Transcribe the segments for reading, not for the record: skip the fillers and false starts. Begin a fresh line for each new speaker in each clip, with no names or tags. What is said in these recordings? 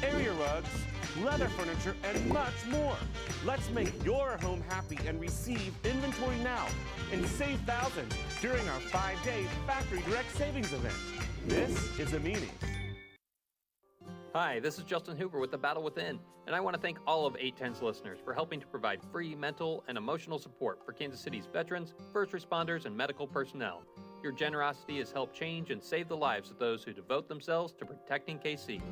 area rugs, leather furniture, and much more. Let's make your home happy and receive inventory now and save thousands during our 5-day Factory Direct Savings event. This is Amini's.
Hi, this is Justin Hoover with The Battle Within, and I want to thank all of 810's listeners for helping to provide free mental and emotional support for Kansas City's veterans, first responders, and medical personnel. Your generosity has helped change and save the lives of those who devote themselves to protecting KC.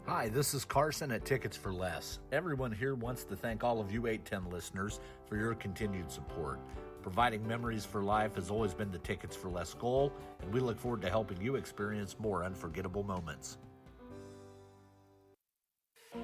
Hi, this is Carson at Tickets for Less. Everyone here wants to thank all of you 810 listeners for your continued support. Providing memories for life has always been the Tickets for Less goal, and we look forward to helping you experience more unforgettable moments.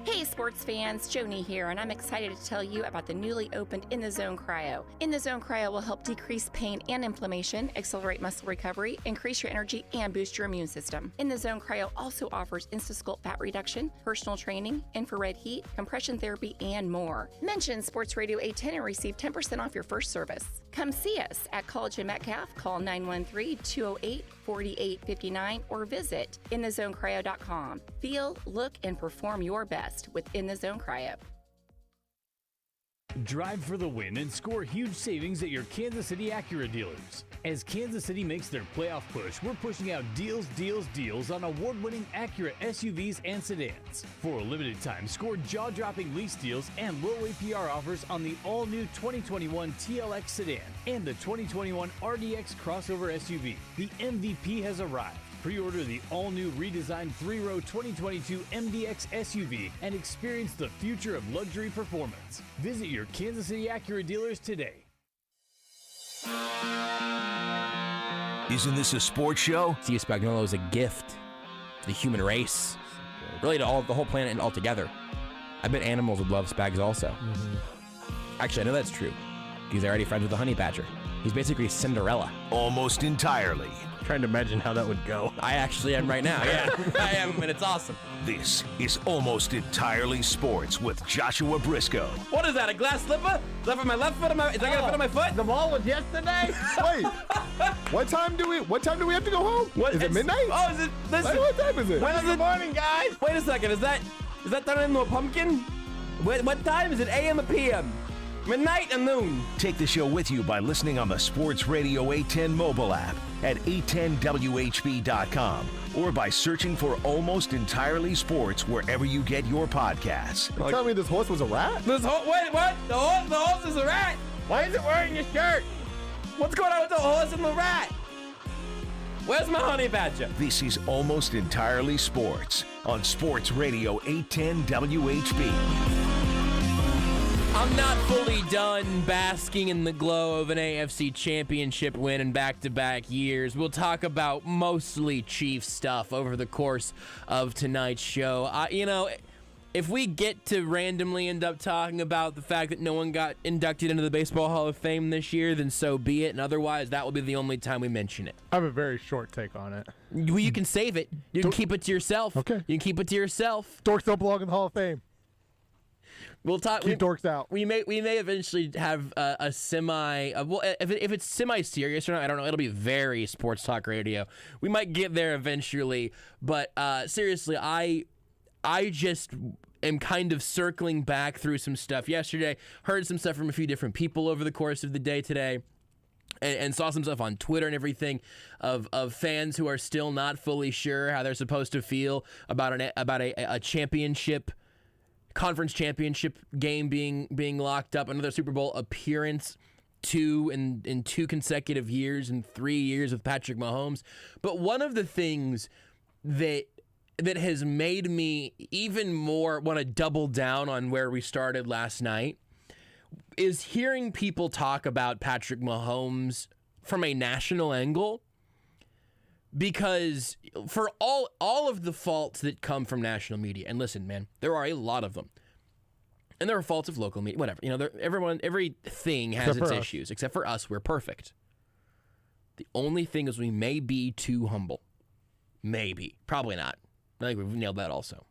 Hey sports fans, Joni here, and I'm excited to tell you about the newly opened In the Zone Cryo. In the Zone Cryo will help decrease pain and inflammation, accelerate muscle recovery, increase your energy, and boost your immune system. In the Zone Cryo also offers Instasculpt fat reduction, personal training, infrared heat, compression therapy, and more. Mention Sports Radio 810 and receive 10% off your first service. Come see us at College and Metcalf. Call 913-208-4859 or visit inthezonecryo.com. Feel, look, and perform your best with In the Zone Cryo.
Drive for the win and score huge savings at your Kansas City Acura dealers. As Kansas City makes their playoff push, we're pushing out deals on award-winning Acura SUVs and sedans. For a limited time, score jaw-dropping lease deals and low APR offers on the all-new 2021 TLX sedan and the 2021 RDX crossover SUV. The MVP has arrived. Pre-order the all-new redesigned 3-row 2022 MDX SUV and experience the future of luxury performance. Visit your Kansas City Acura dealers today.
Isn't this a sports show?
C. Spagnuolo is a gift to the human race, really to the whole planet and all together. I bet animals would love Spags also. Actually, I know that's true. He's already friends with the honey badger. He's basically Cinderella.
Almost entirely.
Trying to imagine how that would go.
I actually am right now, yeah. I am, and it's awesome.
This is Almost Entirely Sports with Joshua Brisco.
What is that, a glass slipper? Is that for my left foot? Is that going to fit on my foot?
The ball was yesterday?
Wait, what time do we have to go home? Is it midnight?
Oh, is it? Listen.
What time is it?
When is
Good morning, guys.
Wait a second, is that turned into a pumpkin? What time? Is it AM or PM? Midnight and noon.
Take the show with you by listening on the Sports Radio 810 mobile app at 810WHB.com or by searching for Almost Entirely Sports wherever you get your podcasts.
You tell me this horse was a rat?
Wait, what? The horse is a rat?
Why is it wearing your shirt?
What's going on with the horse and the rat? Where's my honey badger?
This is Almost Entirely Sports on Sports Radio 810 WHB.
I'm not fully done basking in the glow of an AFC championship win in back-to-back years. We'll talk about mostly Chiefs stuff over the course of tonight's show. If we get to randomly end up talking about the fact that no one got inducted into the Baseball Hall of Fame this year, then so be it. And otherwise, that will be the only time we mention it.
I have a very short take on it.
Well, you can save it. You can keep it to yourself.
Okay.
You can keep it to yourself.
Dorks don't belong in the Hall of Fame.
We'll talk.
Keep dorks out.
We may eventually have a semi. If it's semi-serious or not, I don't know. It'll be very sports talk radio. We might get there eventually, but seriously, I just am kind of circling back through some stuff yesterday. Heard some stuff from a few different people over the course of the day today. And saw some stuff on Twitter and everything of fans who are still not fully sure how they're supposed to feel about a championship. Conference championship game being locked up, another Super Bowl appearance in 2 consecutive years and 3 years with Patrick Mahomes. But one of the things that has made me even more want to double down on where we started last night is hearing people talk about Patrick Mahomes from a national angle. Because for all of the faults that come from national media, and listen, man, there are a lot of them, and there are faults of local media, whatever. Everything has its issues, except for us. We're perfect. The only thing is we may be too humble. Maybe. Probably not. I think we've nailed that also.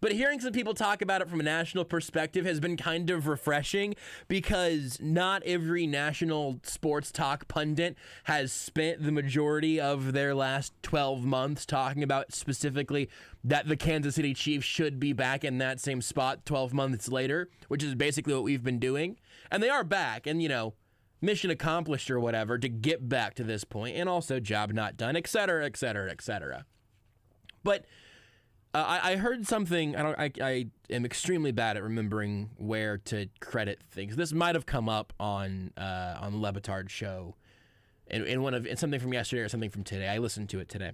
But hearing some people talk about it from a national perspective has been kind of refreshing, because not every national sports talk pundit has spent the majority of their last 12 months talking about specifically that the Kansas City Chiefs should be back in that same spot 12 months later, which is basically what we've been doing. And they are back, and, mission accomplished or whatever to get back to this point, and also job not done, et cetera, et cetera, et cetera. But I heard something. I am extremely bad at remembering where to credit things. This might have come up on the Le Batard show, in something from yesterday or something from today. I listened to it today,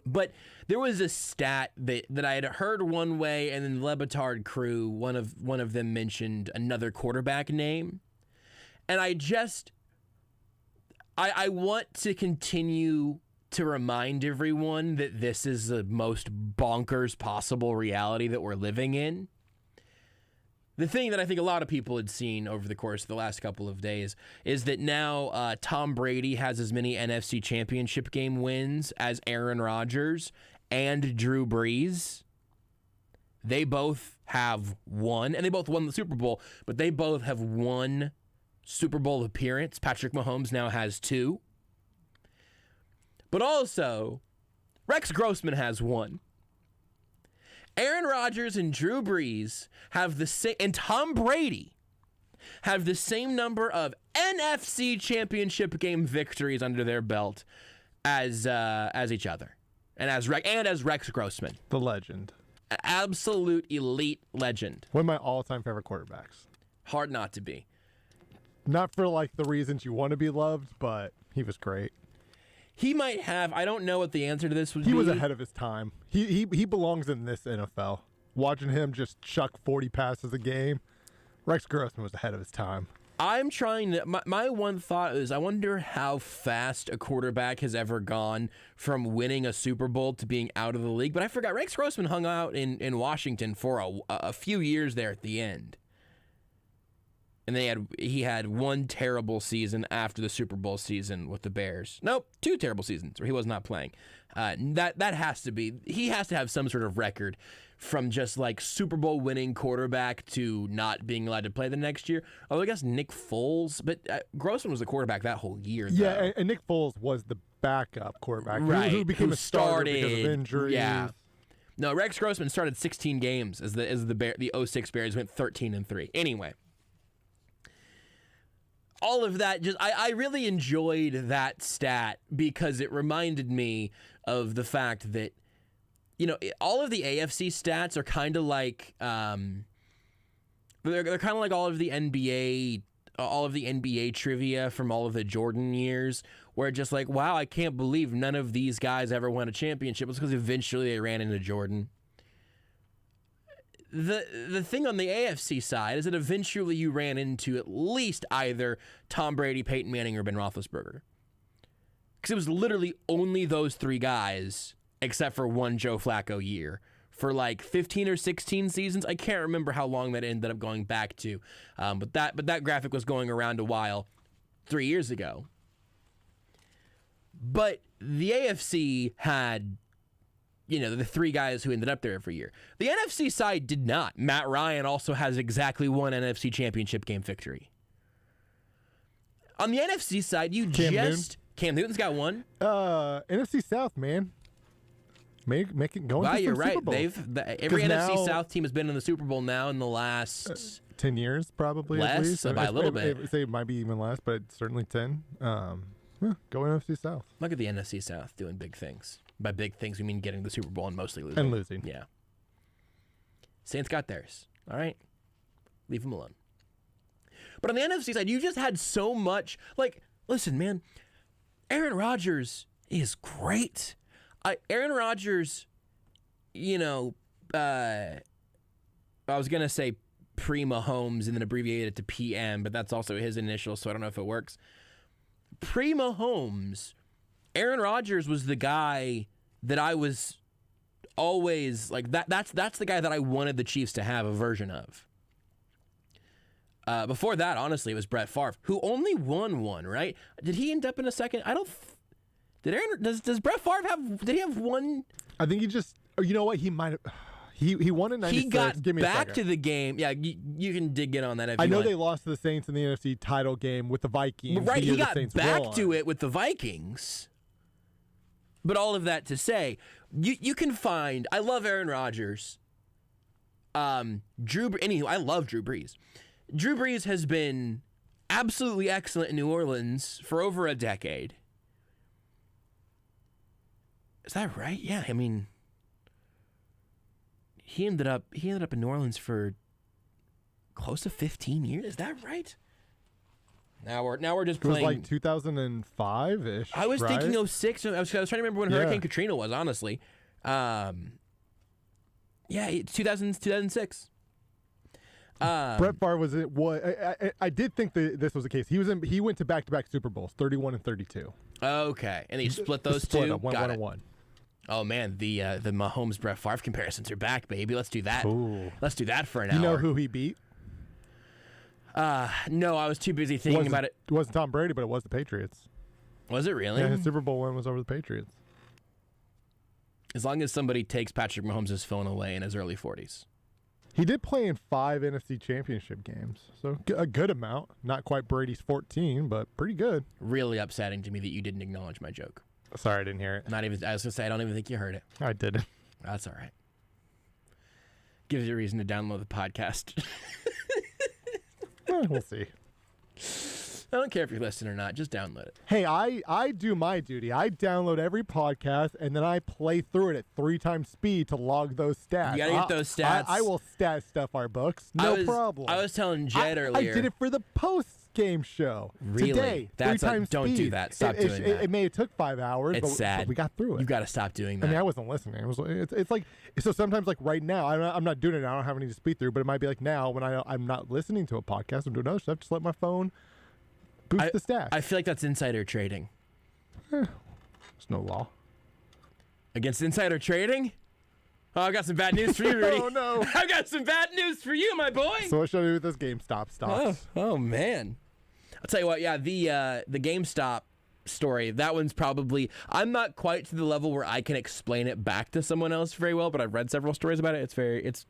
but there was a stat that I had heard one way, and then the Le Batard crew, one of them mentioned another quarterback name, and I want to continue to remind everyone that this is the most bonkers possible reality that we're living in. The thing that I think a lot of people had seen over the course of the last couple of days is that now Tom Brady has as many NFC Championship game wins as Aaron Rodgers and Drew Brees. They both have won, and they both won the Super Bowl, but they both have one Super Bowl appearance. Patrick Mahomes now has 2. But also, Rex Grossman has 1. Aaron Rodgers and Drew Brees have the same, and Tom Brady have the same number of NFC Championship game victories under their belt as each other, and as Rex Grossman,
The legend.
Absolute elite legend.
One of my all-time favorite quarterbacks.
Hard not to be.
Not for the reasons you want to be loved, but he was great.
He might have. I don't know what the answer to this would be.
He was ahead of his time. He belongs in this NFL. Watching him just chuck 40 passes a game, Rex Grossman was ahead of his time.
I'm trying to. My one thought is, I wonder how fast a quarterback has ever gone from winning a Super Bowl to being out of the league. But I forgot Rex Grossman hung out in Washington for a few years there at the end. And he had one terrible season after the Super Bowl season with the Bears. Nope, 2 terrible seasons where he was not playing. That has to be. He has to have some sort of record from just Super Bowl winning quarterback to not being allowed to play the next year. Although I guess Nick Foles, but Grossman was the quarterback that whole year.
Yeah,
though.
And Nick Foles was the backup quarterback,
right?
Who became a starter because of injuries.
Yeah. No, Rex Grossman started 16 games as the 06 Bears went 13-3. Anyway. All of that, I really enjoyed that stat because it reminded me of the fact that, all of the AFC stats are kind of like, they're kind of like all of the NBA trivia from all of the Jordan years, where just wow, I can't believe none of these guys ever won a championship. It's because eventually they ran into Jordan. The thing on the AFC side is that eventually you ran into at least either Tom Brady, Peyton Manning, or Ben Roethlisberger. Because it was literally only those 3 guys, except for one Joe Flacco year, for 15 or 16 seasons. I can't remember how long that ended up going back to, but that graphic was going around a while 3 years ago. But the AFC had the 3 guys who ended up there every year. The NFC side did not. Matt Ryan also has exactly 1 NFC Championship game victory. On the NFC side, Cam Newton's got 1.
NFC South, man. Make it going.
Wow,
to
you're
some
right.
Super Bowl.
Every NFC South team has been in the Super Bowl now in the last
10 years, probably.
Less,
at least.
so by a little bit.
Say it might be even less, but it's certainly 10. Go NFC South.
Look at the NFC South doing big things. By big things, we mean getting the Super Bowl and mostly losing.
And losing.
Yeah. Saints got theirs. All right. Leave them alone. But on the NFC side, you just had so much. Listen, man, Aaron Rodgers is great. Aaron Rodgers, I was going to say pre-Mahomes and then abbreviate it to PM, but that's also his initial, so I don't know if it works. Pre-Mahomes, Aaron Rodgers was the guy that I was always that's the guy that I wanted the Chiefs to have a version of. Before that, honestly, it was Brett Favre, who only won 1, right? Did he end up in a second? Does Brett Favre did he have 1?
I think he just, you know what? He might He won in 96.
He got
Give me a
back
second.
to the game. Yeah, you can dig in on that if
I
you
know
want.
they lost to the Saints in the NFC title game with the Vikings.
Right,
the year
he
the
got
Saints
back
won.
to it with the Vikings. But all of that to say, you can find. I love Aaron Rodgers. Anywho, I love Drew Brees. Drew Brees has been absolutely excellent in New Orleans for over a decade. Is that right? Yeah, I mean, he ended up in New Orleans for close to 15 years. Is that right? Now we're just
It was
playing.
like 2005-ish.
I was
right?
thinking 06. I was trying to remember when Hurricane Katrina was. Honestly, yeah, 2006.
Brett Favre was it? I did think that this was the case. He went to back-to-back Super Bowls, 31 and 32.
Okay, and he split those
Split
two.
up, 1
Got
one
it.
and 1.
Oh man, the Mahomes Brett Favre comparisons are back, baby. Let's do that.
Ooh.
Let's do that for an
You
hour.
know who he beat?
No, I was too busy thinking about it.
It wasn't Tom Brady, but it was the Patriots.
Was it really?
Yeah, his Super Bowl win was over the Patriots.
As long as somebody takes Patrick Mahomes' phone away in his early 40s.
He did play in 5 NFC Championship games, so a good amount. Not quite Brady's 14, but pretty good.
Really upsetting to me that you didn't acknowledge my joke.
Sorry, I didn't hear it.
Not even. I was gonna say I don't even think you heard it.
I didn't.
That's all right. Gives you a reason to download the podcast.
We'll see.
I don't care if you're listening or not. Just download it.
Hey, I do my duty. I download every podcast, and then I play through it at 3 times speed to log those stats.
You gotta get those stats.
I will stat stuff our books. No problem.
I was telling Jed earlier.
I did it for the post-game show.
Really?
Today,
That's
3 times
don't
speed.
do that. Stop doing that.
It may have took 5 hours,
It's
but
sad.
we got through it.
You got to stop doing that.
I mean, I wasn't listening. It's like, so sometimes like right now, I'm not doing it. I don't have any to speed through, but it might be like now when I'm not listening to a podcast, I'm doing other stuff. Just let my phone boost the stats.
I feel like that's insider trading.
There's no law
Against insider trading? Oh, I got some bad news for you, Rudy.
Oh, no.
I got some bad news for you, my boy.
So what should I do with this GameStop stocks?
Oh man. I'll tell you what, yeah, the GameStop story, that one's probably, I'm not quite to the level where I can explain it back to someone else very well, but I've read several stories about it. It's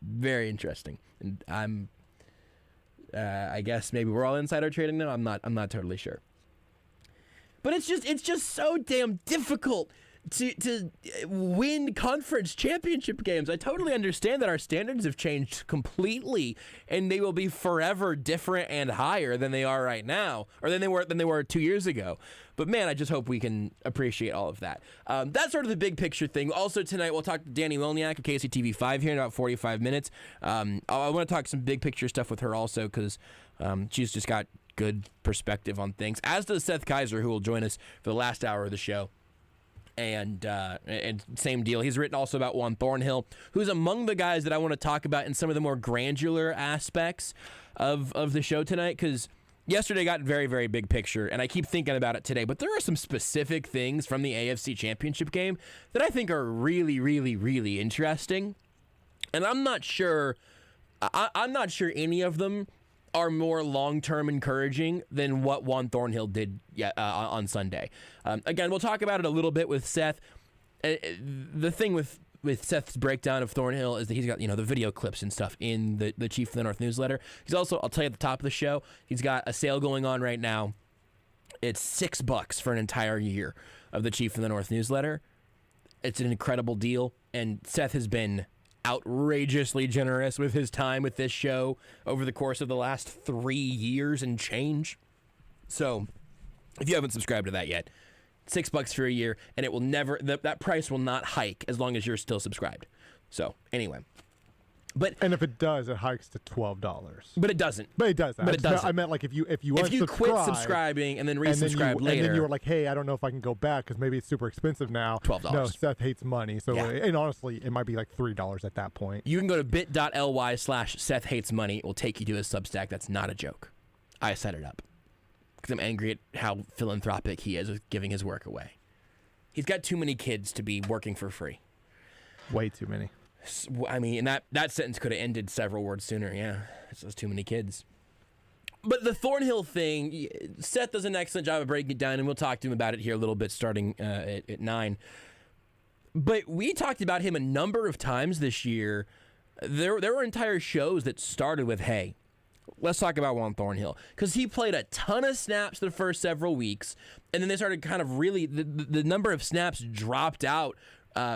very interesting. And I'm I guess maybe we're all insider trading now. I'm not totally sure. But it's just so damn difficult to win conference championship games. I totally understand that our standards have changed completely, and they will be forever different and higher than they are right now, or than they were 2 years ago. But man, I just hope we can appreciate all of that. That's sort of the big picture thing. Also tonight, we'll talk to Dani Welniak of KCTV5 here in about 45 minutes. I want to talk some big picture stuff with her also, because she's just got good perspective on things, as does Seth Keysor, who will join us for the last hour of the show. And same deal. He's written also about Juan Thornhill, who's among the guys that I want to talk about in some of the more granular aspects of the show tonight, because yesterday got very, very big picture, and I keep thinking about it today. But there are some specific things from the AFC Championship game that I think are really, really, really interesting. And I'm not sure any of them are more long-term encouraging than what Juan Thornhill did on Sunday. Again, we'll talk about it a little bit with Seth. The thing with Seth's breakdown of Thornhill is that he's got the video clips and stuff in the Chief of the North newsletter. He's also, I'll tell you at the top of the show, he's got a sale going on right now. It's $6 for an entire year of the Chief of the North newsletter. It's an incredible deal, and Seth has been outrageously generous with his time with this show over the course of the last 3 years and change. So if you haven't subscribed to that yet, $6 for a year, and it will never, that price will not hike as long as you're still subscribed. So anyway, and
if it does, it hikes to $12.
But it doesn't.
But it does.
But it doesn't.
I meant like if you
quit subscribing and then resubscribe later,
and then you were like, hey, I don't know if I can go back because maybe it's super expensive now.
$12.
No, Seth hates money. So
Yeah.
and honestly, it might be like $3 at that point.
You can go to bit.ly/Seth Hates Money. It will take you to his Substack. That's not a joke. I set it up because I'm angry at how philanthropic he is with giving his work away. He's got too many kids to be working for free.
Way too many.
I mean, and that sentence could have ended several words sooner. Yeah, it's just too many kids. But the Thornhill thing, Seth does an excellent job of breaking it down, and we'll talk to him about it here a little bit starting at 9. But we talked about him a number of times this year. There were entire shows that started with, hey, let's talk about Juan Thornhill. Because he played a ton of snaps the first several weeks, and then they started kind of really, the number of snaps dropped out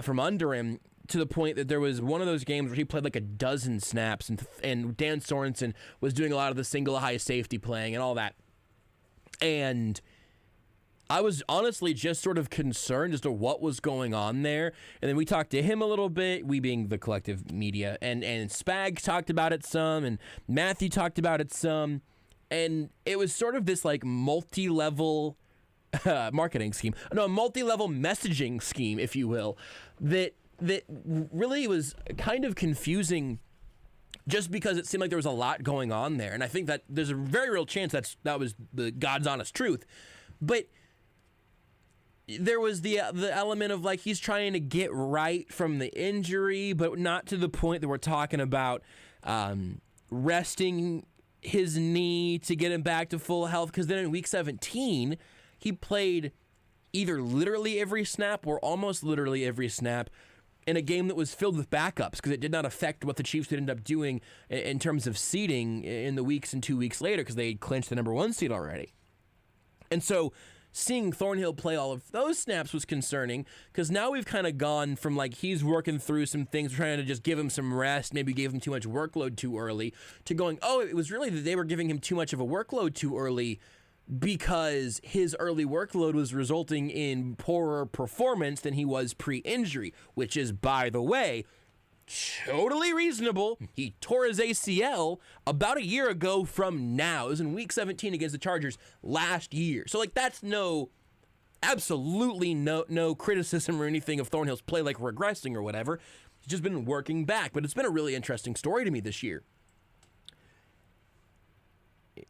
from under him to the point that there was one of those games where he played like a dozen snaps, and Dan Sorensen was doing a lot of the single high safety playing and all that. And I was honestly just sort of concerned as to what was going on there. And then we talked to him a little bit, we being the collective media, and Spag talked about it some, and Matthew talked about it some. And it was sort of this like multi-level marketing scheme. No, a multi-level messaging scheme, if you will, that really was kind of confusing just because it seemed like there was a lot going on there. And I think that there's a very real chance that was the God's honest truth. But there was the element of like he's trying to get right from the injury, but not to the point that we're talking about resting his knee to get him back to full health. Because then in week 17, he played either literally every snap or almost literally every snap in a game that was filled with backups because it did not affect what the Chiefs would end up doing in terms of seeding in the weeks and 2 weeks later because they clinched the number 1 seed already. And so seeing Thornhill play all of those snaps was concerning because now we've kind of gone from like he's working through some things, trying to just give him some rest, maybe gave him too much workload too early, to going, oh, it was really that they were giving him too much of a workload too early because his early workload was resulting in poorer performance than he was pre-injury, which is, by the way, totally reasonable. He tore his ACL about a year ago from now. It was in week 17 against the Chargers last year. So, like, that's absolutely no criticism or anything of Thornhill's play, like regressing or whatever. He's just been working back. But it's been a really interesting story to me this year.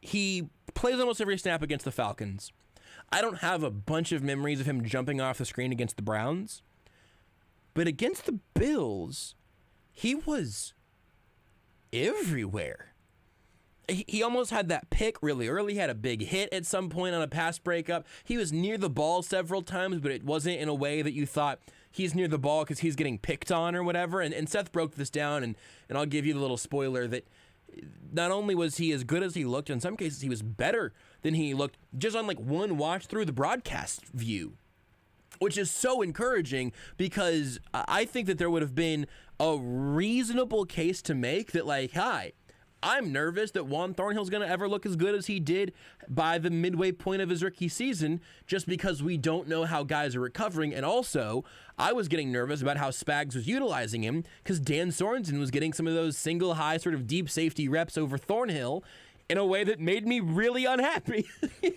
He plays almost every snap against the Falcons. I don't have a bunch of memories of him jumping off the screen against the Browns. But against the Bills, he was everywhere. He almost had that pick really early. He had a big hit at some point on a pass breakup. He was near the ball several times, but it wasn't in a way that you thought he's near the ball because he's getting picked on or whatever. And Seth broke this down, and I'll give you the little spoiler that not only was he as good as he looked, in some cases he was better than he looked just on like one watch through the broadcast view, which is so encouraging because I think that there would have been a reasonable case to make that like, hi, I'm nervous that Juan Thornhill's going to ever look as good as he did by the midway point of his rookie season just because we don't know how guys are recovering. And also, I was getting nervous about how Spags was utilizing him because Dan Sorensen was getting some of those single high sort of deep safety reps over Thornhill in a way that made me really unhappy.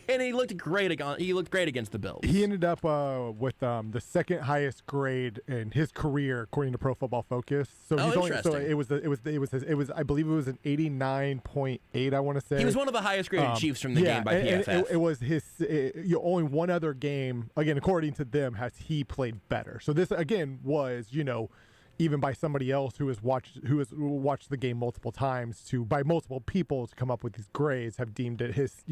And he looked great against the Bills.
He ended up with the second highest grade in his career according to Pro Football Focus. So it was I believe it was an 89.8, I want to say.
He was one of the highest graded Chiefs from the game by PFF.
And it was only one other game, again, according to them, has he played better. So this again was, even by somebody else who has watched the game multiple times, by multiple people to come up with these grades, have deemed it his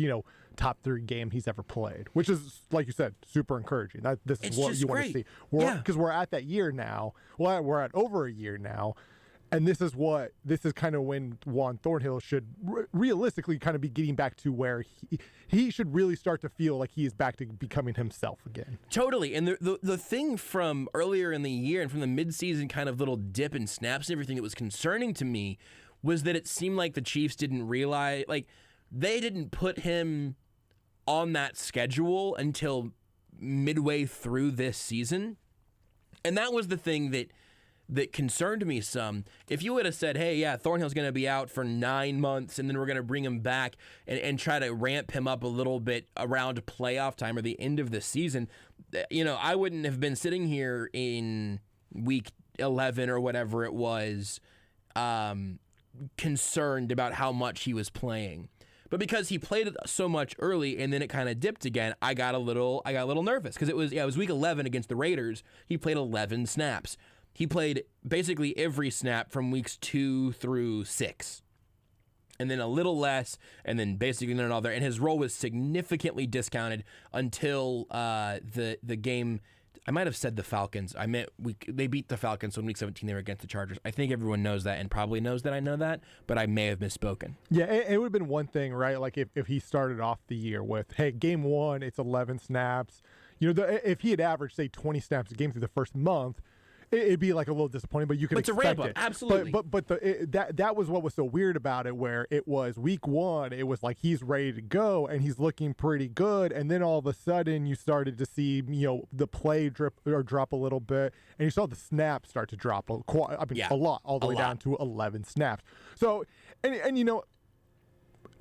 top 3 game he's ever played, which is, like you said, super encouraging. This is what you want to see. Because we're at that year now. Well, we're at over a year now. And this is kind of when Juan Thornhill should realistically kind of be getting back to where he should really start to feel like he is back to becoming himself again.
Totally. And the thing from earlier in the year and from the midseason kind of little dip in snaps and everything that was concerning to me was that it seemed like the Chiefs didn't realize, like, they didn't put him on that schedule until midway through this season. And that was the thing that concerned me some. If you would have said, hey, yeah, Thornhill's going to be out for 9 months and then we're going to bring him back and try to ramp him up a little bit around playoff time or the end of the season, I wouldn't have been sitting here in week 11 or whatever it was, concerned about how much he was playing. But because he played it so much early and then it kind of dipped again, I got a little nervous because it was week 11 against the Raiders. He played 11 snaps. He played basically every snap from weeks 2 through 6. And then a little less, and then basically none other. And his role was significantly discounted until the game I might have said the Falcons. I meant they beat the Falcons, so in Week 17 they were against the Chargers. I think everyone knows that and probably knows that I know that, but I may have misspoken.
Yeah, it would have been one thing, right? Like if he started off the year with, hey, game 1, it's 11 snaps. If he had averaged, say, 20 snaps a game through the first month, it'd be like a little disappointing, but you could expect
it's a ramp up,
it.
absolutely.
But that was what was so weird about it, where it was week 1, it was like he's ready to go and he's looking pretty good, and then all of a sudden you started to see the play drop a little bit, and you saw the snaps start to drop a lot, all the way down to 11 snaps. So and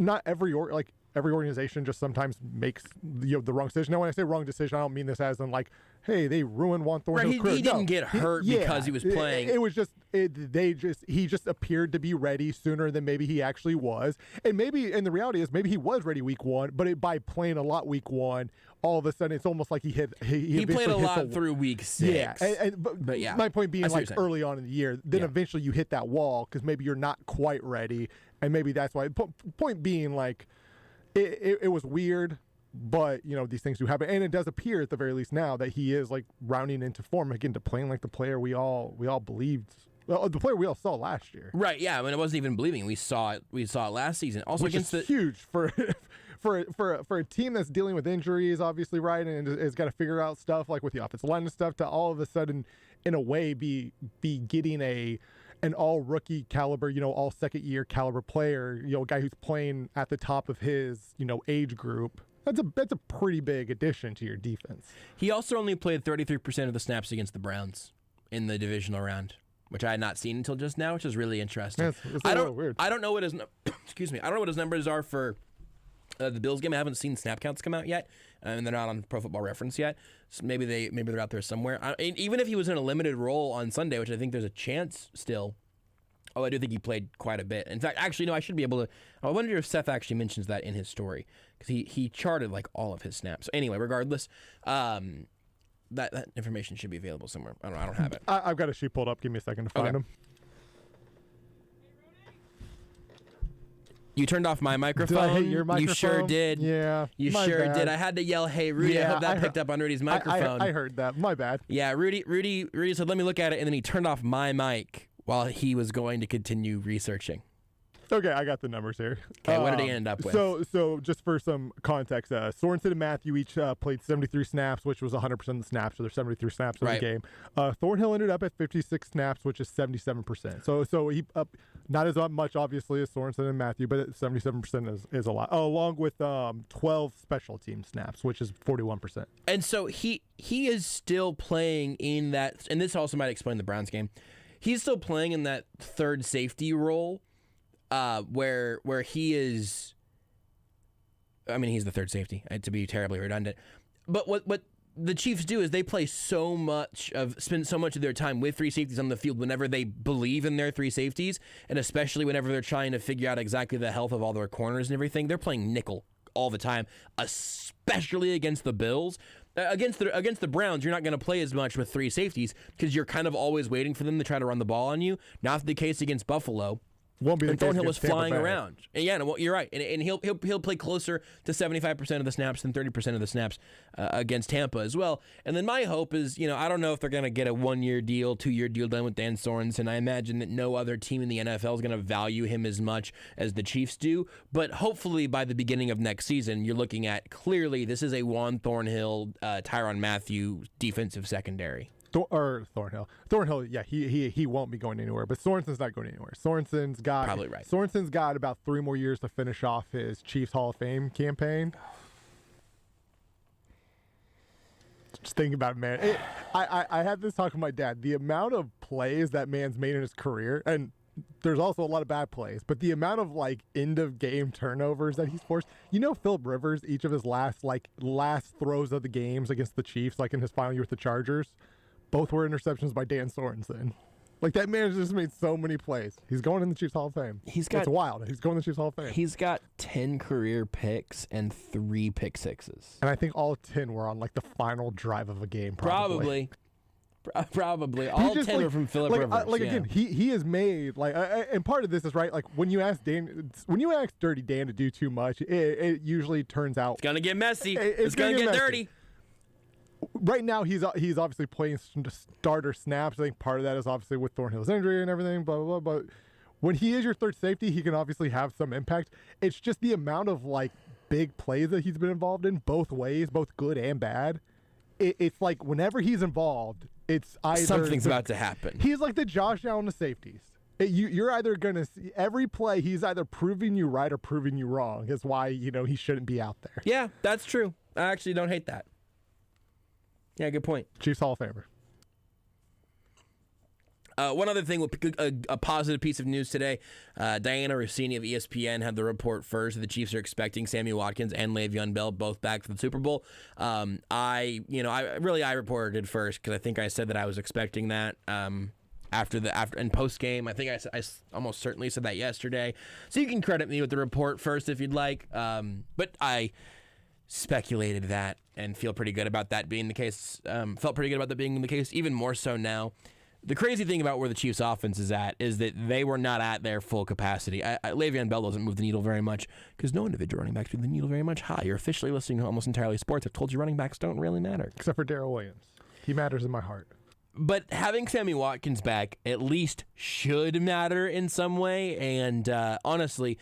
not every organization just sometimes makes the wrong decision. Now, when I say wrong decision, I don't mean this as in like, hey, they ruined Juan Thornhill's career.
He didn't get hurt because he was playing.
It was just he just appeared to be ready sooner than maybe he actually was, and the reality is maybe he was ready week 1, but by playing a lot week 1, all of a sudden it's almost like he
played a lot through week 6.
Yeah, but yeah, my point being, like, early on in the year, then eventually you hit that wall because maybe you're not quite ready, and maybe that's why. Point being, like, it was weird, but these things do happen, and it does appear at the very least now that he is like rounding into form again, to playing like the player we all believed, the player we all saw last year.
Right? Yeah. I mean, it wasn't even believing. We saw it last season. Also,
which is huge for a team that's dealing with injuries, obviously, right, and has got to figure out stuff like with the offensive line and stuff, to all of a sudden, in a way, be getting an all rookie caliber, all second year caliber player, a guy who's playing at the top of his, age group. That's a pretty big addition to your defense.
He also only played 33% of the snaps against the Browns in the divisional round, which I had not seen until just now, which is really interesting.
Yeah, it's a little weird.
I don't know what his excuse me. I don't know what his numbers are for the Bills game. I haven't seen snap counts come out yet, and they're not on Pro Football Reference yet. So maybe they're out there somewhere. Even if he was in a limited role on Sunday, which I think there's a chance still. Oh, I do think he played quite a bit. In fact, actually, no, I should be able to. I wonder if Seth actually mentions that in his story, because he charted like all of his snaps. So anyway, regardless, that information should be available somewhere. I don't have it.
I've got a sheet pulled up. Give me a second to find them.
You turned off my microphone.
Did I hit your microphone?
You sure did.
Yeah.
You sure did. I had to yell, "Hey, Rudy!"
Yeah,
I hope that picked up on Rudy's microphone.
I heard that. My bad.
Yeah, Rudy said, "Let me look at it," and then he turned off my mic while he was going to continue researching.
Okay, I got the numbers here.
Okay, what did he end up with?
So just for some context, Sorensen and Matthew each played 73 snaps, which was 100% of the snaps, so there's 73 snaps in the game. Thornhill ended up at 56 snaps, which is 77%. So he not as much, obviously, as Sorensen and Matthew, but 77% is a lot, along with 12 special team snaps, which is 41%.
And so he is still playing in that, and this also might explain the Browns game. He's still playing in that third safety role, where he is. I mean, he's the third safety, to be terribly redundant. But what the Chiefs do is they play spend so much of their time with three safeties on the field whenever they believe in their three safeties, and especially whenever they're trying to figure out exactly the health of all their corners and everything. They're playing nickel all the time, especially against the Bills. Against the Browns, you're not going to play as much with three safeties because you're kind of always waiting for them to try to run the ball on you. Not the case against Buffalo.
Won't be the case.
Thornhill was flying around. And yeah, no, you're right. And he'll play closer to 75% of the snaps than 30% of the snaps against Tampa as well. And then my hope is, I don't know if they're going to get a 1-year deal, 2-year deal done with Dan Sorensen. I imagine that no other team in the NFL is going to value him as much as the Chiefs do. But hopefully by the beginning of next season, you're looking at clearly this is a Juan Thornhill, Tyrann Mathieu defensive secondary.
Thornhill, yeah, he won't be going anywhere. But Sorensen's not going anywhere. Sorensen's got
probably right.
Sorensen's got about 3 more years to finish off his Chiefs Hall of Fame campaign. Just thinking about it, man. I had this talk with my dad. The amount of plays that man's made in his career, and there's also a lot of bad plays, but the amount of end of game turnovers that he's forced. Philip Rivers, each of his last throws of the games against the Chiefs, in his final year with the Chargers, both were interceptions by Dan Sorensen. That man has just made so many plays. He's going in the Chiefs Hall of Fame. It's wild. He's going in the Chiefs Hall of Fame.
He's got 10 career picks and 3 pick sixes.
And I think all 10 were on the final drive of a game. Probably.
All 10 were from Philip Rivers.
Again, he has made and part of this is right. When you ask Dirty Dan to do too much, it usually turns out
it's gonna get messy. It's gonna get dirty.
right now he's obviously playing starter snaps. I think part of that is obviously with Thornhill's injury and everything, blah, blah, blah. But when he is your third safety, he can obviously have some impact. It's just the amount of, like, big plays that he's been involved in, both ways, both good and bad. It's like whenever he's involved, it's either
something's about to happen.
He's like the Josh Allen of safeties. You're either going to see every play, he's either proving you right or proving you wrong. Is why, he shouldn't be out there.
Yeah, that's true. I actually don't hate that. Yeah, good point.
Chiefs Hall of Famer.
One other thing, a positive piece of news today. Diana Rossini of ESPN had the report first that the Chiefs are expecting Sammy Watkins and Le'Veon Bell both back for the Super Bowl. I reported first because I think I said that I was expecting that. After and post game, I think I almost certainly said that yesterday. So you can credit me with the report first if you'd like. But I speculated that and feel pretty good about that being the case. Felt pretty good about that being the case, even more so now. The crazy thing about where the Chiefs' offense is at is that they were not at their full capacity. Le'Veon Bell doesn't move the needle very much because no individual running backs move the needle very much. Hi, you're officially listening to Almost Entirely Sports. I've told you running backs don't really matter.
Except for Darrell Williams. He matters in my heart.
But having Sammy Watkins back at least should matter in some way. And honestly,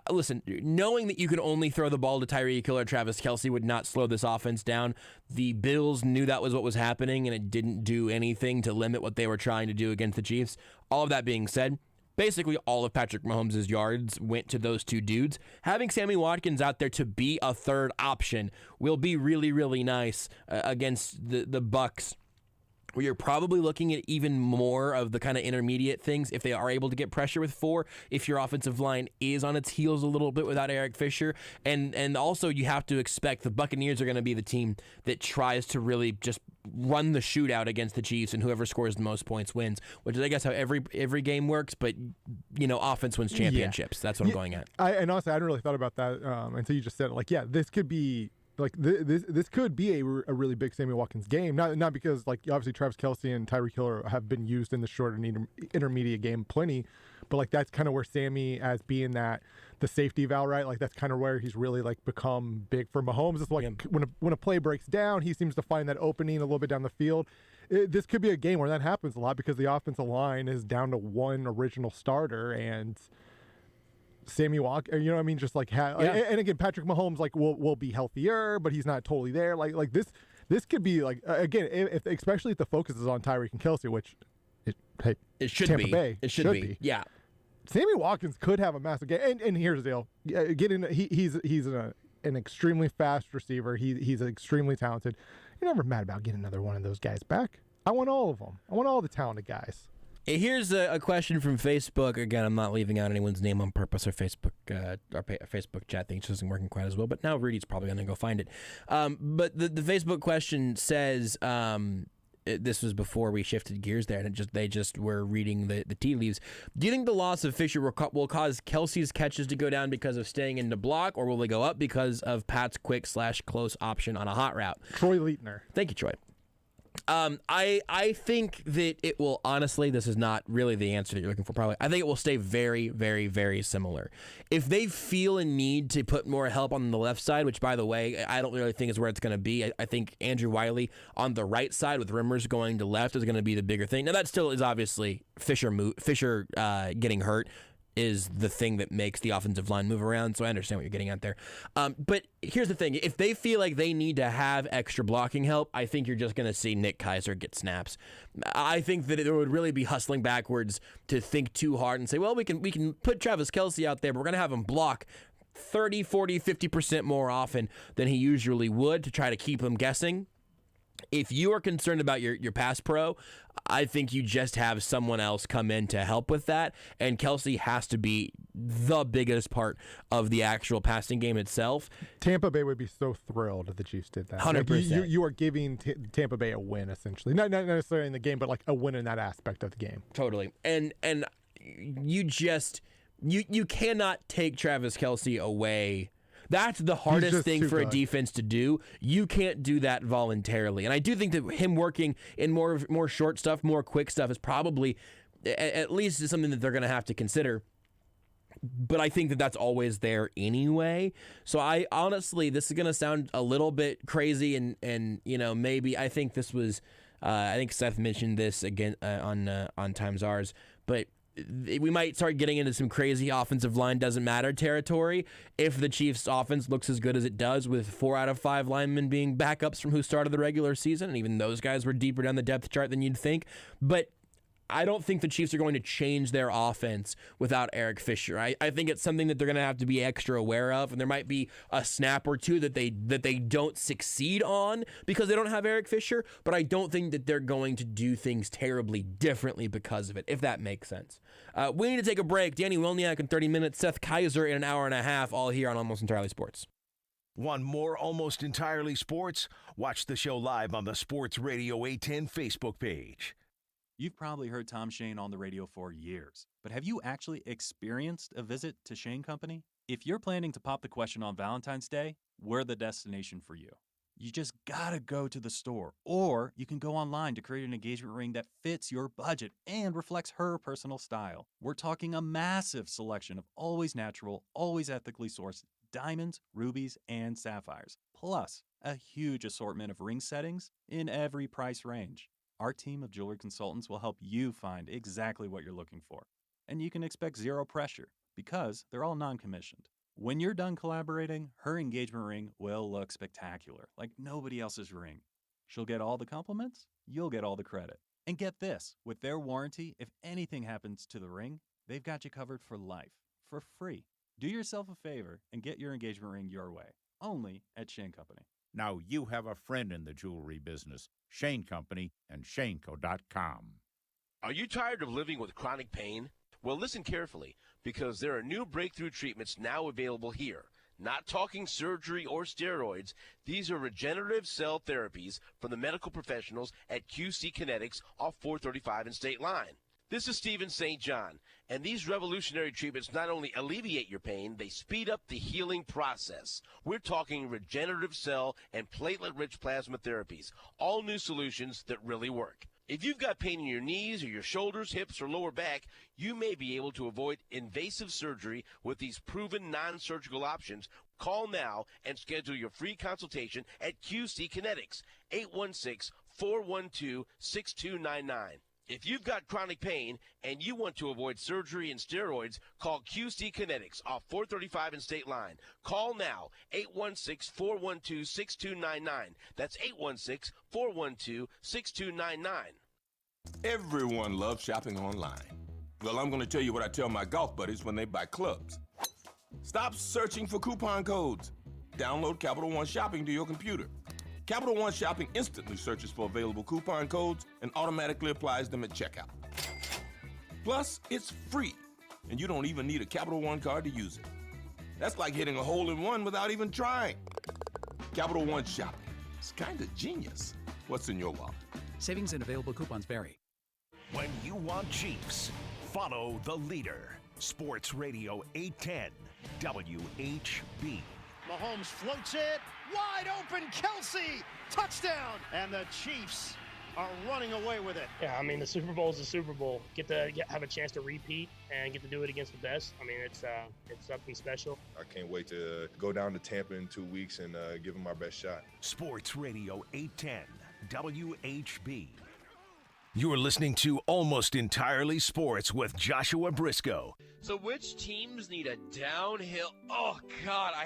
listen, knowing that you could only throw the ball to Tyreek Hill or Travis Kelce would not slow this offense down. The Bills knew that was what was happening, and it didn't do anything to limit what they were trying to do against the Chiefs. All of that being said, basically all of Patrick Mahomes' yards went to those two dudes. Having Sammy Watkins out there to be a third option will be really, really nice against the Bucs, where you're probably looking at even more of the kind of intermediate things if they are able to get pressure with 4, if your offensive line is on its heels a little bit without Eric Fisher. And also you have to expect the Buccaneers are going to be the team that tries to really just run the shootout against the Chiefs, and whoever scores the most points wins, which is, I guess, how every game works. But, offense wins championships. That's what I'm going at.
And honestly, I hadn't really thought about that until you just said it. Like, this could be... Like this could be a really big Sammy Watkins game, not because like obviously Travis Kelce and Tyreek Hill have been used in the short and intermediate game plenty, but like that's kind of where Sammy, as being the safety valve, right? Like that's kind of where he's really like become big for Mahomes. It's like when a play breaks down, he seems to find that opening a little bit down the field. This could be a game where that happens a lot because the offensive line is down to one original starter and Sammy Watkins, you know what I mean? Just like, and again, Patrick Mahomes like will be healthier, but he's not totally there. Like this could be like again, especially if the focus is on Tyreek and Kelce, which it
should
Tampa
be.
Bay,
it should be. Yeah,
Sammy Watkins could have a massive game. And here's the deal: he's an extremely fast receiver. He's extremely talented. You're never mad about getting another one of those guys back. I want all of them. I want all the talented guys.
Here's a question from Facebook. Again, I'm not leaving out anyone's name on purpose. Our Facebook chat thing just isn't working quite as well. But now Rudy's probably going to go find it. But the Facebook question says, this was before we shifted gears there, and they just were reading the tea leaves. Do you think the loss of Fisher will cause Kelce's catches to go down because of staying in the block, or will they go up because of Pat's quick/close option on a hot route?
Troy Leitner.
Thank you, Troy. I think that it will, honestly, this is not really the answer that you're looking for probably. I think it will stay very, very, very similar. If they feel a need to put more help on the left side, which, by the way, I don't really think is where it's going to be. I think Andrew Wiley on the right side with Rimmers going to left is going to be the bigger thing. Now, that still is obviously Fisher getting hurt is the thing that makes the offensive line move around, so I understand what you're getting at there. But here's the thing. If they feel like they need to have extra blocking help, I think you're just going to see Nick Keysor get snaps. I think that it would really be hustling backwards to think too hard and say, well, we can put Travis Kelce out there, but we're going to have him block 30, 40, 50% more often than he usually would to try to keep him guessing. If you are concerned about your pass pro, I think you just have someone else come in to help with that, and Kelce has to be the biggest part of the actual passing game itself.
Tampa Bay would be so thrilled if the Chiefs did that.
100%.
Like you are giving Tampa Bay a win, essentially. Not necessarily in the game, but like a win in that aspect of the game.
Totally. And you just you cannot take Travis Kelce away. That's the hardest thing for a defense to do. You can't do that voluntarily. And I do think that him working in more short stuff, more quick stuff is probably, at least something that they're going to have to consider. but I think that that's always there anyway. So I honestly, this is going to sound a little bit crazy, and maybe I think this was, I think Seth mentioned this again on Times Ours, but we might start getting into some crazy offensive line doesn't matter territory if the Chiefs' offense looks as good as it does, with 4 out of 5 linemen being backups from who started the regular season, and even those guys were deeper down the depth chart than you'd think. But I don't think the Chiefs are going to change their offense without Eric Fisher. I think it's something that they're going to have to be extra aware of, and there might be a snap or two that they don't succeed on because they don't have Eric Fisher, but I don't think that they're going to do things terribly differently because of it, if that makes sense. We need to take a break. Dani Welniak in 30 minutes, Seth Keysor in an hour and a half, all here on Almost Entirely Sports.
Want more Almost Entirely Sports? Watch the show live on the Sports Radio 810 Facebook page.
You've probably heard Tom Shane on the radio for years, but have you actually experienced a visit to Shane Company? If you're planning to pop the question on Valentine's Day, we're the destination for you. You just gotta go to the store, or you can go online to create an engagement ring that fits your budget and reflects her personal style. We're talking a massive selection of always natural, always ethically sourced diamonds, rubies, and sapphires, plus a huge assortment of ring settings in every price range. Our team of jewelry consultants will help you find exactly what you're looking for. And you can expect zero pressure because they're all non-commissioned. When you're done collaborating, her engagement ring will look spectacular, like nobody else's ring. She'll get all the compliments, you'll get all the credit. And get this, with their warranty, if anything happens to the ring, they've got you covered for life, for free. Do yourself a favor and get your engagement ring your way, only at Shane Company.
Now you have a friend in the jewelry business. Shane Company and shaneco.com.
Are you tired of living with chronic pain? Well, listen carefully, because there are new breakthrough treatments now available here. Not talking surgery or steroids. These are regenerative cell therapies from the medical professionals at QC Kinetics off 435 and State Line. This is Stephen St. John, and these revolutionary treatments not only alleviate your pain, they speed up the healing process. We're talking regenerative cell and platelet-rich plasma therapies, all new solutions that really work. If you've got pain in your knees or your shoulders, hips, or lower back, you may be able to avoid invasive surgery with these proven non-surgical options. Call now and schedule your free consultation at QC Kinetics, 816-412-6299. If you've got chronic pain and you want to avoid surgery and steroids, call QC Kinetics off 435 and State Line. Call now, 816-412-6299. That's 816-412-6299.
Everyone loves shopping online. Well, I'm going to tell you what I tell my golf buddies when they buy clubs. Stop searching for coupon codes. Download Capital One Shopping to your computer. Capital One Shopping instantly searches for available coupon codes and automatically applies them at checkout. Plus, it's free, and you don't even need a Capital One card to use it. That's like hitting a hole-in-one without even trying. Capital One Shopping. It's kind of genius. What's in your wallet?
Savings and available coupons vary.
When you want Chiefs, follow the leader. Sports Radio 810 WHB.
Mahomes floats it, wide open, Kelsey, touchdown, and the Chiefs are running away with it.
Yeah, I mean, the Super Bowl is the Super Bowl. Have a chance to repeat and get to do it against the best. I mean, it's something special.
I can't wait to go down to Tampa in 2 weeks and give them our best shot.
Sports Radio 810 WHB. You're listening to Almost Entirely Sports with Joshua Brisco.
So which teams need a downhill? Oh, God, I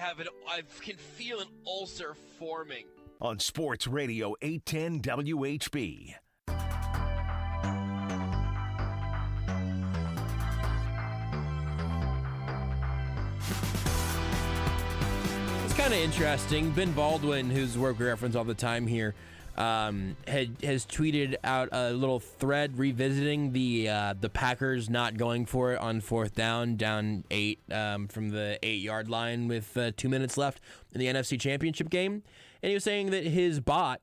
can feel an ulcer forming.
On Sports Radio 810 WHB.
It's kind of interesting. Ben Baldwin, whose work we reference all the time here, has tweeted out a little thread revisiting the Packers not going for it on fourth down 8 from the 8-yard line with 2 minutes left in the NFC Championship game, and he was saying that his bot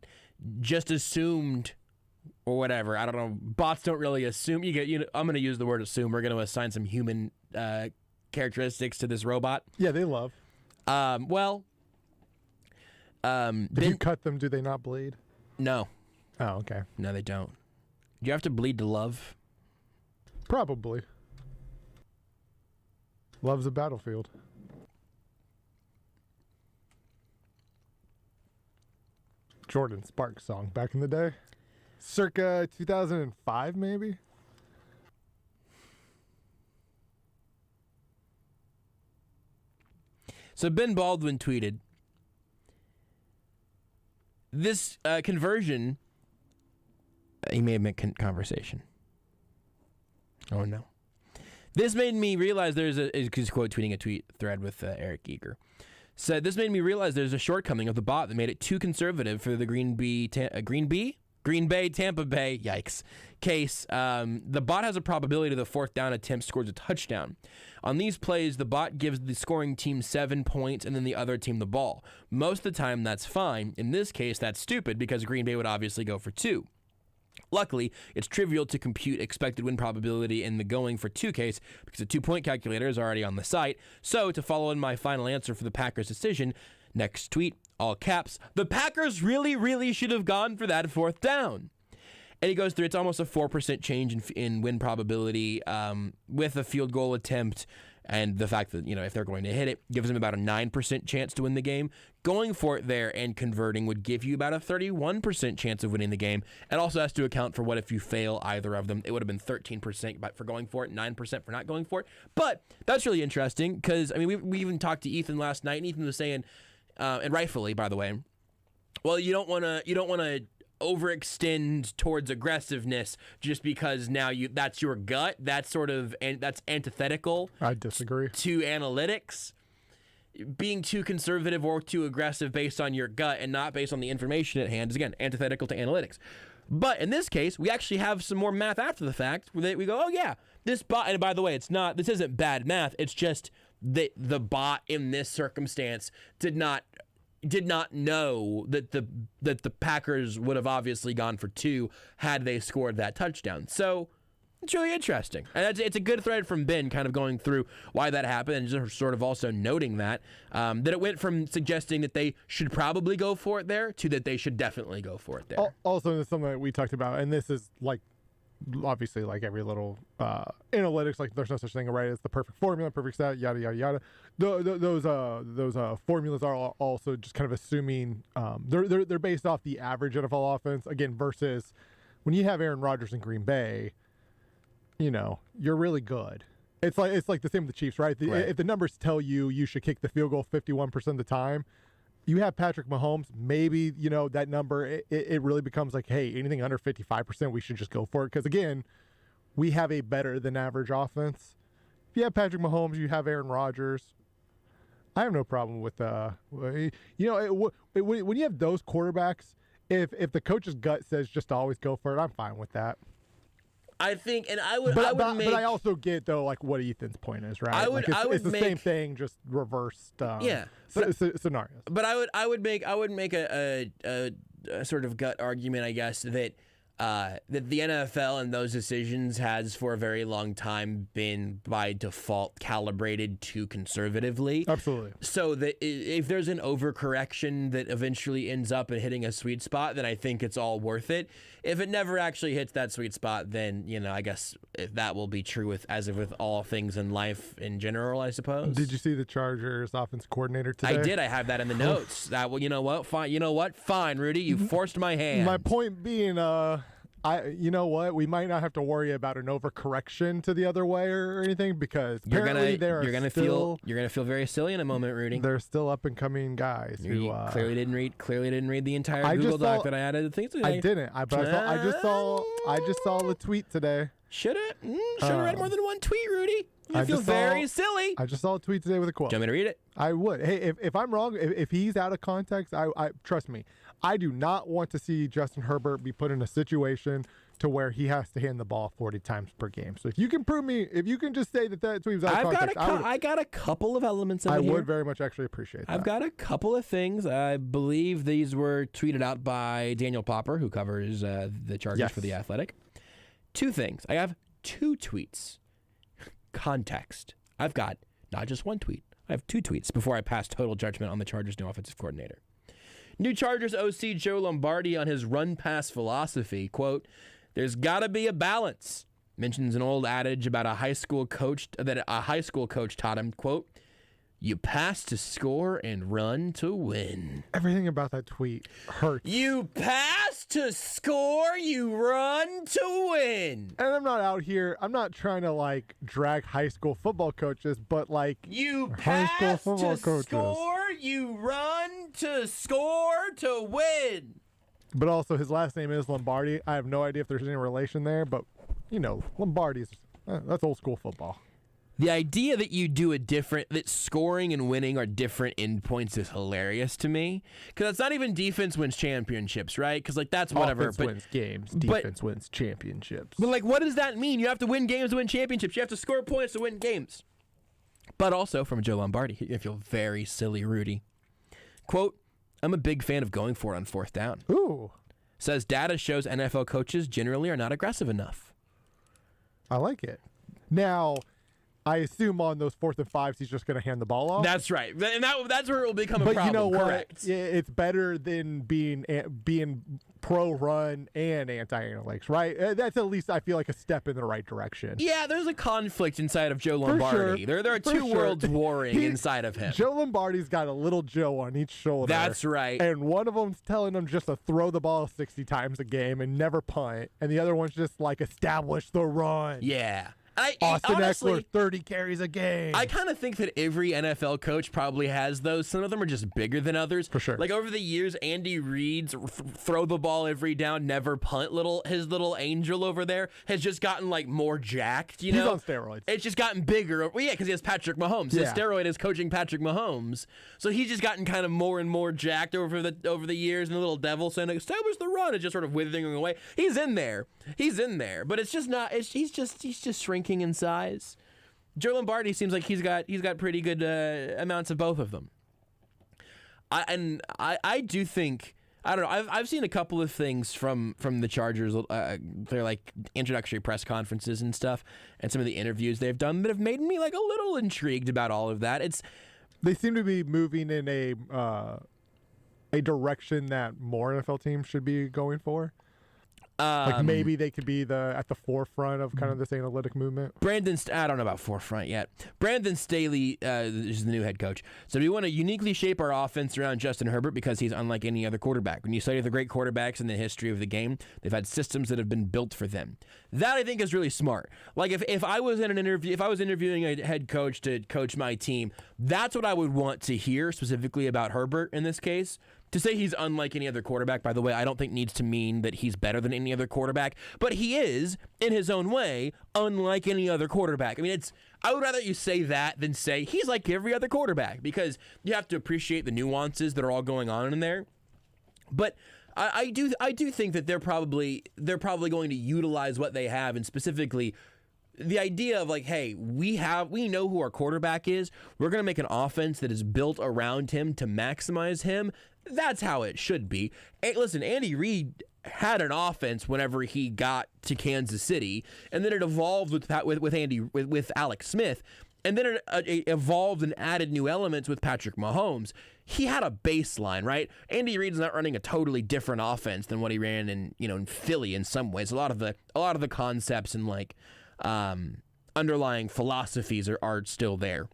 just assumed, or whatever. I don't know. Bots don't really assume. I'm going to use the word assume. We're going to assign some human characteristics to this robot.
Yeah, they love.
If
you cut them, do they not bleed?
No.
Oh, okay.
No, they don't. Do you have to bleed to love?
Probably. Loves a battlefield. Jordan Sparks song back in the day. Circa 2005, maybe?
So Ben Baldwin tweeted, this conversion, he may have meant conversation. Oh, no. This made me realize he's quote tweeting a tweet thread with Eric Eager. Said, this made me realize there's a shortcoming of the bot that made it too conservative for the Green Bay, Tampa Bay, yikes, case. The bot has a probability the fourth down attempt scores a touchdown. On these plays, the bot gives the scoring team 7 points and then the other team the ball. Most of the time, that's fine. In this case, that's stupid because Green Bay would obviously go for 2. Luckily, it's trivial to compute expected win probability in the going for 2 case because the 2-point calculator is already on the site. So, to follow in my final answer for the Packers' decision, next tweet, all caps, the Packers really should have gone for that fourth down. And he goes through, it's almost a 4% change in win probability with a field goal attempt. And the fact that, if they're going to hit it, gives them about a 9% chance to win the game. Going for it there and converting would give you about a 31% chance of winning the game. It also has to account for what if you fail either of them. It would have been 13% for going for it, 9% for not going for it. But that's really interesting because, we even talked to Ethan last night, and Ethan was saying, and rightfully, by the way, well, you don't want to overextend towards aggressiveness just because now that's your gut. That's that's antithetical.
I disagree.
To analytics. Being too conservative or too aggressive based on your gut and not based on the information at hand is, again, antithetical to analytics. But in this case, we actually have some more math after the fact where we go, oh yeah, this bot, and by the way, this isn't bad math, it's just that the bot in this circumstance did not know that the Packers would have obviously gone for 2 had they scored that touchdown. So it's really interesting. And it's a good thread from Ben kind of going through why that happened and just sort of also noting that it went from suggesting that they should probably go for it there to that they should definitely go for it there.
Also, there's something that we talked about, and this is obviously like every little analytics, like there's no such thing, right? It's the perfect formula, perfect stat, yada yada yada. Those formulas are also just kind of assuming they're based off the average NFL offense again versus when you have Aaron Rodgers in Green Bay, you're really good. It's like the same with the Chiefs, right? If the numbers tell you should kick the field goal 51% of the time, you have Patrick Mahomes, maybe, that number, it really becomes like, hey, anything under 55%, we should just go for it. Because, again, we have a better than average offense. If you have Patrick Mahomes, you have Aaron Rodgers. I have no problem with, when you have those quarterbacks, if the coach's gut says just always go for it, I'm fine with that.
I think, and
but I also get though what Ethan's point is, right? It's the same thing, just reversed. Scenarios.
But I would make a sort of gut argument, I guess, that the NFL and those decisions has for a very long time been by default calibrated too conservatively.
Absolutely.
So that if there's an overcorrection that eventually ends up in hitting a sweet spot, then I think it's all worth it. If it never actually hits that sweet spot, then, I guess that will be true with all things in life in general, I suppose.
Did you see the Chargers offense coordinator today?
I did. I have that in the notes. You know what? Fine. You know what? Fine, Rudy. You forced my hand.
My point being, you know what? We might not have to worry about an overcorrection to the other way or anything because apparently you're gonna feel
very silly in a moment, Rudy.
They're still up and coming guys who
clearly didn't read the entire Google Doc that I added.
I didn't. I just saw the tweet today.
Should have read more than one tweet, Rudy. You feel very silly.
I just saw a tweet today with a quote.
Do you want me to read it?
I would. Hey, if I'm wrong, if he's out of context, I trust me. I do not want to see Justin Herbert be put in a situation to where he has to hand the ball 40 times per game. So if you can just say that tweet was out of context,
I got a couple of elements of it here.
I would very much actually appreciate that.
I've got a couple of things. I believe these were tweeted out by Daniel Popper, who covers the Chargers for The Athletic. 2 things. I have 2 tweets. Context. I've got not just 1 tweet. I have 2 tweets before I pass total judgment on the Chargers' new offensive coordinator. New Chargers OC Joe Lombardi on his run-pass philosophy, quote, "There's got to be a balance. mentions an old adage about a high school coach taught him, quote, "You pass to score and run to win."
Everything about that tweet hurts.
You pass to score, you run to win.
And I'm not out here, I'm not trying to like drag high school football coaches, but like
you
high school
pass
football
to
coaches.
score, you run to score to win.
But also his last name is Lombardi. I have no idea if there's any relation there, but you know, Lombardi's that's old school football.
The idea that you do that scoring and winning are different endpoints is hilarious to me. Because it's not even defense wins championships, right? Because like that's whatever.
Offense wins games. Defense wins championships.
But like, what does that mean? You have to win games to win championships. You have to score points to win games. But also from Joe Lombardi, I feel very silly, Rudy. Quote, "I'm a big fan of going for it on fourth down."
Ooh.
Says data shows NFL coaches generally are not aggressive enough.
I like it. Now, I assume on those 4th and 5s, he's just going to hand the ball off.
That's right, and that's where it will become a
but
problem.
You know
correct.
what? It's better than being pro-run and anti-analytics, right? That's at least, I feel like, a step in the right direction.
Yeah, there's a conflict inside of Joe Lombardi.
Sure.
There are two worlds warring inside of him.
Joe Lombardi's got a little Joe on each shoulder.
That's right.
And one of them's telling him just to throw the ball 60 times a game and never punt. And the other one's just like, establish the run.
Yeah.
Austin
honestly,
Eckler, 30 carries a game.
I kind of think that every NFL coach probably has those. Some of them are just bigger than others.
For sure.
Like over the years, Andy Reid's throw the ball every down, never punt his little angel over there has just gotten like more jacked, you know?
He's on steroids.
It's just gotten bigger. Well, yeah, because he has Patrick Mahomes. His
Yeah.
steroid is coaching Patrick Mahomes. So he's just gotten kind of more and more jacked over the years, and the little devil saying, "Establish the run," is just sort of withering away. He's in there. But it's just not, he's just shrinking in size. Joe Lombardi seems like he's got pretty good amounts of both of them. I do think, I don't know, I've seen a couple of things from the Chargers, their like introductory press conferences and stuff, and some of the interviews they've done that have made me like a little intrigued about all of that.
They seem to be moving in a direction that more NFL teams should be going for. Like maybe they could be at the forefront of kind of this analytic movement.
I don't know about forefront yet. Brandon Staley is the new head coach. So we want to uniquely shape our offense around Justin Herbert because he's unlike any other quarterback. When you study the great quarterbacks in the history of the game, they've had systems that have been built for them. That I think is really smart. Like if I was in an interview, if I was interviewing a head coach to coach my team, that's what I would want to hear specifically about Herbert in this case. To say he's unlike any other quarterback, by the way, I don't think needs to mean that he's better than any other quarterback, but he is, in his own way, unlike any other quarterback. I mean, I would rather you say that than say he's like every other quarterback, because you have to appreciate the nuances that are all going on in there. But I do think that they're probably going to utilize what they have, and specifically the idea of like, hey, we know who our quarterback is. We're going to make an offense that is built around him to maximize him. That's how it should be. Hey, listen, Andy Reid had an offense whenever he got to Kansas City, and then it evolved with Alex Smith, and then it evolved and added new elements with Patrick Mahomes. He had a baseline, right? Andy Reid's not running a totally different offense than what he ran in Philly in some ways. A lot of the concepts and like underlying philosophies are still there,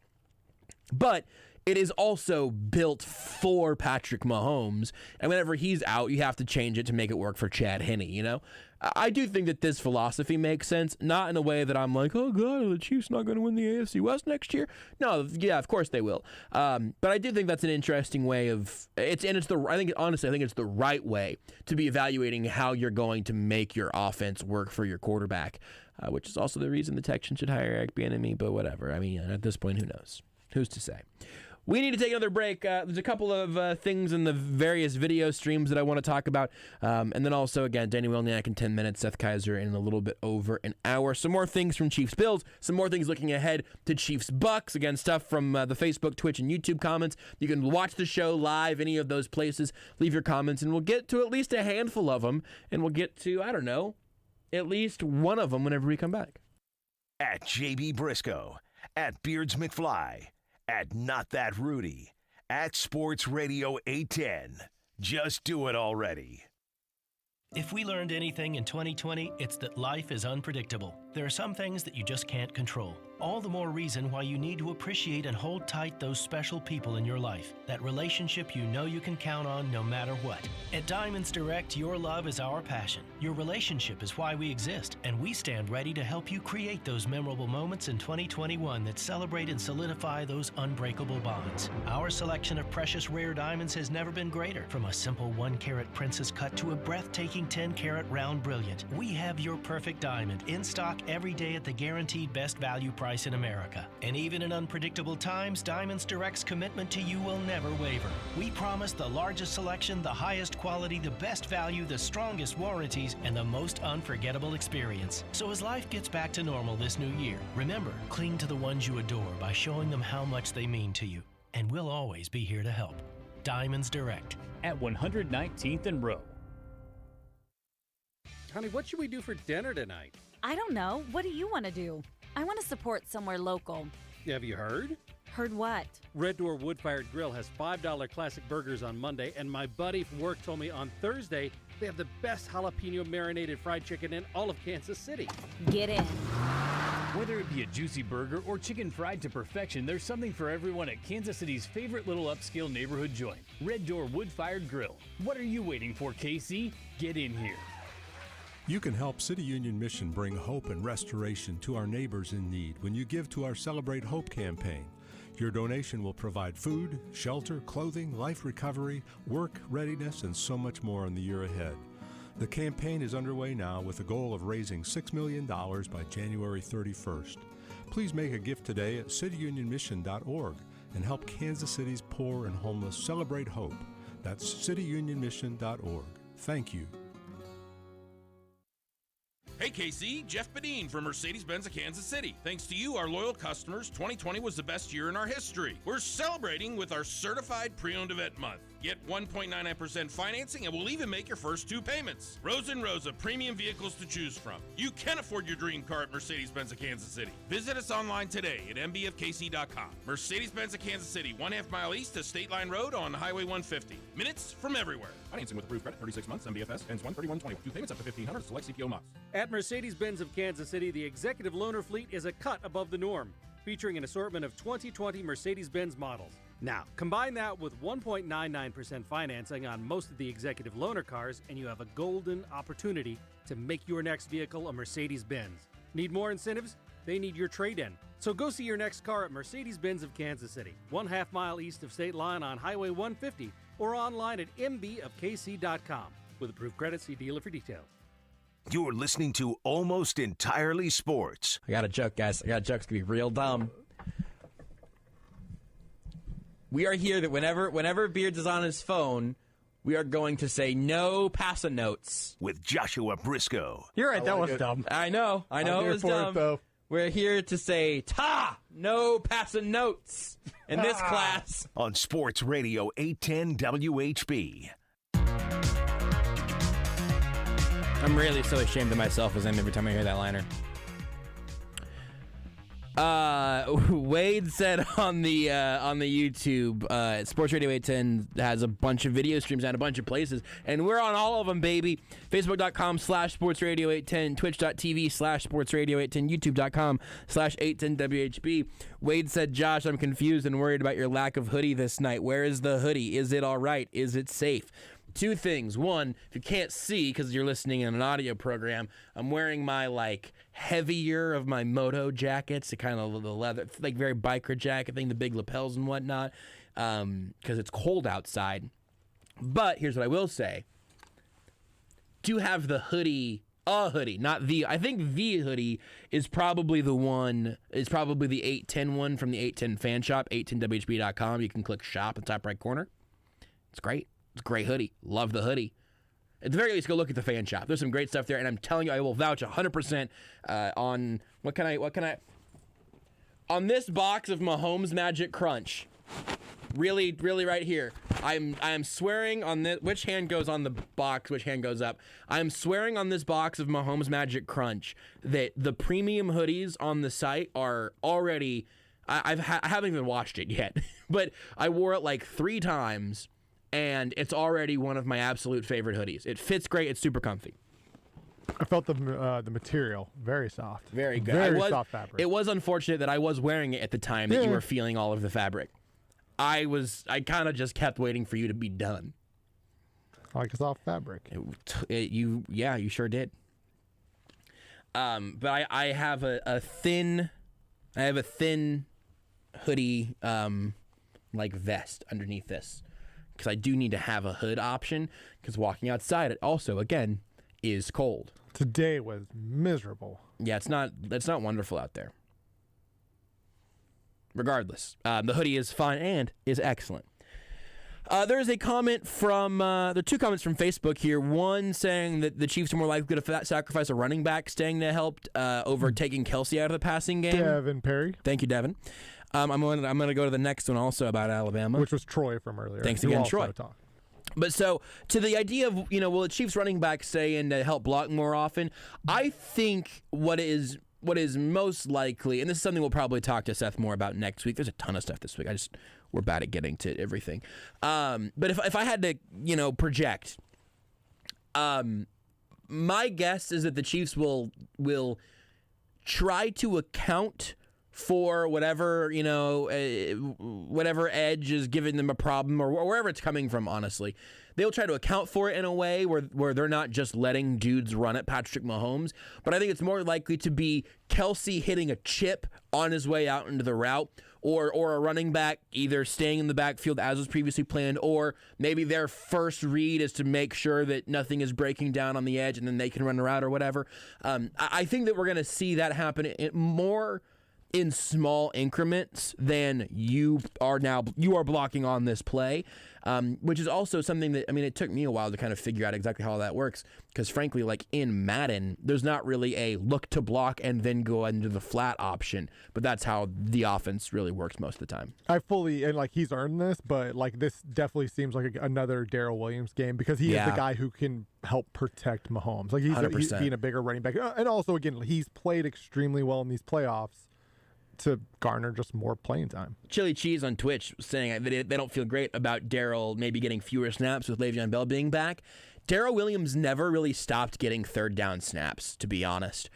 but it is also built for Patrick Mahomes, and whenever he's out, you have to change it to make it work for Chad Henne, you know? I do think that this philosophy makes sense, not in a way that I'm like, oh, God, are the Chiefs not going to win the AFC West next year? No, yeah, of course they will. But I do think that's an interesting way of I think it's the right way to be evaluating how you're going to make your offense work for your quarterback, which is also the reason the Texans should hire Eric Bieniemy, but whatever. I mean, at this point, who knows? Who's to say? We need to take another break. There's a couple of things in the various video streams that I want to talk about. And then also, again, Dani Welniak in 10 minutes, Seth Keysor in a little bit over an hour. Some more things from Chiefs Bills, some more things looking ahead to Chiefs Bucks. Again, stuff from the Facebook, Twitch, and YouTube comments. You can watch the show live, any of those places. Leave your comments, and we'll get to at least a handful of them. And we'll get to, I don't know, at least one of them whenever we come back.
At JB Brisco, at Beards McFly, at Not That Rudy, at Sports Radio 810. Just do it already.
If we learned anything in 2020, it's that life is unpredictable. There are some things that you just can't control. All the more reason why you need to appreciate and hold tight those special people in your life. That relationship you know you can count on no matter what. At Diamonds Direct, your love is our passion. Your relationship is why we exist, and we stand ready to help you create those memorable moments in 2021 that celebrate and solidify those unbreakable bonds. Our selection of precious rare diamonds has never been greater. From a simple 1-carat princess cut to a breathtaking 10-carat round brilliant, we have your perfect diamond in stock every day at the guaranteed best value price in America. And even in unpredictable times, Diamonds Direct's commitment to you will never waver. We promise the largest selection, the highest quality, the best value, the strongest warranties, and the most unforgettable experience. So as life gets back to normal this new year, remember, cling to the ones you adore by showing them how much they mean to you. And we'll always be here to help. Diamonds Direct.
At 119th and Row.
Honey, what should we do for dinner tonight?
I don't know. What do you want to do? I want to support somewhere local.
Have you heard?
Heard what?
Red Door Wood-Fired Grill has $5 classic burgers on Monday, and my buddy from work told me on Thursday they have the best jalapeno marinated fried chicken in all of Kansas City.
Get in.
Whether it be a juicy burger or chicken fried to perfection, there's something for everyone at Kansas City's favorite little upscale neighborhood joint, Red Door Wood-Fired Grill. What are you waiting for, KC? Get in here.
You can help City Union Mission bring hope and restoration to our neighbors in need when you give to our Celebrate Hope campaign. Your donation will provide food, shelter, clothing, life recovery, work readiness, and so much more in the year ahead. The campaign is underway now with a goal of raising $6 million by January 31st. Please make a gift today at cityunionmission.org and help Kansas City's poor and homeless celebrate hope. That's cityunionmission.org. Thank you.
Hey KC, Jeff Badine from Mercedes-Benz of Kansas City. Thanks to you, our loyal customers, 2020 was the best year in our history. We're celebrating with our certified pre-owned event month. Get 1.99% financing and we'll even make your first 2 payments. Rows and rows of premium vehicles to choose from. You can afford your dream car at Mercedes-Benz of Kansas City. Visit us online today at mbfkc.com. Mercedes-Benz of Kansas City, 1/2 mile east of State Line Road on Highway 150. Minutes from everywhere.
Financing with approved credit, 36 months, MBFS, ends 1/31/20. 2 payments up to $1,500, select CPO months.
At Mercedes-Benz of Kansas City, the executive loaner fleet is a cut above the norm, featuring an assortment of 2020 Mercedes-Benz models. Now, combine that with 1.99% financing on most of the executive loaner cars, and you have a golden opportunity to make your next vehicle a Mercedes-Benz. Need more incentives? They need your trade-in. So go see your next car at Mercedes-Benz of Kansas City, 1/2 mile east of State Line on Highway 150, or online at mbofkc.com. With approved credit, see dealer for details.
You're listening to Almost Entirely Sports.
I got a joke, guys. I got a joke. It's going to be real dumb. We are here that whenever Beards is on his phone, we are going to say no passin' notes.
With Joshua Brisco.
You're right, that was dumb. I know it was dumb. We're here to say, no passin' notes in this class.
On Sports Radio 810 WHB.
I'm really so ashamed of myself as I am every time I hear that liner. Wade said on the YouTube, Sports Radio 810 has a bunch of video streams at a bunch of places, and we're on all of them, baby. Facebook.com/sportsradio810, Twitch.tv/sportsradio810, YouTube.com/810WHB. Wade said, Josh, I'm confused and worried about your lack of hoodie this night. Where is the hoodie? Is it all right? Is it safe? 2 things. One, if you can't see because you're listening in an audio program, I'm wearing my heavier of my moto jackets, the kind of the leather, very biker jacket thing, the big lapels and whatnot, because it's cold outside. But here's what I will say: do have the hoodie, not the. I think the hoodie is probably the 810 one from the 810 fan shop, 810WHB.com. You can click shop in the top right corner. It's great. It's a great hoodie. Love the hoodie. At the very least, go look at the fan shop. There's some great stuff there, and I'm telling you, I will vouch 100% on what can I on this box of Mahomes Magic Crunch. Really, really, right here. I am swearing on this. Which hand goes on the box? Which hand goes up? I'm swearing on this box of Mahomes Magic Crunch that the premium hoodies on the site are already. I haven't even washed it yet, but I wore it 3 times. and it's already one of my absolute favorite hoodies. It fits great. It's super comfy.
I felt the material very soft.
Very good.
Very soft fabric.
It was unfortunate that I was wearing it at the time that you were feeling all of the fabric. I kind of just kept waiting for you to be done.
I like a soft fabric.
You sure did. But I have a thin hoodie like vest underneath this, because I do need to have a hood option, because walking outside it also again is cold.
Today was miserable.
Yeah, it's not wonderful out there. Regardless, the hoodie is fine and is excellent. There is a comment from, there are two comments from Facebook here. One saying that the Chiefs are more likely to sacrifice a running back staying to help over taking Kelce out of the passing game.
Devin Perry.
Thank you, Devin. I'm going to go to the next one also about Alabama.
Which was Troy from earlier.
Thanks again, Troy. But so, to the idea of, will the Chiefs running back stay in to help block more often? I think what is most likely, and this is something we'll probably talk to Seth more about next week. There's a ton of stuff this week. We're bad at getting to everything. But if I had to, project, my guess is that the Chiefs will try to account for whatever edge is giving them a problem, or wherever it's coming from. Honestly, they'll try to account for it in a way where they're not just letting dudes run at Patrick Mahomes. But I think it's more likely to be Kelce hitting a chip on his way out into the route, or a running back either staying in the backfield as was previously planned, or maybe their first read is to make sure that nothing is breaking down on the edge and then they can run a route or whatever. I think that we're going to see that happen more in small increments than you are blocking on this play, which is also something that, it took me a while to kind of figure out exactly how that works, because frankly, like in Madden, there's not really a look to block and then go into the flat option, but that's how the offense really works most of the time.
He's earned this, but this definitely seems like another Darrell Williams game, because he is the guy who can help protect Mahomes. He's being a bigger running back, and also again, he's played extremely well in these playoffs to garner just more playing time.
Chili Cheese on Twitch saying that they don't feel great about Darrell maybe getting fewer snaps with Le'Veon Bell being back. Darrell Williams never really stopped getting third down snaps, to be honest.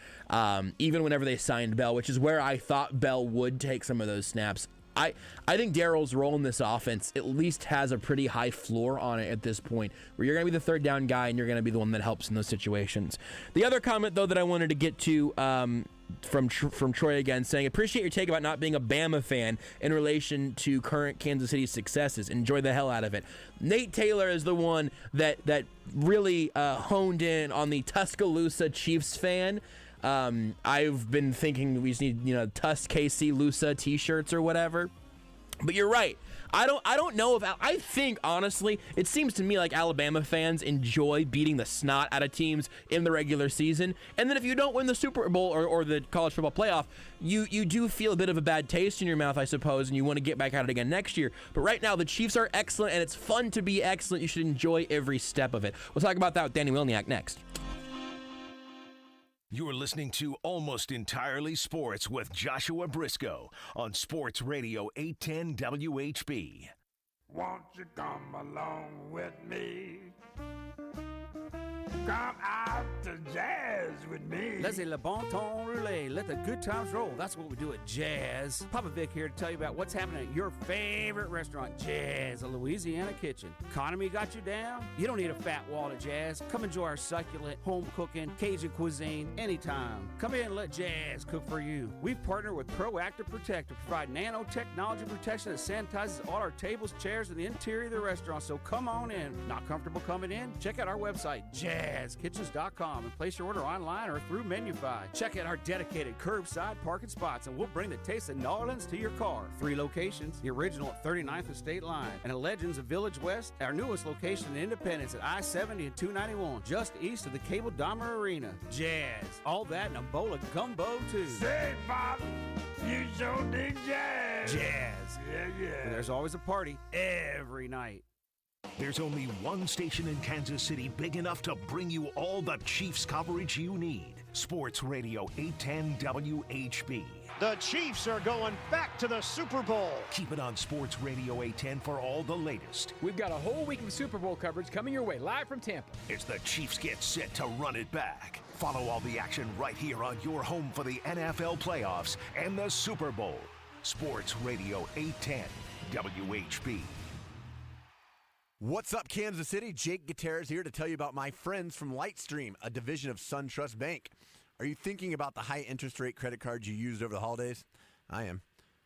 Even whenever they signed Bell, which is where I thought Bell would take some of those snaps. I think Darrell's role in this offense at least has a pretty high floor on it at this point, where you're going to be the third down guy and you're going to be the one that helps in those situations. The other comment, though, that I wanted to get to from Troy again, saying, appreciate your take about not being a Bama fan in relation to current Kansas City successes. Enjoy the hell out of it. Nate Taylor is the one that really honed in on the Tuscaloosa Chiefs fan. I've been thinking we just need, Tusk KC Lusa t-shirts or whatever. But you're right. I don't know if I think honestly, it seems to me like Alabama fans enjoy beating the snot out of teams in the regular season, and then if you don't win the Super Bowl or the college football playoff, you do feel a bit of a bad taste in your mouth, I suppose, and you want to get back at it again next year. But right now, the Chiefs are excellent, and it's fun to be excellent. You should enjoy every step of it. We'll talk about that with Dani Welniak next.
You're listening to Almost Entirely Sports with Joshua Brisco on Sports Radio 810 WHB.
Won't you come along with me? Come out to jazz with me.
Laissez le bon temps rouler. Let the good times roll. That's what we do at Jazz. Papa Vic here to tell you about what's happening at your favorite restaurant, Jazz, a Louisiana kitchen. Economy got you down? You don't need a fat wall at Jazz. Come enjoy our succulent, home cooking, Cajun cuisine anytime. Come in and let Jazz cook for you. We've partnered with Proactive Protect to provide nanotechnology protection that sanitizes all our tables, chairs, and the interior of the restaurant. So come on in. Not comfortable coming in? Check out our website, jazzkitchens.com, and place your order online or through Menufy. Check out our dedicated curbside parking spots, and we'll bring the taste of New Orleans to your car. 3 locations, the original at 39th and State Line, and at Legends of Village West, our newest location in Independence at I-70 and 291, just east of the Cable Dahmer Arena. Jazz. All that and a bowl of gumbo, too.
Say, Bob, you sure dig jazz.
Jazz.
Yeah.
Where there's always a party every night.
There's only one station in Kansas City big enough to bring you all the Chiefs coverage you need. Sports Radio 810 WHB.
The Chiefs are going back to the Super Bowl.
Keep it on Sports Radio 810 for all the latest.
We've got a whole week of Super Bowl coverage coming your way live from Tampa.
As the Chiefs get set to run it back. Follow all the action right here on your home for the NFL playoffs and the Super Bowl. Sports Radio 810 WHB.
What's up, Kansas City? Jake Gutierrez here to tell you about my friends from Lightstream, a division of SunTrust Bank. Are you thinking about the high interest rate credit cards you used over the holidays? I am.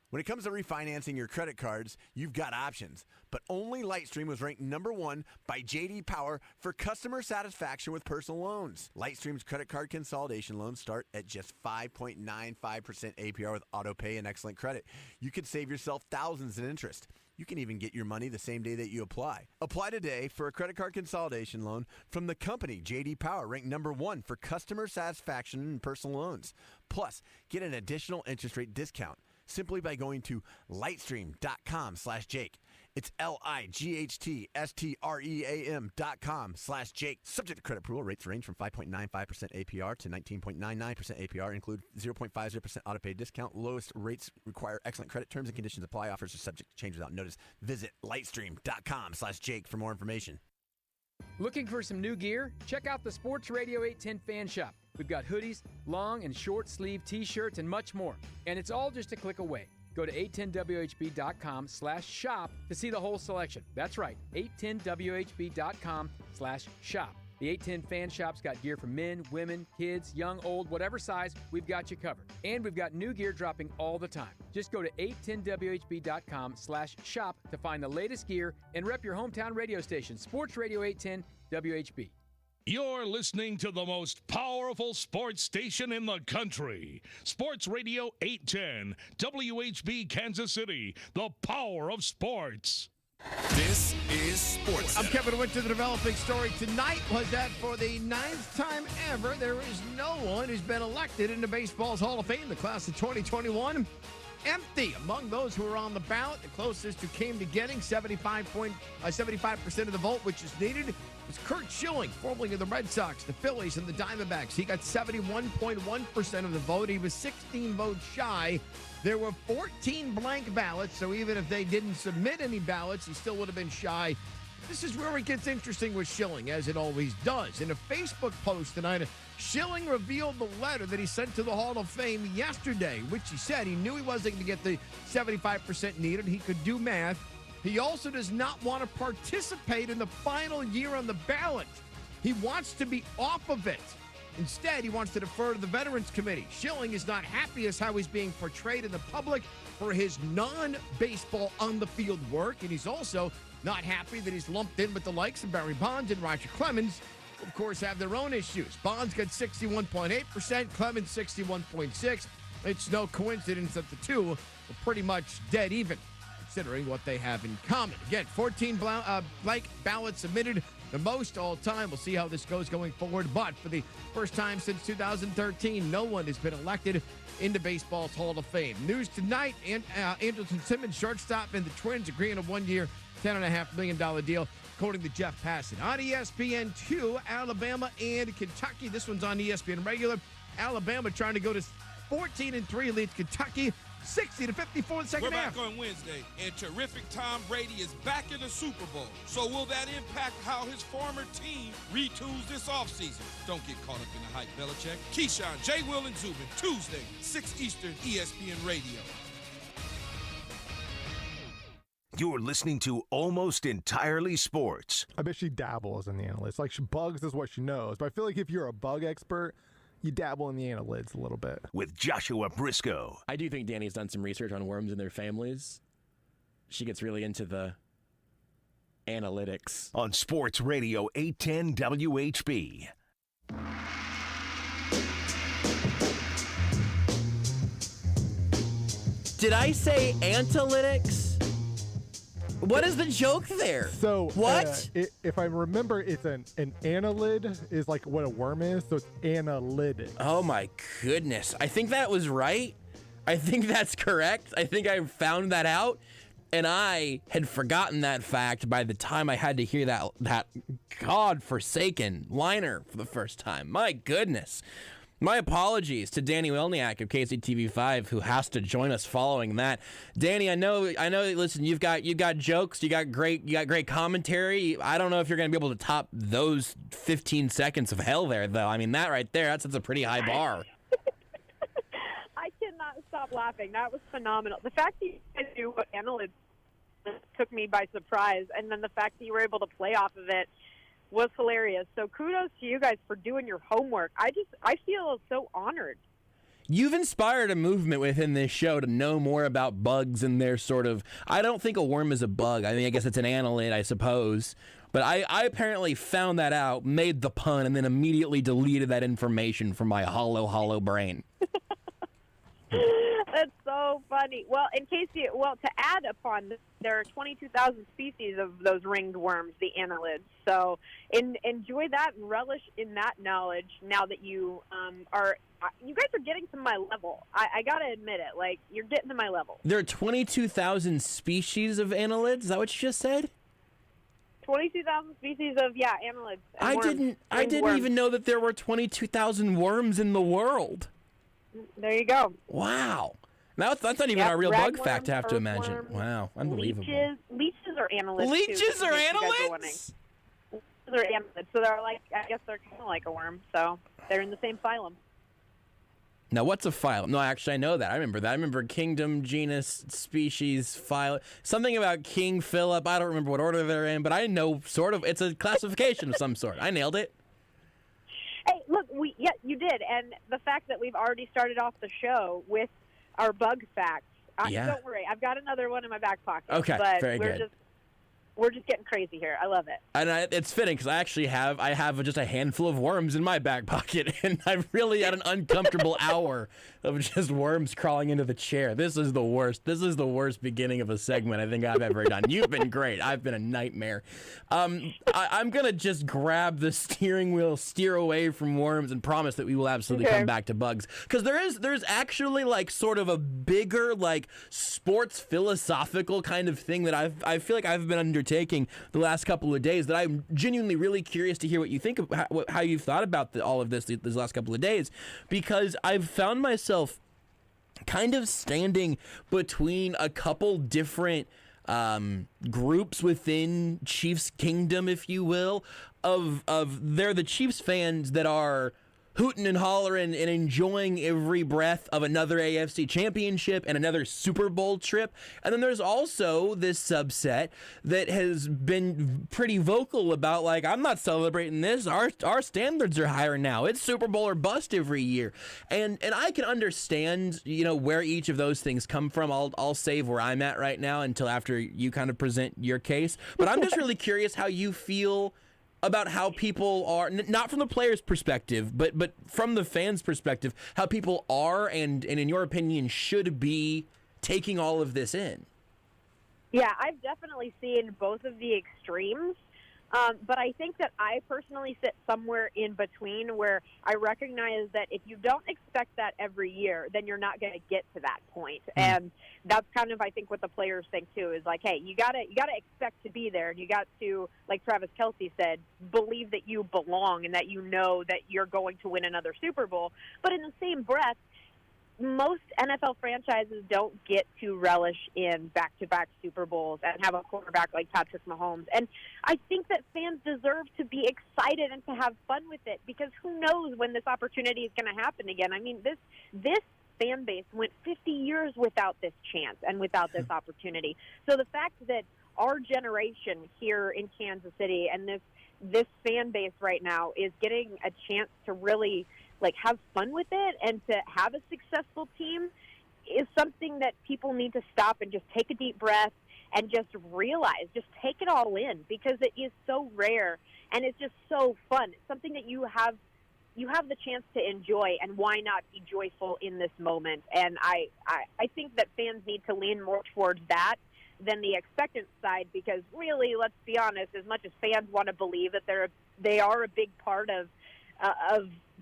When it comes to refinancing your credit cards, you've got options. But only Lightstream was ranked #1 by J.D. Power for customer satisfaction with personal loans. Lightstream's credit card consolidation loans start at just 5.95% APR with autopay and excellent credit. You could save yourself thousands in interest. You can even get your money the same day that you apply. Apply today for a credit card consolidation loan from the company J.D. Power, ranked #1 for customer satisfaction and personal loans. Plus, get an additional interest rate discount simply by going to lightstream.com/Jake. It's lightstream.com/Jake. Subject to credit approval, rates range from 5.95% APR to 19.99% APR. Include 0.50% autopay discount. Lowest rates require excellent credit. Terms and conditions apply. Offers are subject to change without notice. Visit lightstream.com/Jake for more information.
Looking for some new gear? Check out the Sports Radio 810 Fan Shop. We've got hoodies, long and short sleeve t-shirts, and much more. And it's all just a click away. Go to 810WHB.com/shop to see the whole selection. That's right, 810WHB.com/shop. The 810 Fan Shop's got gear for men, women, kids, young, old, whatever size, we've got you covered. And we've got new gear dropping all the time. Just go to 810WHB.com/shop to find the latest gear and rep your hometown radio station, Sports Radio 810 WHB.
You're listening to the most powerful sports station in the country. Sports Radio 810, WHB Kansas City, the power of sports.
This is Sports
I'm Kevin Winter. The developing story tonight was that for the 9th time ever, there is no one who's been elected into baseball's Hall of Fame. The class of 2021, empty. Among those who were on the ballot, the closest who came to getting 75% of the vote, which is needed, was Curt Schilling, formerly of the Red Sox, the Phillies, and the Diamondbacks. He got 71.1% of the vote. He was 16 votes shy. There were 14 blank ballots, so even if they didn't submit any ballots, he still would have been shy. This is where it gets interesting with Schilling, as it always does. In a Facebook post tonight, Schilling revealed the letter that he sent to the Hall of Fame yesterday, which he said he knew he wasn't going to get the 75% needed. He could do math. He also does not want to participate in the final year on the ballot. He wants to be off of it. Instead, he wants to defer to the Veterans Committee. Schilling is not happy as how he's being portrayed in the public for his non-baseball on-the-field work, and he's also not happy that he's lumped in with the likes of Barry Bonds and Roger Clemens, who, of course, have their own issues. Bonds got 61.8%, Clemens 61.6%. It's no coincidence that the two are pretty much dead even, considering what they have in common. Again, 14 blank ballots submitted, the most all time. We'll see how this goes going forward. But for the first time since 2013, no one has been elected into baseball's Hall of Fame. News tonight, Andrelton Simmons, shortstop, and the Twins agreeing a one-year, $10.5 million deal, according to Jeff Passan. On ESPN2, Alabama and Kentucky. This one's on ESPN regular. Alabama trying to go to 14-3, leads Kentucky 60-54 in the second half.
We're back on Wednesday, and terrific Tom Brady is back in the Super Bowl. So will that impact how his former team retools this offseason? Don't get caught up in the hype, Belichick. Keyshawn, J. Will, and Zubin, Tuesday, 6 Eastern, ESPN Radio.
You're listening to Almost Entirely Sports.
I bet she dabbles in the analytics. Like, bugs is what she knows. But I feel like if you're a bug expert, you dabble in the annelids a little bit.
With Joshua Brisco.
I do think Dani's done some research on worms and their families. She gets really into the analytics.
On Sports Radio 810 WHB.
Did I say analytics? What is the joke there?
So
what?
If I remember, it's an annelid is like what a worm is, so it's analytic.
Oh my goodness! I think that was right. I think that's correct. I think I found that out, and I had forgotten that fact by the time I had to hear that godforsaken liner for the first time. My goodness. My apologies to Dani Welniak of KCTV5, who has to join us following that. Dani, I know. Listen, you've got jokes, you got great commentary. I don't know if you're going to be able to top those 15 seconds of hell there, though. I mean, that right there, that's a pretty high bar.
I cannot stop laughing. That was phenomenal. The fact that you guys knew what annelids took me by surprise, and then the fact that you were able to play off of it was hilarious. So kudos to you guys for doing your homework. I feel so honored.
You've inspired a movement within this show to know more about bugs and their sort of, I don't think a worm is a bug. I mean, I guess it's an annelid, I suppose. But I apparently found that out, made the pun, and then immediately deleted that information from my hollow brain.
That's so funny. Well, to add upon this, there are 22,000 species of those ringed worms, the annelids. So enjoy that and relish in that knowledge now that you guys are getting to my level. I got to admit it. Like, you're getting to my level.
There are 22,000 species of annelids? Is that what you just said?
22,000 species of, annelids.
I didn't even know that there were 22,000 worms in the world.
There you go.
Wow. That's not even our real bug fact, I have to imagine. Wow. Unbelievable.
Leeches are annelids.
Leeches are annelids?
They're annelids. So they're like, I guess they're kind of like a worm. So they're in the same phylum.
Now, what's a phylum? No, actually, I know that. I remember that. I remember kingdom, genus, species, phylum. Something about King Philip. I don't remember what order they're in, but I know sort of. It's a classification of some sort. I nailed it.
Hey, look, you did. And the fact that we've already started off the show with our bug facts. Don't worry. I've got another one in my back pocket.
Okay,
but
very good.
We're just getting crazy here. I love it.
And it's fitting because I have just a handful of worms in my back pocket, and I've really had an uncomfortable hour of just worms crawling into the chair. This is the worst. This is the worst beginning of a segment I think I've ever done. You've been great. I've been a nightmare. I'm going to just grab the steering wheel, steer away from worms, and promise that we will absolutely come back to bugs. Because there's actually like sort of a bigger like sports philosophical kind of thing that I feel like I've been undertaking the last couple of days that I'm genuinely really curious to hear what you think of how you've thought about all of this these last couple of days, because I've found myself kind of standing between a couple different groups within Chiefs Kingdom, if you will, of they're the Chiefs fans that are hooting and hollering and enjoying every breath of another AFC championship and another Super Bowl trip. And then there's also this subset that has been pretty vocal about, like, I'm not celebrating this. Our standards are higher now. It's Super Bowl or bust every year. And I can understand, where each of those things come from. I'll save where I'm at right now until after you kind of present your case. But I'm just really curious how you feel about how people are, not from the player's perspective, but from the fans' perspective, how people are and in your opinion should be taking all of this in.
Yeah, I've definitely seen both of the extremes, but I think that I personally sit somewhere in between where I recognize that if you don't expect that every year, then you're not going to get to that point. And that's kind of, I think, what the players think too, is like, hey, you gotta expect to be there, and you got to, like Travis Kelce said, believe that you belong and that you know that you're going to win another Super Bowl. But in the same breath, most NFL franchises don't get to relish in back-to-back Super Bowls and have a quarterback like Patrick Mahomes. And I think that fans deserve to be excited and to have fun with it, because who knows when this opportunity is going to happen again. I mean, this fan base went 50 years without this chance and without this opportunity. So the fact that our generation here in Kansas City and this fan base right now is getting a chance to really have fun with it and to have a successful team is something that people need to stop and just take a deep breath and just realize, just take it all in, because it is so rare and it's just so fun. It's something that you have the chance to enjoy, and why not be joyful in this moment? And I think that fans need to lean more towards that than the expectant side, because really, let's be honest, as much as fans want to believe that they are a big part of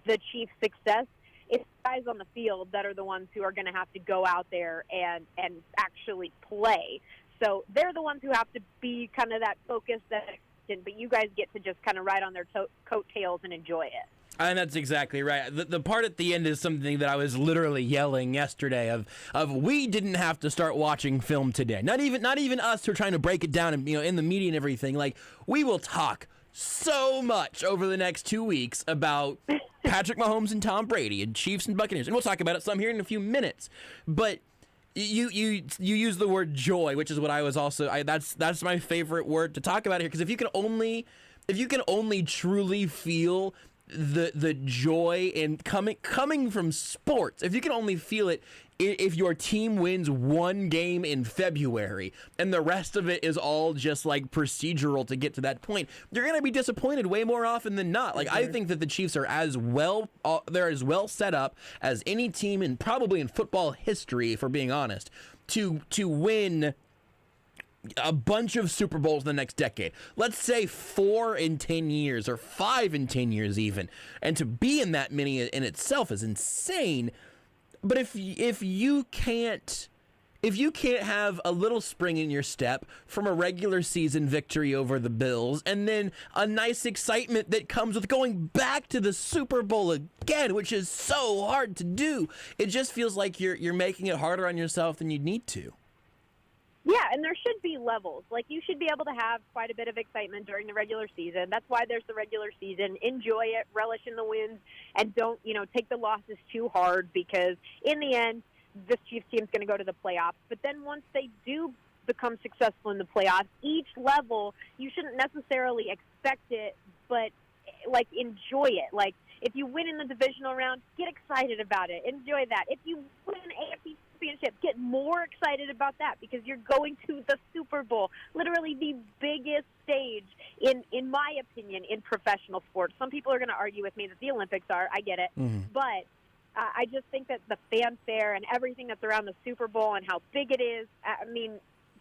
the Chiefs' success, it's guys on the field that are the ones who are going to have to go out there and actually play. So they're the ones who have to be kind of that focus, but you guys get to just kind of ride on their coattails and enjoy it.
And that's exactly right. The part at the end is something that I was literally yelling yesterday of we didn't have to start watching film today. Not even us who are trying to break it down and in the media and everything. Like, we will talk so much over the next 2 weeks about Patrick Mahomes and Tom Brady and Chiefs and Buccaneers, and we'll talk about it some here in a few minutes. But you use the word joy, which is what I was also. That's my favorite word to talk about here, because if you can only truly feel the joy in coming from sports, if you can only feel it if your team wins one game in February and the rest of it is all just like procedural to get to that point, you're going to be disappointed way more often than not. Like, I think that the Chiefs are they're as well set up as any team in probably in football history, if we're being honest, to win a bunch of Super Bowls in the next decade. Let's say 4 in 10 years or 5 in 10 years even. And to be in that many in itself is insane. But if you can't have a little spring in your step from a regular season victory over the Bills, and then a nice excitement that comes with going back to the Super Bowl again, which is so hard to do, it just feels like you're making it harder on yourself than you need to.
Yeah, and there should be levels. Like, you should be able to have quite a bit of excitement during the regular season. That's why there's the regular season. Enjoy it, relish in the wins, and don't, take the losses too hard, because in the end, this Chiefs team's going to go to the playoffs. But then once they do become successful in the playoffs, each level, you shouldn't necessarily expect it, but, enjoy it. Like, if you win in the divisional round, get excited about it. Enjoy that. If you win an AFC championship, get more excited about that, because you're going to the Super Bowl, literally the biggest stage, in my opinion, in professional sports. Some people are going to argue with me that the Olympics are. I get it. Mm-hmm. But I just think that the fanfare and everything that's around the Super Bowl and how big it is,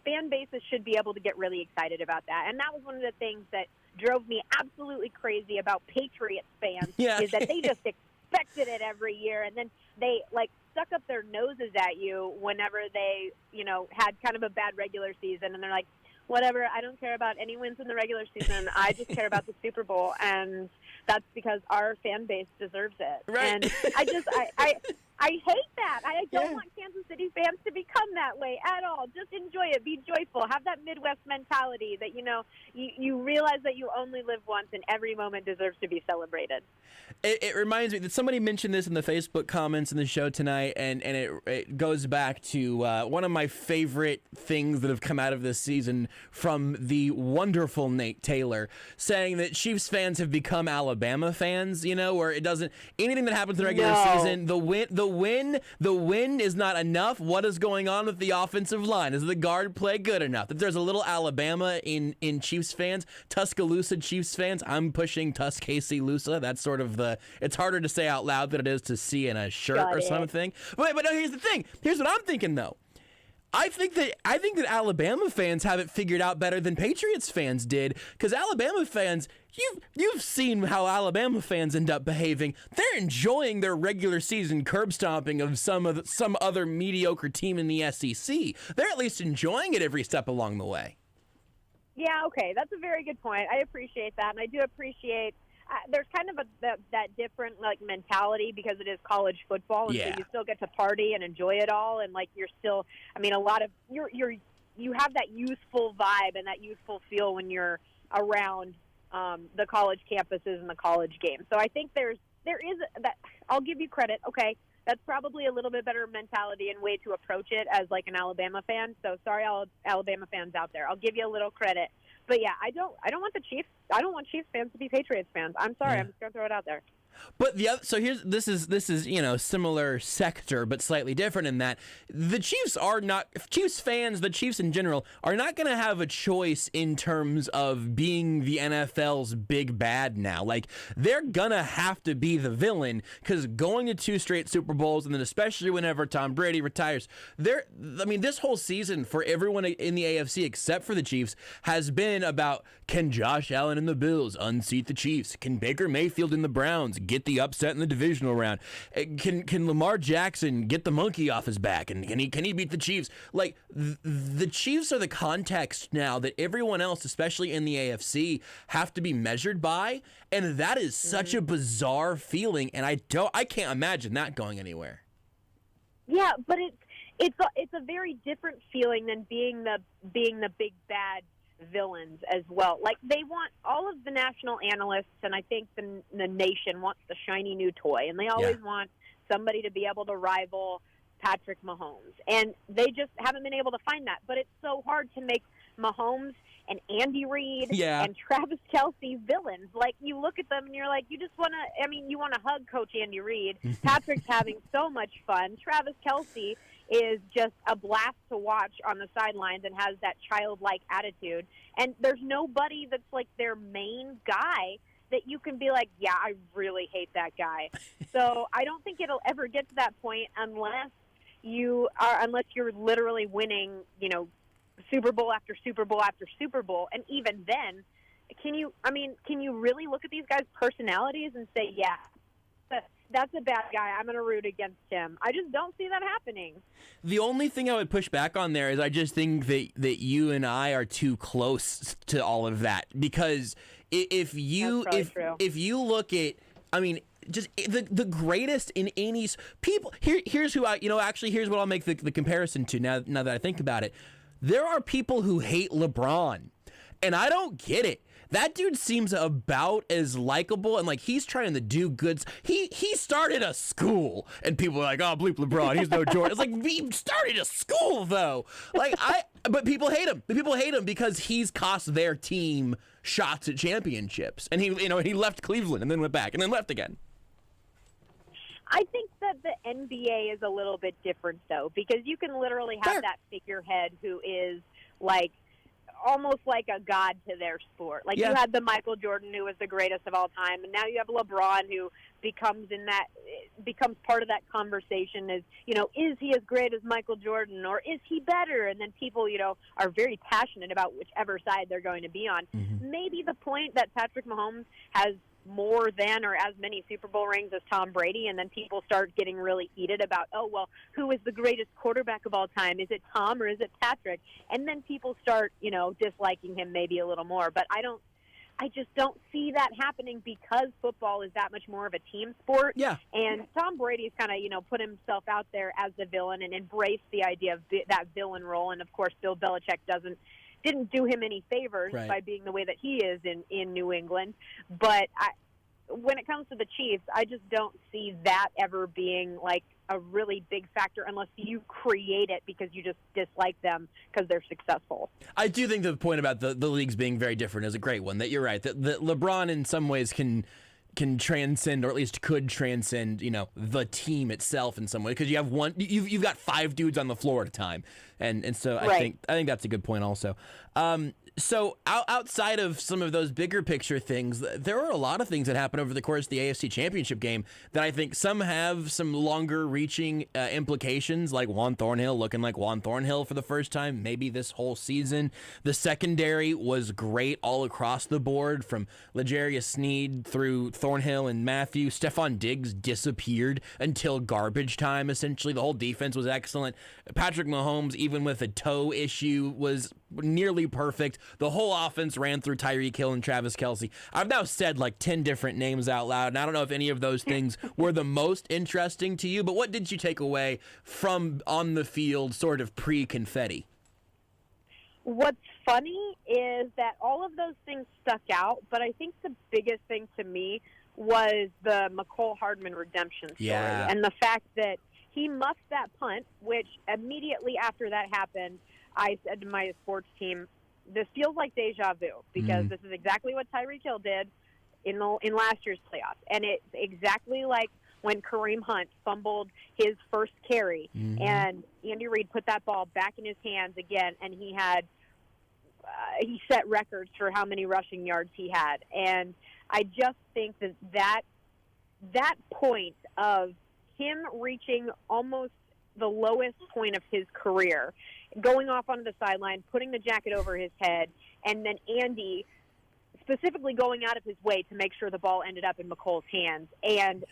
fan bases should be able to get really excited about that. And that was one of the things that drove me absolutely crazy about Patriots fans, is that they just expected it every year, and then they stuck up their noses at you whenever they had kind of a bad regular season, and they're like, whatever, I don't care about any wins in the regular season, I just care about the Super Bowl, and that's because our fan base deserves it. Right. And I hate that. I don't want Kansas City fans to become that way at all. Just enjoy it. Be joyful. Have that Midwest mentality that, you realize that you only live once and every moment deserves to be celebrated.
It reminds me that somebody mentioned this in the Facebook comments in the show tonight, and it goes back to one of my favorite things that have come out of this season from the wonderful Nate Taylor, saying that Chiefs fans have become Alabama fans, where it doesn't, anything that happens in the regular season, the win is not enough. What is going on with the offensive line? Is the guard play good enough? That there's a little Alabama in Chiefs fans, Tuscaloosa Chiefs fans. I'm pushing Tuscaloosa. That's sort of it's harder to say out loud than it is to see in a shirt or something. But no, here's the thing. Here's what I'm thinking though. I think that Alabama fans have it figured out better than Patriots fans did, because Alabama fans, you've seen how Alabama fans end up behaving. They're enjoying their regular season curb stomping of some other mediocre team in the SEC. They're at least enjoying it every step along the way.
Yeah, okay, that's a very good point. I appreciate that, and I do appreciate. There's kind of that different mentality, because it is college football, and so you still get to party and enjoy it all, and you're still. A lot of you have that youthful vibe and that youthful feel when you're around the college campuses and the college games. So I think there is that. I'll give you credit. Okay, that's probably a little bit better mentality and way to approach it as an Alabama fan. So sorry, all Alabama fans out there. I'll give you a little credit. But yeah, I don't want the Chiefs. I don't want Chiefs fans to be Patriots fans. I'm sorry. I'm just gonna throw it out there.
But this is similar sector but slightly different in that the Chiefs fans, the Chiefs in general, are not going to have a choice in terms of being the NFL's big bad now. They're going to have to be the villain, because going to 2 straight Super Bowls, and then especially whenever Tom Brady retires, this whole season for everyone in the AFC except for the Chiefs has been about, can Josh Allen and the Bills unseat the Chiefs? Can Baker Mayfield and the Browns get the upset in the divisional round? Can Lamar Jackson get the monkey off his back? And can he beat the Chiefs? Like, the Chiefs are the context now that everyone else, especially in the AFC, have to be measured by, and that is such a bizarre feeling, and I can't imagine that going anywhere.
Yeah, but it's a very different feeling than being the big bad villains as well. Like, they want all of the national analysts, and I think the nation wants the shiny new toy, and they always want somebody to be able to rival Patrick Mahomes, and they just haven't been able to find that. But it's so hard to make Mahomes and Andy Reid and Travis Kelce villains. Like, you look at them and you're like, you want to hug Coach Andy Reid. Patrick's having so much fun. Travis Kelce is just a blast to watch on the sidelines and has that childlike attitude. And there's nobody that's like their main guy that you can be like, yeah, I really hate that guy. So I don't think it'll ever get to that point unless you're literally winning, Super Bowl after Super Bowl after Super Bowl. And even then, can you really look at these guys' personalities and say, yeah, that's a bad guy, I'm going to root against him? I just don't see that happening.
The only thing I would push back on there is I just think that you and I are too close to all of that. Because if you look at, just the greatest in any people, here's who here's what I'll make the comparison to now that I think about it. There are people who hate LeBron, and I don't get it. That dude seems about as likable, and like he's trying to do good. He started a school, and people are like, "Oh, bleep LeBron, he's no Jordan." It's like, he started a school though. But people hate him. The people hate him because he's cost their team shots at championships, and he left Cleveland and then went back and then left again.
I think that the NBA is a little bit different, though, because you can literally have that figurehead who is like almost like a god to their sport. Like, you had the Michael Jordan, who was the greatest of all time, and now you have LeBron, who becomes part of that conversation. Is he as great as Michael Jordan, or is he better? And then people are very passionate about whichever side they're going to be on. Maybe the point that Patrick Mahomes has more than or as many Super Bowl rings as Tom Brady, and then people start getting really heated about, who is the greatest quarterback of all time? Is it Tom or is it Patrick? And then people start, disliking him maybe a little more. But I just don't see that happening because football is that much more of a team sport. Yeah. And Tom Brady's kind of, put himself out there as the villain and embraced the idea of that villain role. And of course, Bill Belichick didn't do him any favors by being the way that he is in New England. But when it comes to the Chiefs, I just don't see that ever being like a really big factor unless you create it because you just dislike them because they're successful.
I do think the point about the leagues being very different is a great one. That you're right. That LeBron in some ways can transcend, or at least could transcend, the team itself in some way, because you have you've got 5 dudes on the floor at a time, and so I think that's a good point also. So outside of some of those bigger picture things, there are a lot of things that happen over the course of the AFC Championship game that I think some have some longer reaching implications, like Juan Thornhill looking like Juan Thornhill for the first time, maybe this whole season. The secondary was great all across the board, from L'Jarius Sneed through Thornhill and Matthew. Stephon Diggs disappeared until garbage time, essentially. The whole defense was excellent. Patrick Mahomes, even with a toe issue, was nearly perfect. The whole offense ran through Tyreek Hill and Travis Kelce. I've now said like 10 different names out loud, and I don't know if any of those things were the most interesting to you, but what did you take away from on the field sort of pre-confetti?
What's funny is that all of those things stuck out, but I think the biggest thing to me was the McCole Hardman redemption story. And the fact that he muffed that punt, which immediately after that happened, I said to my sports team, this feels like deja vu, because this is exactly what Tyreek Hill did in last year's playoffs. And it's exactly like when Kareem Hunt fumbled his first carry, and Andy Reid put that ball back in his hands again, and he set records for how many rushing yards he had. And I just think that point of him reaching almost the lowest point of his career, going off onto the sideline, putting the jacket over his head, and then Andy specifically going out of his way to make sure the ball ended up in McColl's hands, and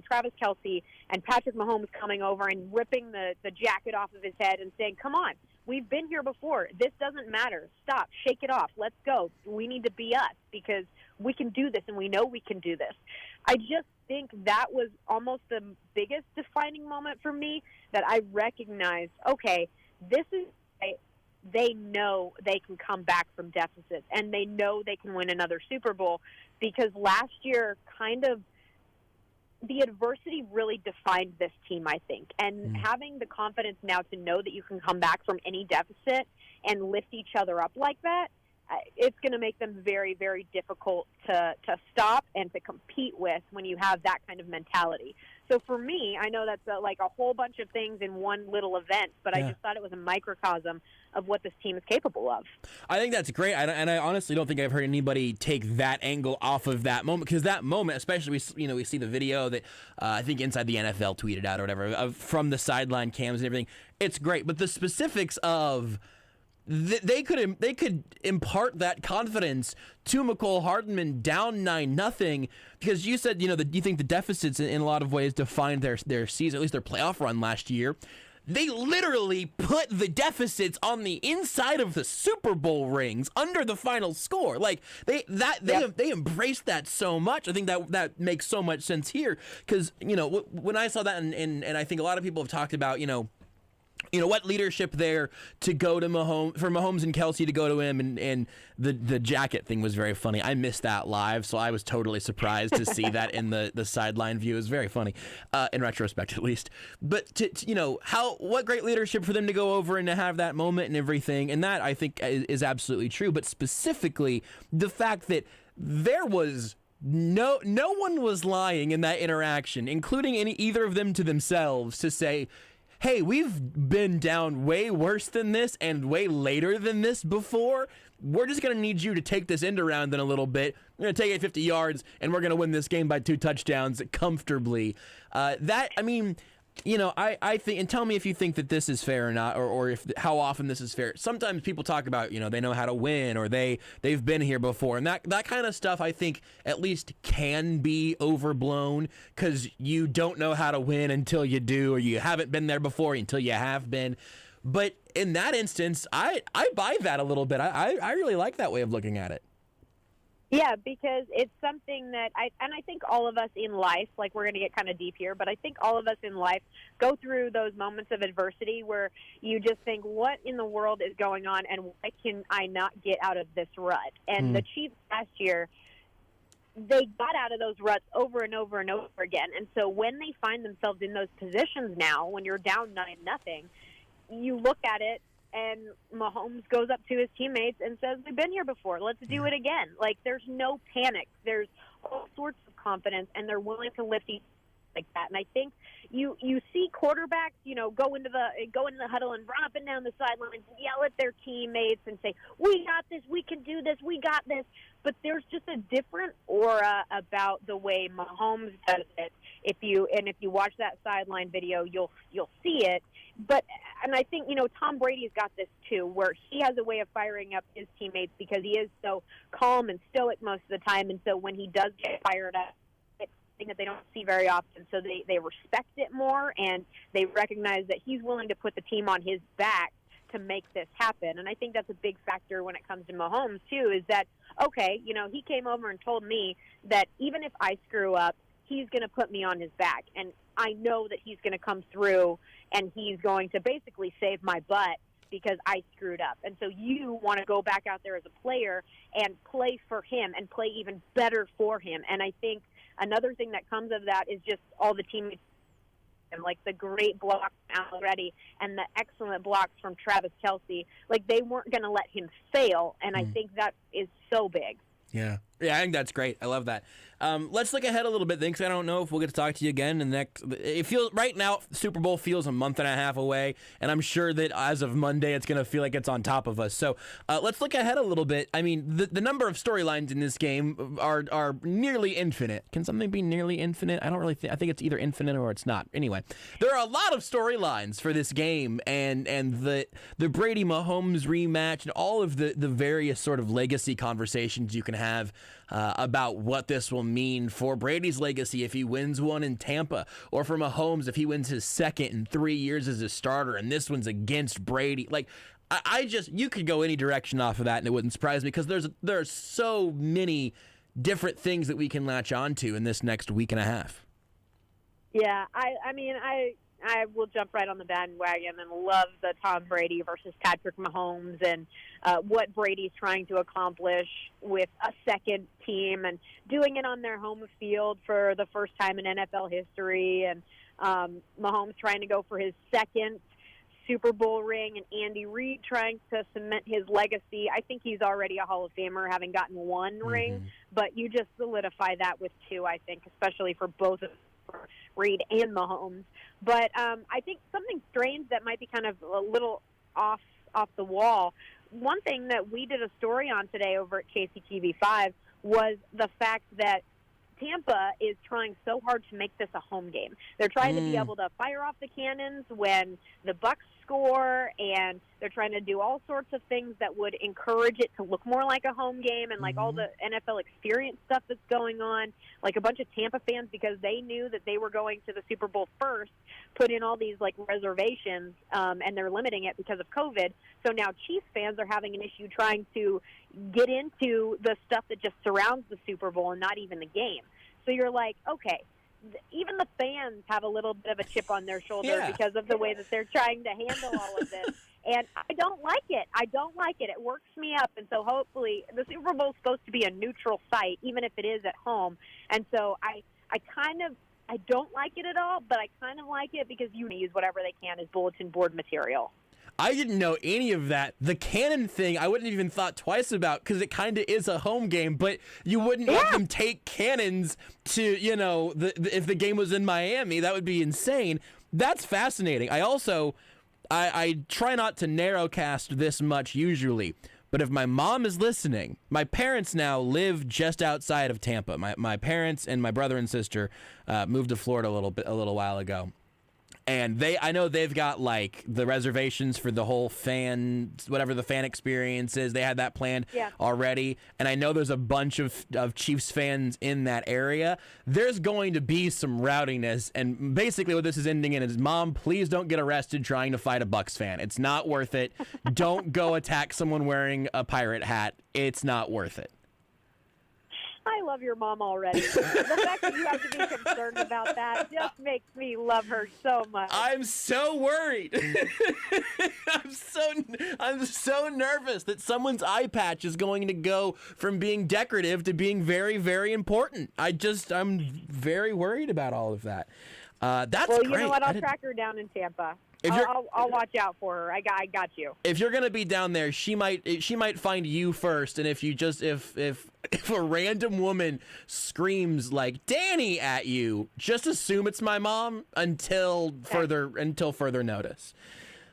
Travis Kelce and Patrick Mahomes coming over and ripping the jacket off of his head and saying, come on, we've been here before. This doesn't matter. Stop. Shake it off. Let's go. We need to be us because we can do this, and we know we can do this. I just think that was almost the biggest defining moment for me, that I recognized, okay, this is they know they can come back from deficits, and they know they can win another Super Bowl, because last year kind of the adversity really defined this team, I think. And having the confidence now to know that you can come back from any deficit and lift each other up like that, it's going to make them very, very difficult to stop and to compete with when you have that kind of mentality. So for me, I know that's like a whole bunch of things in one little event, but I just thought it was a microcosm of what this team is capable of.
I think that's great, and I honestly don't think I've heard anybody take that angle off of that moment, because that moment, especially we see the video that I think Inside the NFL tweeted out or whatever from the sideline cams and everything. It's great, but the specifics of they could impart that confidence to McCole Hardman down 9-0, because you said that you think the deficits in a lot of ways defined their season, at least their playoff run last year. They literally put the deficits on the inside of the Super Bowl rings under the final score. Like they embraced that so much. I think that makes so much sense here, because when I saw that, and I think a lot of people have talked about what leadership there to go to Mahomes, for Mahomes and Kelce to go to him, and the jacket thing was very funny. I missed that live, so I was totally surprised to see that in the sideline view. It was very funny, in retrospect at least. But what great leadership for them to go over and to have that moment and everything, and that I think is absolutely true. But specifically, the fact that there was no one was lying in that interaction, including either of them to themselves, to say, hey, we've been down way worse than this and way later than this before. We're just going to need you to take this end around in a little bit. We're going to take it 50 yards, and we're going to win this game by 2 touchdowns comfortably. I think, and tell me if you think that this is fair or not, or if how often this is fair. Sometimes people talk about, they know how to win, or they've been here before, and that kind of stuff I think at least can be overblown, because you don't know how to win until you do, or you haven't been there before until you have been. But in that instance, I buy that a little bit. I really like that way of looking at it.
Yeah, because it's something that I think all of us in life, like we're going to get kind of deep here, but I think all of us in life go through those moments of adversity where you just think, what in the world is going on, and why can I not get out of this rut? And the Chiefs last year, they got out of those ruts over and over and over again. And so when they find themselves in those positions now, when you're down 9-0, you look at it, and Mahomes goes up to his teammates and says, we've been here before. Let's do it again. Like, there's no panic. There's all sorts of confidence, and they're willing to lift each like that. And I think you see quarterbacks, go into the huddle and run up and down the sidelines and yell at their teammates and say, we got this, we can do this, we got this. But there's just a different aura about the way Mahomes does it. If you watch that sideline video, you'll see it. And I think, Tom Brady's got this too, where he has a way of firing up his teammates because he is so calm and stoic most of the time. And so when he does get fired up, it's something that they don't see very often. So they respect it more, and they recognize that he's willing to put the team on his back to make this happen. And I think that's a big factor when it comes to Mahomes too, is that, okay, he came over and told me that even if I screw up, he's going to put me on his back. And I know that he's going to come through and he's going to basically save my butt because I screwed up. And so you want to go back out there as a player and play for him and play even better for him. And I think another thing that comes of that is just all the teammates, and like the great blocks already and the excellent blocks from Travis Kelce. Like, they weren't going to let him fail. And I think that is so big.
Yeah. Yeah, I think that's great. I love that. Let's look ahead a little bit, then, because I don't know if we'll get to talk to you again. It feels right now, Super Bowl feels a month and a half away, and I'm sure that as of Monday, it's going to feel like it's on top of us. So let's look ahead a little bit. I mean, the number of storylines in this game are nearly infinite. Can something be nearly infinite? I don't really think. I think it's either infinite or it's not. Anyway, there are a lot of storylines for this game, and the Brady Mahomes rematch, and all of the various sort of legacy conversations you can have about what this will mean for Brady's legacy if he wins one in Tampa, or for Mahomes if he wins his second in 3 years as a starter, and this one's against Brady. Like, you could go any direction off of that, and it wouldn't surprise me, because there are so many different things that we can latch onto in this next week and a half.
Yeah, I mean, I will jump right on the bandwagon and love the Tom Brady versus Patrick Mahomes and what Brady's trying to accomplish with a second team and doing it on their home field for the first time in NFL history, and Mahomes trying to go for his second Super Bowl ring, and Andy Reid trying to cement his legacy. I think he's already a Hall of Famer, having gotten one ring, but you just solidify that with two, I think, especially for both of Reid and Mahomes. But I think something strange that might be kind of a little off the wall. One thing that we did a story on today over at KCTV5 was the fact that Tampa is trying so hard to make this a home game. They're trying to be able to fire off the cannons when the Bucs score, and they're trying to do all sorts of things that would encourage it to look more like a home game, and like all the NFL experience stuff that's going on. Like a bunch of Tampa fans, because they knew that they were going to the Super Bowl first, put in all these like reservations, and they're limiting it because of COVID. So now Chiefs fans are having an issue trying to get into the stuff that just surrounds the Super Bowl and not even the game. So you're like, okay, even the fans have a little bit of a chip on their shoulder because of the way that they're trying to handle all of this. And I don't like it. It works me up. And so hopefully the Super Bowl is supposed to be a neutral site, even if it is at home. And so I don't like it at all, but I kind of like it because you use whatever they can as bulletin board material.
I didn't know any of that. The cannon thing, I wouldn't even thought twice about, because it kind of is a home game, but you wouldn't let them take cannons to, if the game was in Miami. That would be insane. That's fascinating. I also, I try not to narrowcast this much usually, but if my mom is listening, my parents now live just outside of Tampa. My parents and my brother and sister moved to Florida a little while ago. And I know they've got like the reservations for the whole whatever the fan experience is. They had that planned already. And I know there's a bunch of Chiefs fans in that area. There's going to be some rowdiness. And basically what this is ending in is, Mom, please don't get arrested trying to fight a Bucs fan. It's not worth it. Don't go attack someone wearing a pirate hat. It's not worth it.
I love your mom already. The fact that you have to be concerned about that just makes me love her so much.
I'm so worried. I'm so nervous that someone's eye patch is going to go from being decorative to being very, very important. I'm very worried about all of that. That's
great.
Well,
you know what? I'll track her down in Tampa. I'll watch out for her. I got you.
If you're gonna be down there, she might find you first. And if a random woman screams like "Dani" at you, just assume it's my mom until further notice.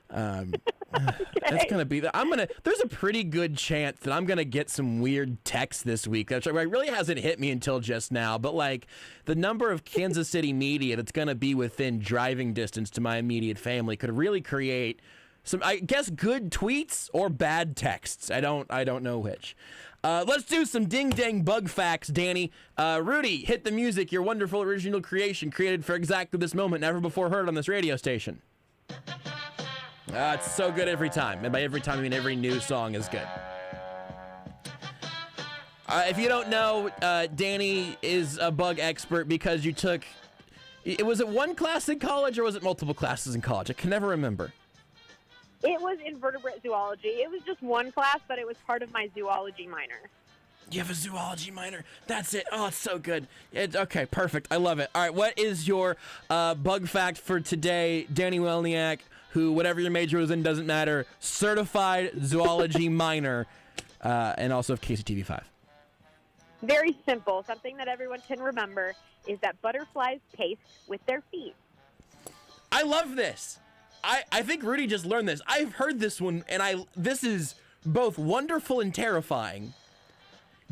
That's gonna be there's a pretty good chance that I'm gonna get some weird texts this week. That really hasn't hit me until just now, but like the number of Kansas City media that's gonna be within driving distance to my immediate family could really create some, I guess, good tweets or bad texts. I don't know which. Let's do some ding dang bug facts, Dani. Rudy, hit the music. Your wonderful original creation created for exactly this moment, never before heard on this radio station. It's so good every time. And by every time, I mean every new song is good. If you don't know, Dani is a bug expert because you took... Was it one class in college or was it multiple classes in college? I can never remember.
It was invertebrate zoology. It was just one class, but it was part of my zoology minor.
You have a zoology minor. That's it. Oh, it's so good. Okay, perfect. I love it. All right, what is your bug fact for today, Dani Welniak, who, whatever your major was in, doesn't matter, certified zoology minor, and also of KCTV5?
Very simple. Something that everyone can remember is that butterflies taste with their feet.
I love this. I think Rudy just learned this. I've heard this one, and this is both wonderful and terrifying.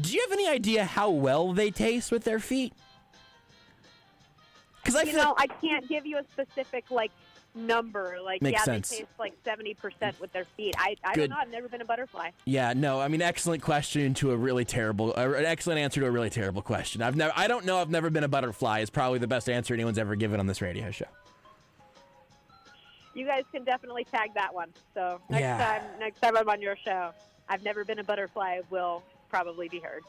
Do you have any idea how well they taste with their feet? Because
I can't give you a specific number.
Makes sense.
They taste 70% with their feet. I don't know. I've never been a butterfly.
Yeah, no. I mean, excellent question to a really terrible, an excellent answer to a really terrible question. I don't know. I've never been a butterfly is probably the best answer anyone's ever given on this radio show.
You guys can definitely tag that one. So next time I'm on your show, I've never been a butterfly will probably be heard.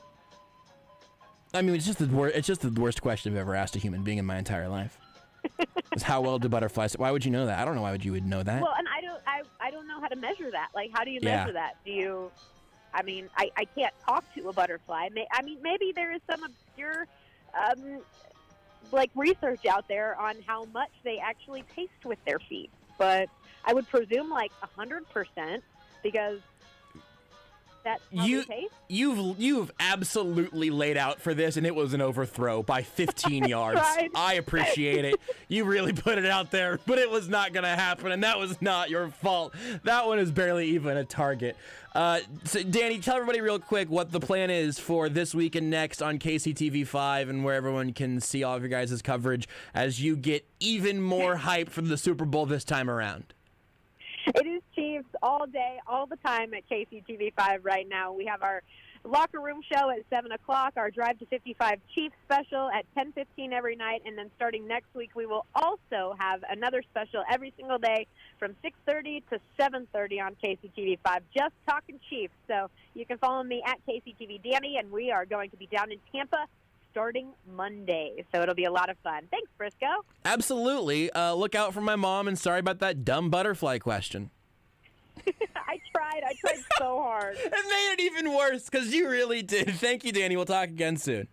I mean, it's just the worst question I've ever asked a human being in my entire life. Is how well do butterflies? Why would you know that? I don't know why you would know that.
Well, and I don't know how to measure that. How do you measure that? Do you? I mean, I can't talk to a butterfly. Maybe there is some obscure research out there on how much they actually taste with their feet. But I would presume 100% because that's how they taste.
You've absolutely laid out for this, and it was an overthrow by 15 yards.
Right.
I appreciate it. You really put it out there, but it was not going to happen, and that was not your fault. That one is barely even a target. So Dani, tell everybody real quick what the plan is for this week and next on KCTV5 and where everyone can see all of your guys' coverage as you get even more hype for the Super Bowl this time around.
It is Chiefs all day, all the time at KCTV5 right now. We have our locker room show at 7 o'clock, our Drive to 55 Chiefs special at 10:15 every night, and then starting next week we will also have another special every single day from 6:30 to 7:30 on KCTV5, just talking Chiefs. So you can follow me at KCTV Dani, and we are going to be down in Tampa starting Monday, so it'll be a lot of fun. Thanks, Brisco.
Absolutely. Look out for my mom, and sorry about that dumb butterfly question.
I tried so hard.
It made it even worse, because you really did. Thank you, Dani. We'll talk again soon.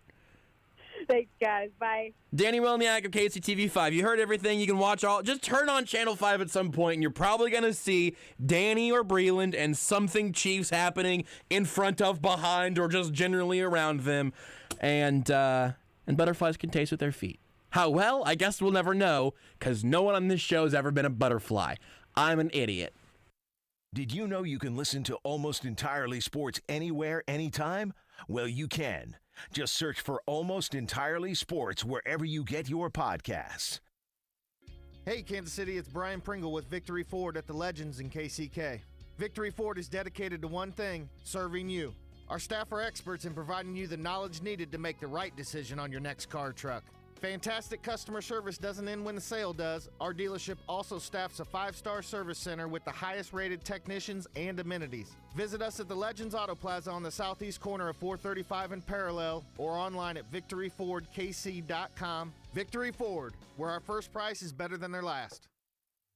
Thanks, guys. Bye.
Dani Welniak of KCTV5. You heard everything. You can watch all. Just turn on Channel 5 at some point, and you're probably going to see Dani or Breland and something Chiefs happening in front of, behind, or just generally around them. And butterflies can taste with their feet. How well? I guess we'll never know, because no one on this show has ever been a butterfly. I'm an idiot.
Did you know you can listen to Almost Entirely Sports anywhere, anytime? Well, you can. Just search for Almost Entirely Sports wherever you get your podcasts.
Hey, Kansas City, it's Brian Pringle with Victory Ford at the Legends in KCK. Victory Ford is dedicated to one thing, serving you. Our staff are experts in providing you the knowledge needed to make the right decision on your next car or truck. Fantastic customer service doesn't end when the sale does. Our dealership also staffs a 5-star service center with the highest rated technicians and amenities. Visit us at the Legends Auto Plaza on the southeast corner of 435 and Parallel, or online at victoryfordkc.com. Victory Ford, where our first price is better than their last.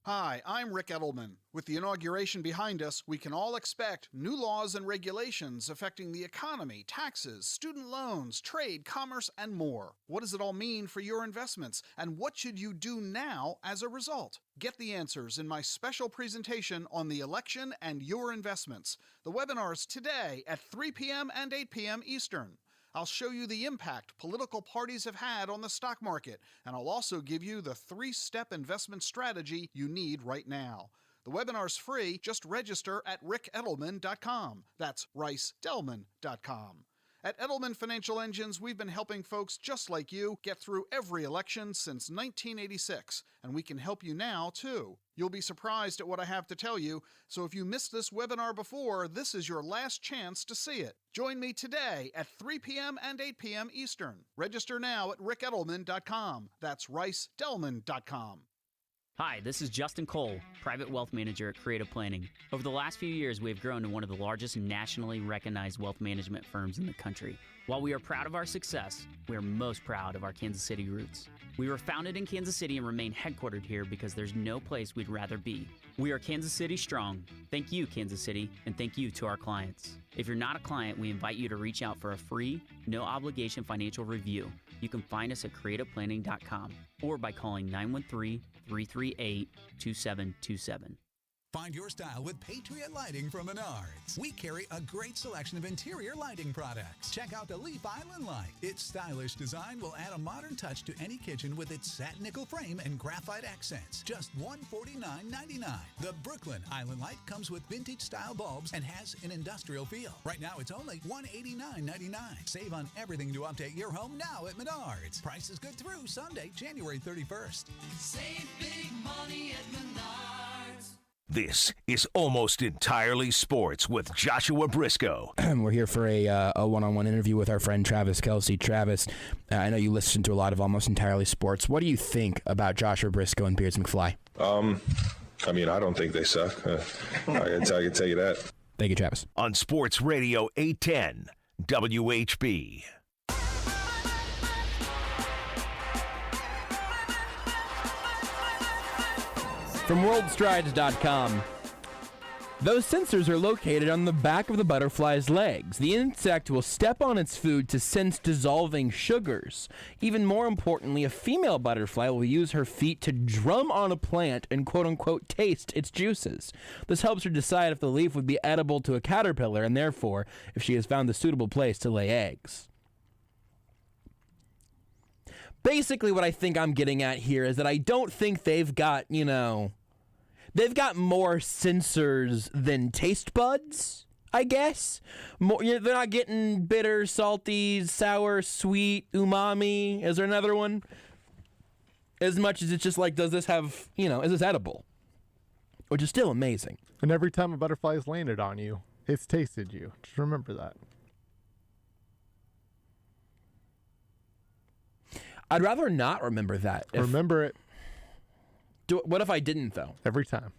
Hi, I'm Rick Edelman. With the inauguration behind us, we can all expect new laws and regulations affecting the economy, taxes, student loans, trade, commerce, and more. What does it all mean for your investments, and what should you do now as a result? Get the answers in my special presentation on the election and your investments. The webinar's today at 3 p.m. and 8 p.m. Eastern. I'll show you the impact political parties have had on the stock market, and I'll also give you the 3-step investment strategy you need right now. The webinar's free. Just register at rickedelman.com. That's ricedelman.com. At Edelman Financial Engines, we've been helping folks just like you get through every election since 1986, and we can help you now, too. You'll be surprised at what I have to tell you, so if you missed this webinar before, this is your last chance to see it. Join me today at 3 p.m. and 8 p.m. Eastern. Register now at rickedelman.com. That's ricedelman.com.
Hi, this is Justin Cole, Private Wealth Manager at Creative Planning. Over the last few years, we have grown to one of the largest nationally recognized wealth management firms in the country. While we are proud of our success, we are most proud of our Kansas City roots. We were founded in Kansas City and remain headquartered here because there's no place we'd rather be. We are Kansas City strong. Thank you, Kansas City, and thank you to our clients. If you're not a client, we invite you to reach out for a free, no-obligation financial review. You can find us at creativeplanning.com or by calling 913-338-2727.
Find your style with Patriot Lighting from Menards. We carry a great selection of interior lighting products. Check out the Leaf Island light. Its stylish design will add a modern touch to any kitchen with its satin nickel frame and graphite accents. Just $149.99. The Brooklyn Island light comes with vintage style bulbs and has an industrial feel. Right now it's only $189.99. Save on everything to update your home now at Menards. Price is good through Sunday, January 31st.
Save big money at Menards.
This is Almost Entirely Sports with Joshua Brisco.
We're here for a one-on-one interview with our friend Travis Kelsey. Travis, I know you listen to a lot of Almost Entirely Sports. What do you think about Joshua Brisco and Beards McFly?
I mean, I don't think they suck. I can tell you that.
Thank you, Travis.
On Sports Radio 810 WHB.
From worldstrides.com, those sensors are located on the back of the butterfly's legs. The insect will step on its food to sense dissolving sugars. Even more importantly, a female butterfly will use her feet to drum on a plant and quote-unquote taste its juices. This helps her decide if the leaf would be edible to a caterpillar and therefore if she has found the suitable place to lay eggs. Basically, what I think I'm getting at here is that I don't think they've got, they've got more sensors than taste buds, I guess. More, they're not getting bitter, salty, sour, sweet, umami. Is there another one? As much as it's just like, does this have, is this edible? Which is still amazing.
And every time a butterfly has landed on you, it's tasted you. Just remember that.
I'd rather not remember that.
Remember it.
What if I didn't, though?
Every time.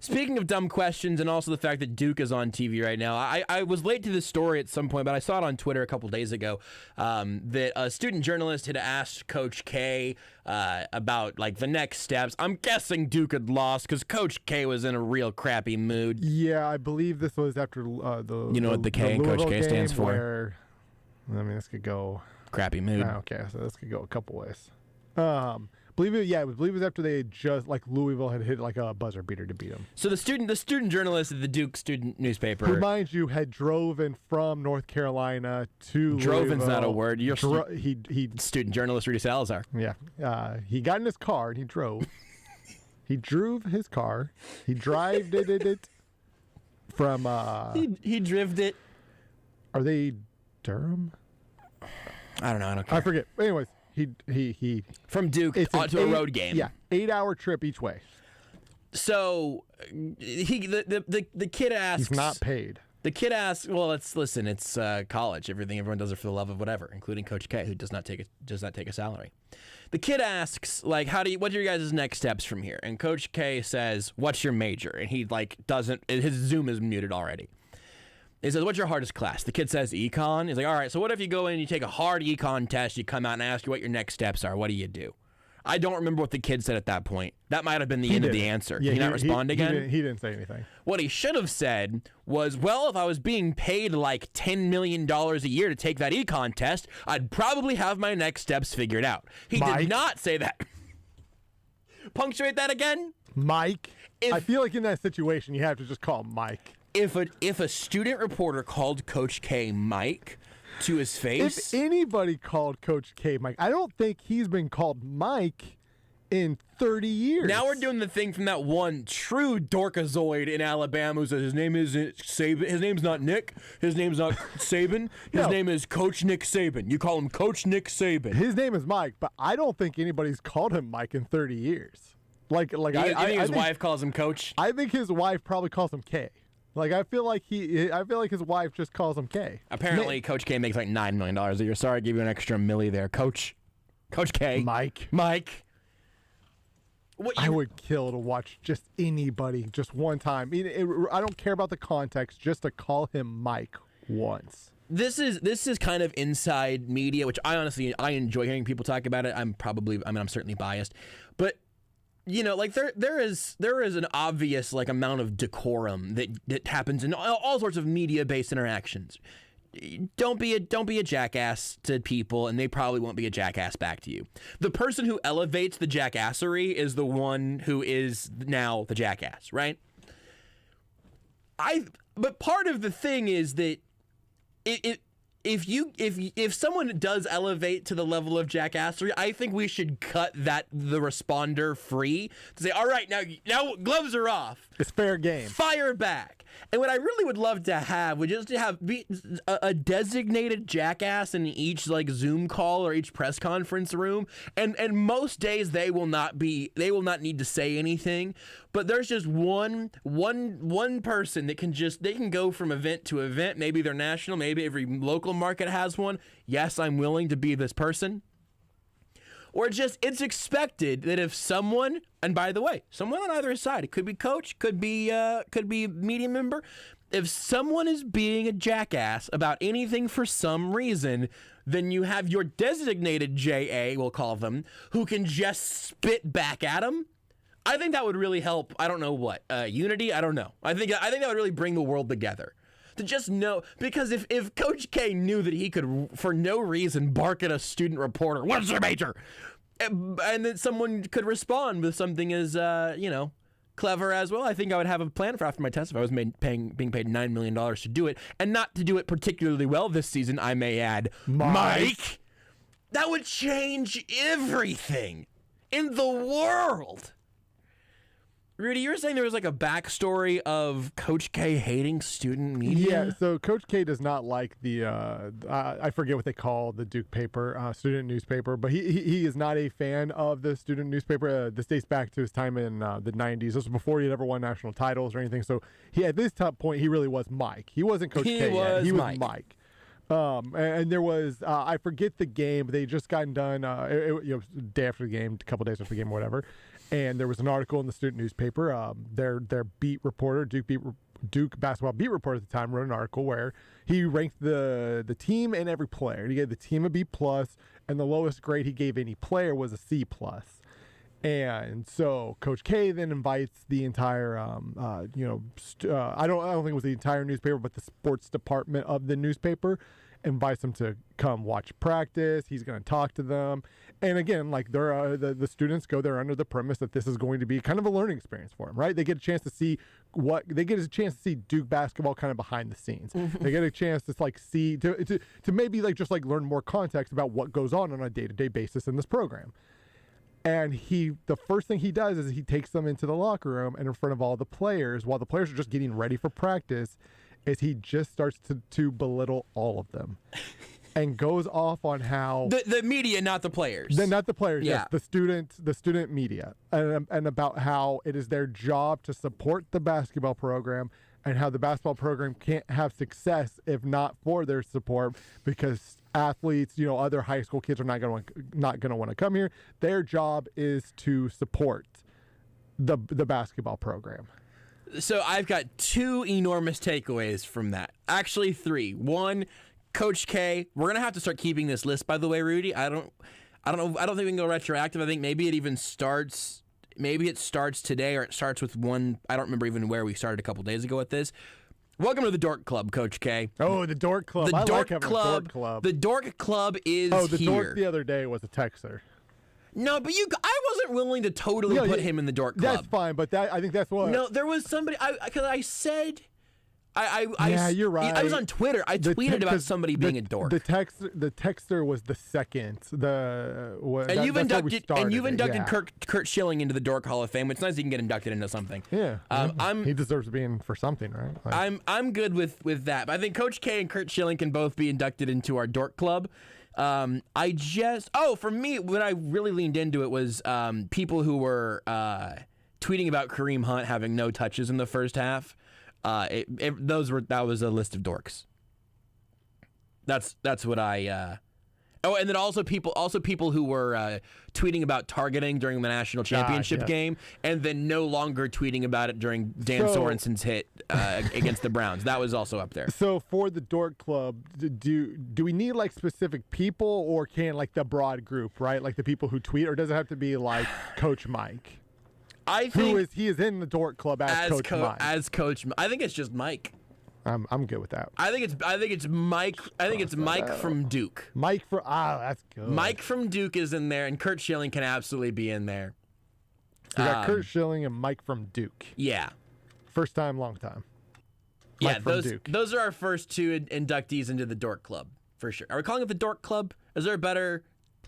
Speaking of dumb questions and also the fact that Duke is on TV right now, I was late to this story at some point, but I saw it on Twitter a couple days ago that a student journalist had asked Coach K about, the next steps. I'm guessing Duke had lost because Coach K was in a real crappy mood.
Yeah, I believe this was after the
You know what the K in Coach K stands for?
This could go...
Crappy mood.
Okay, so this could go a couple ways. Believe it was after they had just Louisville had hit a buzzer beater to beat them.
So the student journalist at the Duke student newspaper,
who, mind you, had driven from North Carolina to
Droven's
Louisville.
Not a word. You're
he
student journalist Rudy Salazar.
Yeah, he got in his car and he drove. He drove his car. He drived it from.
He drived it.
Are they Durham?
I don't know. I don't care.
I forget. Anyways, he
from Duke to a road game.
Yeah, 8-hour trip each way.
So the kid asks.
He's not paid.
The kid asks. Well, listen. It's college. Everyone does it for the love of whatever, including Coach K, who does not take a salary. The kid asks, what are your guys' next steps from here? And Coach K says, "What's your major?" And he doesn't. His Zoom is muted already. He says, "What's your hardest class?" The kid says, "Econ." He's like, "All right, so what if you go in and you take a hard econ test, you come out and ask you what your next steps are? What do you do?" I don't remember what the kid said at that point. That might have been the end of the answer.
Yeah,
Can he not respond again?
He didn't say anything.
What he should have said was, well, if I was being paid $10 million a year to take that econ test, I'd probably have my next steps figured out. He did not say that. Punctuate that again.
Mike. I feel like in that situation, you have to just call him Mike.
If a student reporter called Coach K Mike to his face...
If anybody called Coach K Mike, I don't think he's been called Mike in 30 years.
Now we're doing the thing from that one true dorkazoid in Alabama who says his name isn't Saban. His name's not Nick. His name's not Saban. His name is Coach Nick Saban. You call him Coach Nick Saban.
His name is Mike, but I don't think anybody's called him Mike in 30 years. I
think his wife calls him Coach?
I think his wife probably calls him K. I feel like his wife just calls him K.
Apparently, Coach K makes $9 million a year. Sorry, I gave you an extra milli there, Coach K.
Mike. I would kill to watch just anybody just one time. I don't care about the context, just to call him Mike once.
This is kind of inside media, which I enjoy hearing people talk about it. I'm certainly biased, but. There is an obvious amount of decorum that happens in all sorts of media-based interactions. don't be a jackass to people, and they probably won't be a jackass back to you. The person who elevates the jackassery is the one who is now the jackass, right? But part of the thing is that if someone does elevate to the level of jackassery, I think we should cut the responder free to say, all right, now gloves are off.
It's fair game. Fire
back. And what I really would love to have would just be a designated jackass in each Zoom call or each press conference room. And most days they will not need to say anything. But there's just one person that they can go from event to event. Maybe they're national. Maybe every local market has one. Yes, I'm willing to be this person. Or it's expected that if someone, and by the way, someone on either side, it could be coach, could be media member, if someone is being a jackass about anything for some reason, then you have your designated JA, we'll call them, who can just spit back at them. I think that would really help. I don't know what unity. I don't know. I think that would really bring the world together. To just know, because if Coach K knew that he could, for no reason, bark at a student reporter, "What's your major?" and then someone could respond with something as clever as, well, I think I would have a plan for after my test if I was being paid $9 million to do it, and not to do it particularly well this season, I may add, Mike. That would change everything in the world. Rudy, you were saying there was a backstory of Coach K hating student media?
Yeah, so Coach K does not like the, I forget what they call the Duke paper, student newspaper, but he is not a fan of the student newspaper. This dates back to his time in the 90s. This was before he had ever won national titles or anything. So at this top point, he really was Mike. He wasn't Coach K yet. He was Mike. And there was, I forget the game, but they just gotten done, day after the game, a couple days after the game or whatever. And there was an article in the student newspaper. Their beat reporter, Duke basketball beat reporter at the time, wrote an article where he ranked the team and every player. He gave the team a B+, and the lowest grade he gave any player was a C+. And so Coach K then invites the entire, I don't think it was the entire newspaper, but the sports department of the newspaper invites them to come watch practice. He's going to talk to them. And again, the students go there under the premise that this is going to be kind of a learning experience for them, right? They get a chance to see Duke basketball kind of behind the scenes. Mm-hmm. They get a chance to see to maybe learn more context about what goes on a day-to-day basis in this program. And the first thing he does is he takes them into the locker room and in front of all the players, while the players are just getting ready for practice, is he just starts to belittle all of them. And goes off on how
the media, not the players.
Not the players, yeah. Yes, the student media, and about how it is their job to support the basketball program, and how the basketball program can't have success if not for their support, because athletes, other high school kids are not going to want to come here. Their job is to support the basketball program.
So I've got two enormous takeaways from that. Actually, three. One, Coach K. We're gonna have to start keeping this list, by the way, Rudy. I don't know. I don't think we can go retroactive. I think maybe it even starts. Maybe it starts today, or it starts with one. I don't remember even where we started a couple days ago with this. Welcome to the Dork Club, Coach K.
Oh, the Dork Club.
I
like having a Dork Club.
The Dork Club is
here. Oh, the
here.
Dork the other day was a texter.
No, but I wasn't willing to totally put him in the Dork Club.
That's fine, but I think that's what.
No, there was somebody. Because I said.
Yeah, you're right.
I was on Twitter. I tweeted about somebody being a dork.
The texter was the second.
And you've inducted Kurt Schilling into the Dork Hall of Fame. It's nice he can get inducted into something.
Yeah, he deserves to be in for something, right?
I'm good with that. But I think Coach K and Kurt Schilling can both be inducted into our Dork Club. For me, when I really leaned into it was people who were tweeting about Kareem Hunt having no touches in the first half. That was a list of dorks. That's what I. And then also people who were tweeting about targeting during the national championship game, and then no longer tweeting about it during Dan Sorensen's hit against the Browns. That was also up there.
So for the Dork Club, do we need specific people, or can the broad group, right? The people who tweet, or does it have to be Coach Mike?
I think
he is in the Dork Club as Coach Mike.
As Coach, I think it's just Mike.
I'm good with that.
I think it's Mike. I think it's Mike from Duke.
That's good.
Mike from Duke is in there, and Kurt Schilling can absolutely be in there.
We got Kurt Schilling and Mike from Duke.
Yeah.
First time, long time.
Mike from Duke. Those are our first two inductees into the Dork Club for sure. Are we calling it the Dork Club? Is there a better?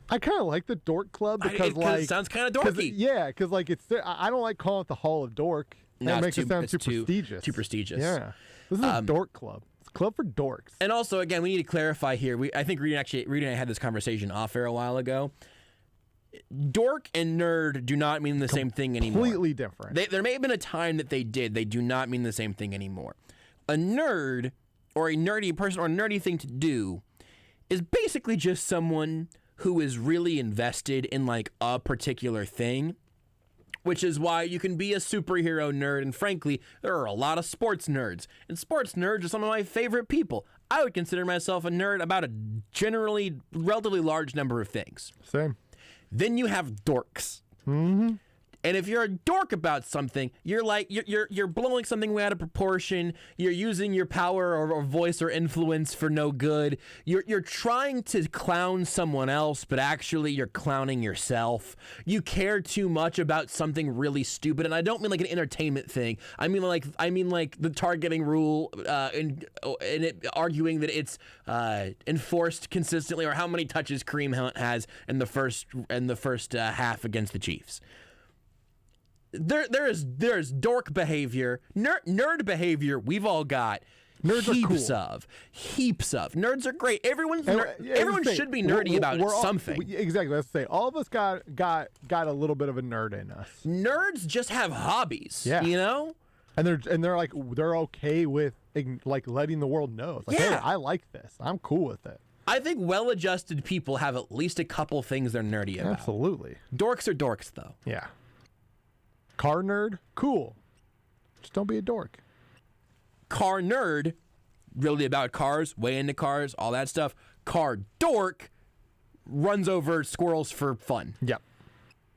I kind of like the Dork Club because
it sounds kind of dorky.
Because like I don't like calling it the Hall of Dork.
No,
it makes it sound too prestigious.
Too prestigious.
Yeah. This is a dork club. It's a club for dorks.
And also, again, we need to clarify here. I think Reed and I had this conversation off air a while ago. Dork and nerd do not mean the same thing anymore.
Completely different.
There may have been a time that they did. They do not mean the same thing anymore. A nerd or a nerdy person or a nerdy thing to do is basically just someone who is really invested in like a particular thing. Which is why you can be a superhero nerd, and frankly, there are a lot of sports nerds. And sports nerds are some of my favorite people. I would consider myself a nerd about a generally relatively large number of things.
Same.
Then you have dorks.
Mm-hmm.
And if you're a dork about something, you're like you're blowing something way out of proportion. You're using your power or voice or influence for no good. You're trying to clown someone else, but actually you're clowning yourself. You care too much about something really stupid, and I don't mean like an entertainment thing. I mean like the targeting rule and it arguing that it's enforced consistently, or how many touches Kareem Hunt has in the first half against the Chiefs. There's dork behavior, nerd behavior. We've all got
nerds
heaps
are cool.
Heaps of nerds are great. Everyone should be nerdy about something.
Exactly. Let's say all of us got a little bit of a nerd in us.
Nerds just have hobbies.
Yeah.
You know.
And they're okay with like letting the world know. It's like, hey, I like this. I'm cool with it.
I think well-adjusted people have at least a couple things they're nerdy about.
Absolutely.
Dorks are dorks, though.
Yeah. Car nerd, cool. Just don't be a dork.
Car nerd, really about cars, way into cars, all that stuff. Car dork runs over squirrels for fun.
Yep.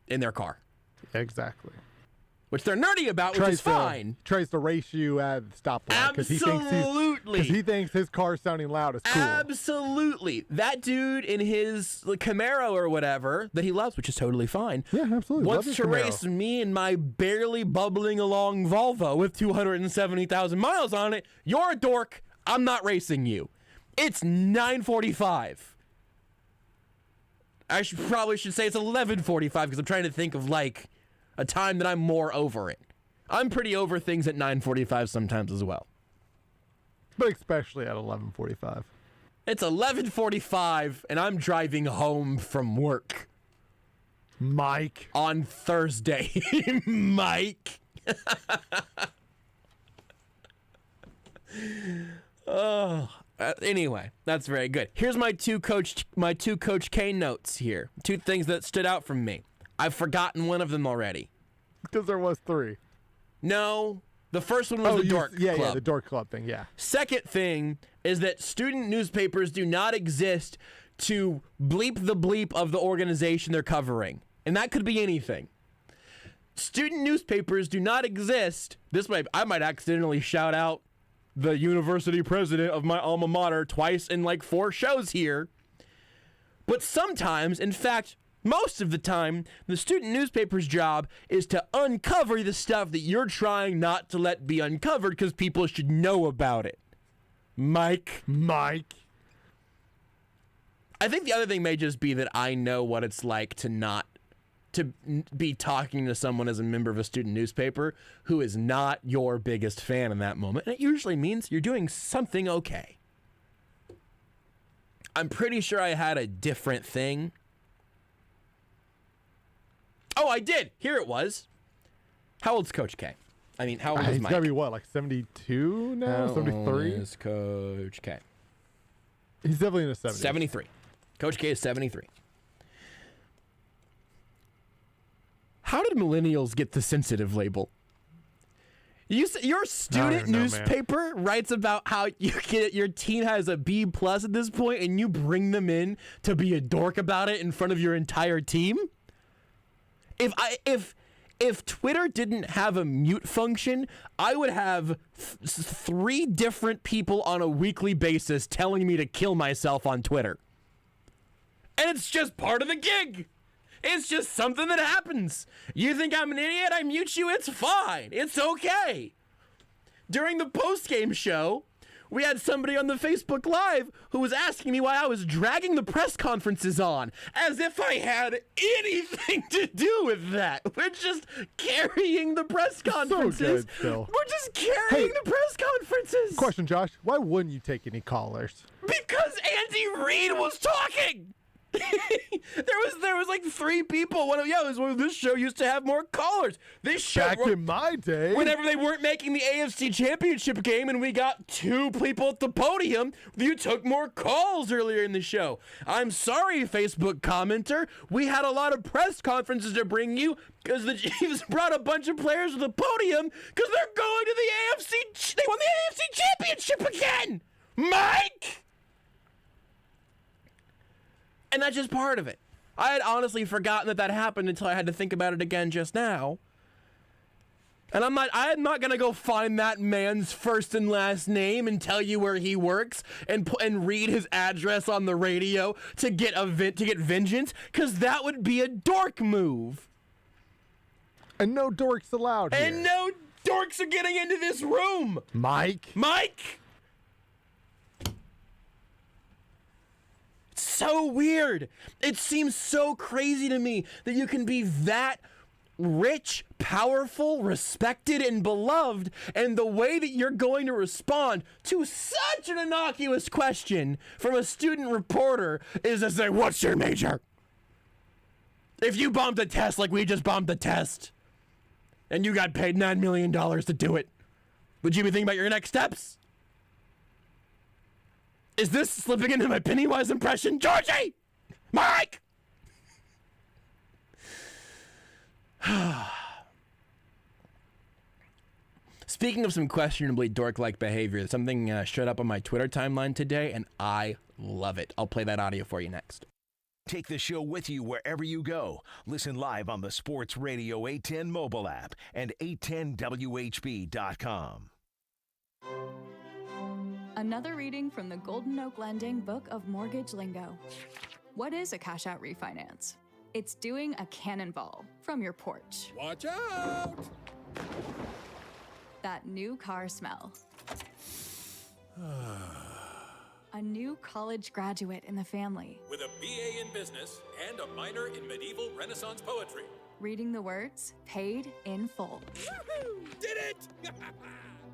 In their car.
Exactly.
Which they're nerdy about, which is fine.
Tries to race you at the stoplight.
Absolutely.
Because he thinks his car sounding loud is cool.
Absolutely. That dude in his Camaro or whatever that he loves, which is totally fine.
Yeah, absolutely.
Wants to race me in my barely bubbling along Volvo with 270,000 miles on it. You're a dork. I'm not racing you. It's 9:45. I probably should say it's 11:45 because I'm trying to think of like a time that I'm more over it. I'm pretty over things at 9:45 sometimes as well.
But especially at 11:45.
It's 11:45 and I'm driving home from work.
Mike.
On Thursday. Mike. Anyway, that's very good. Here's my two Coach K notes here. Two things that stood out from me. I've forgotten one of them already.
Because there was three.
No, the first one was the Dork Club.
Yeah, the Dork Club thing, yeah.
Second thing is that student newspapers do not exist to bleep the bleep of the organization they're covering. And that could be anything. Student newspapers do not exist. I might accidentally shout out the university president of my alma mater twice in like 4 shows here. But sometimes, in fact, most of the time, the student newspaper's job is to uncover the stuff that you're trying not to let be uncovered because people should know about it. Mike. I think the other thing may just be that I know what it's like to be talking to someone as a member of a student newspaper who is not your biggest fan in that moment. And it usually means you're doing something okay. I'm pretty sure I had a different thing. Oh, I did. Here it was. How old's Coach K? I mean, how old is Mike?
He's got to be what, like 72 now? 73?
How old is Coach K?
He's definitely in his 70s.
73. Coach K is 73. How did millennials get the sensitive label? Your student newspaper writes about how your teen has a B+ at this point, and you bring them in to be a dork about it in front of your entire team? If If Twitter didn't have a mute function, I would have 3 different people on a weekly basis telling me to kill myself on Twitter. And it's just part of the gig. It's just something that happens. You think I'm an idiot? I mute you. It's fine. It's okay. During the post-game show, we had somebody on the Facebook Live who was asking me why I was dragging the press conferences on, as if I had anything to do with that. We're just carrying the press conferences.
So good, Phil.
We're just carrying the press conferences.
Question, Josh. Why wouldn't you take any callers?
Because Andy Reid was talking. there was like 3 people. This show used to have more callers. This show
Back in my day,
whenever they weren't making the AFC Championship game and we got 2 people at the podium, you took more calls earlier in the show. I'm sorry, Facebook commenter. We had a lot of press conferences to bring you because the Chiefs brought a bunch of players to the podium because they're going to the AFC. They won the AFC Championship again, Mike. And that's just part of it. I had honestly forgotten that happened until I had to think about it again just now. And I'm not gonna go find that man's first and last name and tell you where he works and read his address on the radio to get vengeance, because that would be a dork move.
And no dorks allowed here.
And no dorks are getting into this room.
Mike.
So weird. It seems so crazy to me that you can be that rich, powerful, respected, and beloved, and the way that you're going to respond to such an innocuous question from a student reporter is to say, "What's your major?" If you bombed a test like we just bombed the test, and you got paid $9 million to do it, would you be thinking about your next steps? Is this slipping into my Pennywise impression? Georgie! Mike! Speaking of some questionably dork-like behavior, something showed up on my Twitter timeline today, and I love it. I'll play that audio for you next.
Take the show with you wherever you go. Listen live on the Sports Radio 810 mobile app and 810WHB.com.
Another reading from the Golden Oak Lending Book of Mortgage Lingo. What is a cash-out refinance? It's doing a cannonball from your porch.
Watch out!
That new car smell. A new college graduate in the family.
With a BA in business and a minor in medieval Renaissance poetry.
Reading the words, paid in full.
Woo-hoo! Did it!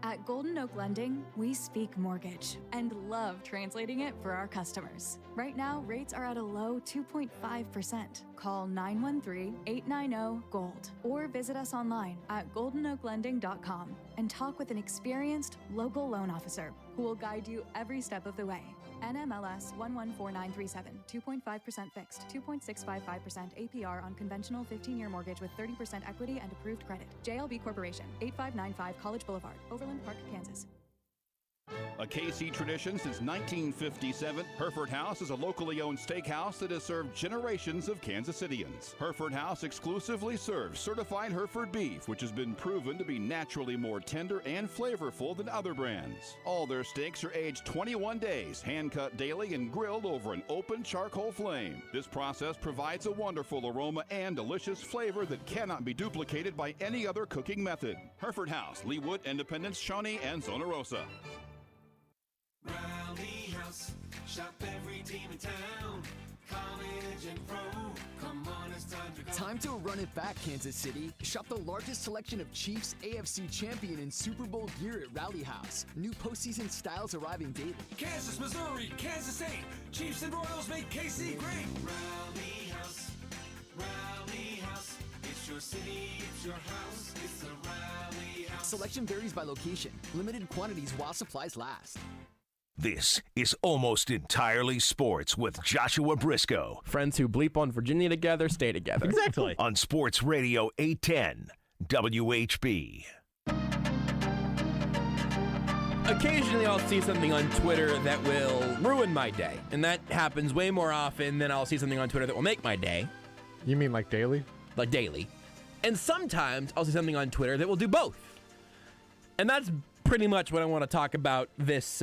At Golden Oak Lending, we speak mortgage and love translating it for our customers. Right now, rates are at a low 2.5%. Call 913-890-GOLD or visit us online at goldenoaklending.com and talk with an experienced local loan officer who will guide you every step of the way. NMLS 114937, 2.5% fixed, 2.655% APR on conventional 15-year mortgage with 30% equity and approved credit. JLB Corporation, 8595 College Boulevard, Overland Park, Kansas.
A KC tradition since 1957, Hereford House is a locally owned steakhouse that has served generations of Kansas Cityans. Hereford House exclusively serves certified Hereford beef, which has been proven to be naturally more tender and flavorful than other brands. All their steaks are aged 21 days, hand-cut daily, and grilled over an open charcoal flame. This process provides a wonderful aroma and delicious flavor that cannot be duplicated by any other cooking method. Hereford House, Leawood, Independence, Shawnee, and Zona Rosa.
Rally House, shop every team in town, college and pro. Come on, it's time to go.
Time to run it back, Kansas City. Shop the largest selection of Chiefs, AFC champion, and Super Bowl gear at Rally House. New postseason styles arriving daily.
Kansas, Missouri, Kansas State, Chiefs and Royals make KC great. Rally House, it's your city, it's your house, it's the Rally House.
Selection varies by location. Limited quantities while supplies last.
This is Almost Entirely Sports with Joshua Brisco.
Friends who bleep on Virginia together stay together.
Exactly.
On Sports Radio 810 WHB.
Occasionally I'll see something on Twitter that will ruin my day. And that happens way more often than I'll see something on Twitter that will make my day.
You mean like daily?
Like daily. And sometimes I'll see something on Twitter that will do both. And that's pretty much what I want to talk about this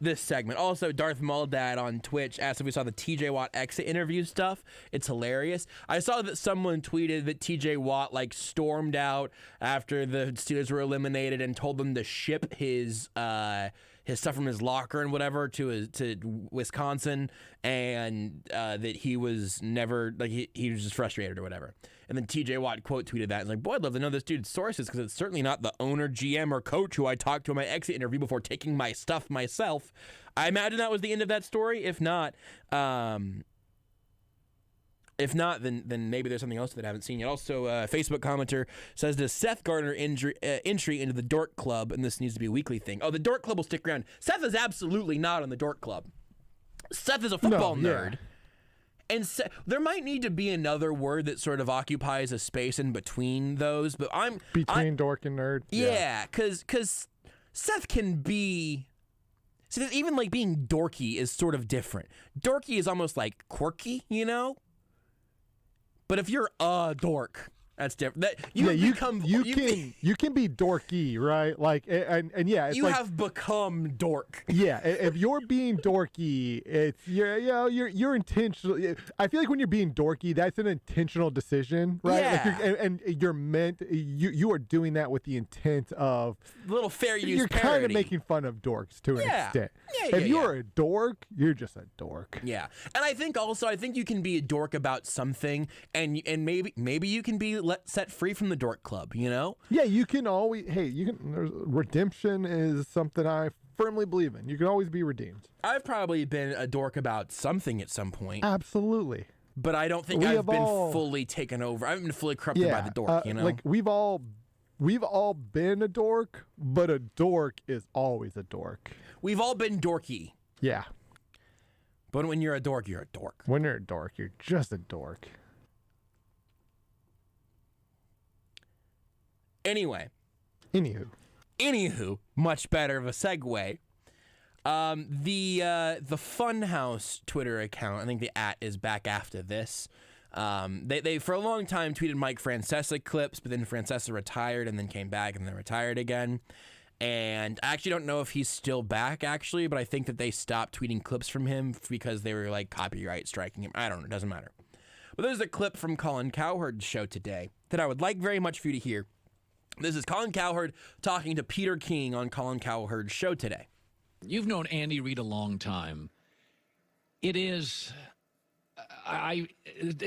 this segment. Also, Darth Muldad on Twitch asked if we saw the TJ Watt exit interview stuff. It's hilarious. I saw that someone tweeted that TJ Watt like stormed out after the Steelers were eliminated and told them to ship his stuff from his locker and whatever to Wisconsin, and that he was never like he was just frustrated or whatever. And then TJ Watt quote tweeted that. It's like, boy, I'd love to know this dude's sources because it's certainly not the owner, GM, or coach who I talked to in my exit interview before taking my stuff myself. I imagine that was the end of that story. If not, then maybe there's something else that I haven't seen yet. Also, Facebook commenter says, does Seth garner entry into the Dork Club? And this needs to be a weekly thing. Oh, the Dork Club will stick around. Seth is absolutely not on the Dork Club. Seth is a football nerd. And there might need to be another word that sort of occupies a space in between those. But
between dork and nerd.
Yeah, because Seth can be. So even like being dorky is sort of different. Dorky is almost like quirky, you know. But if you're a dork, that's different. You can be dorky, right? Like and yeah, it's have become dork.
Yeah, if you're being dorky, it's you're intentional. I feel like when you're being dorky, that's an intentional decision, right?
Yeah.
Like and you're meant you are doing that with the intent of
little fair use.
You're
parody.
kind of making fun of dorks to an extent. If you're a dork, you're just a dork.
Yeah, and I think you can be a dork about something, and maybe you can be set free from the Dork Club, you know?
Yeah, you can always. Redemption is something I firmly believe in. You can always be redeemed.
I've probably been a dork about something at some point.
Absolutely.
But I don't think I've been fully taken over. I haven't been fully corrupted by the dork, you know?
Like we've all been a dork, but a dork is always a dork.
We've all been dorky.
Yeah.
But when you're a dork, you're a dork.
When you're a dork, you're just a dork.
Anywho, much better of a segue. The Funhouse Twitter account, I think the @ is back after this. They for a long time tweeted Mike Francesa clips, but then Francesa retired and then came back and then retired again. And I actually don't know if he's still back, actually, but I think that they stopped tweeting clips from him because they were like copyright striking him. I don't know, it doesn't matter. But there's a clip from Colin Cowherd's show today that I would like very much for you to hear. This is Colin Cowherd talking to Peter King on Colin Cowherd's show today.
You've known Andy Reid a long time. It is,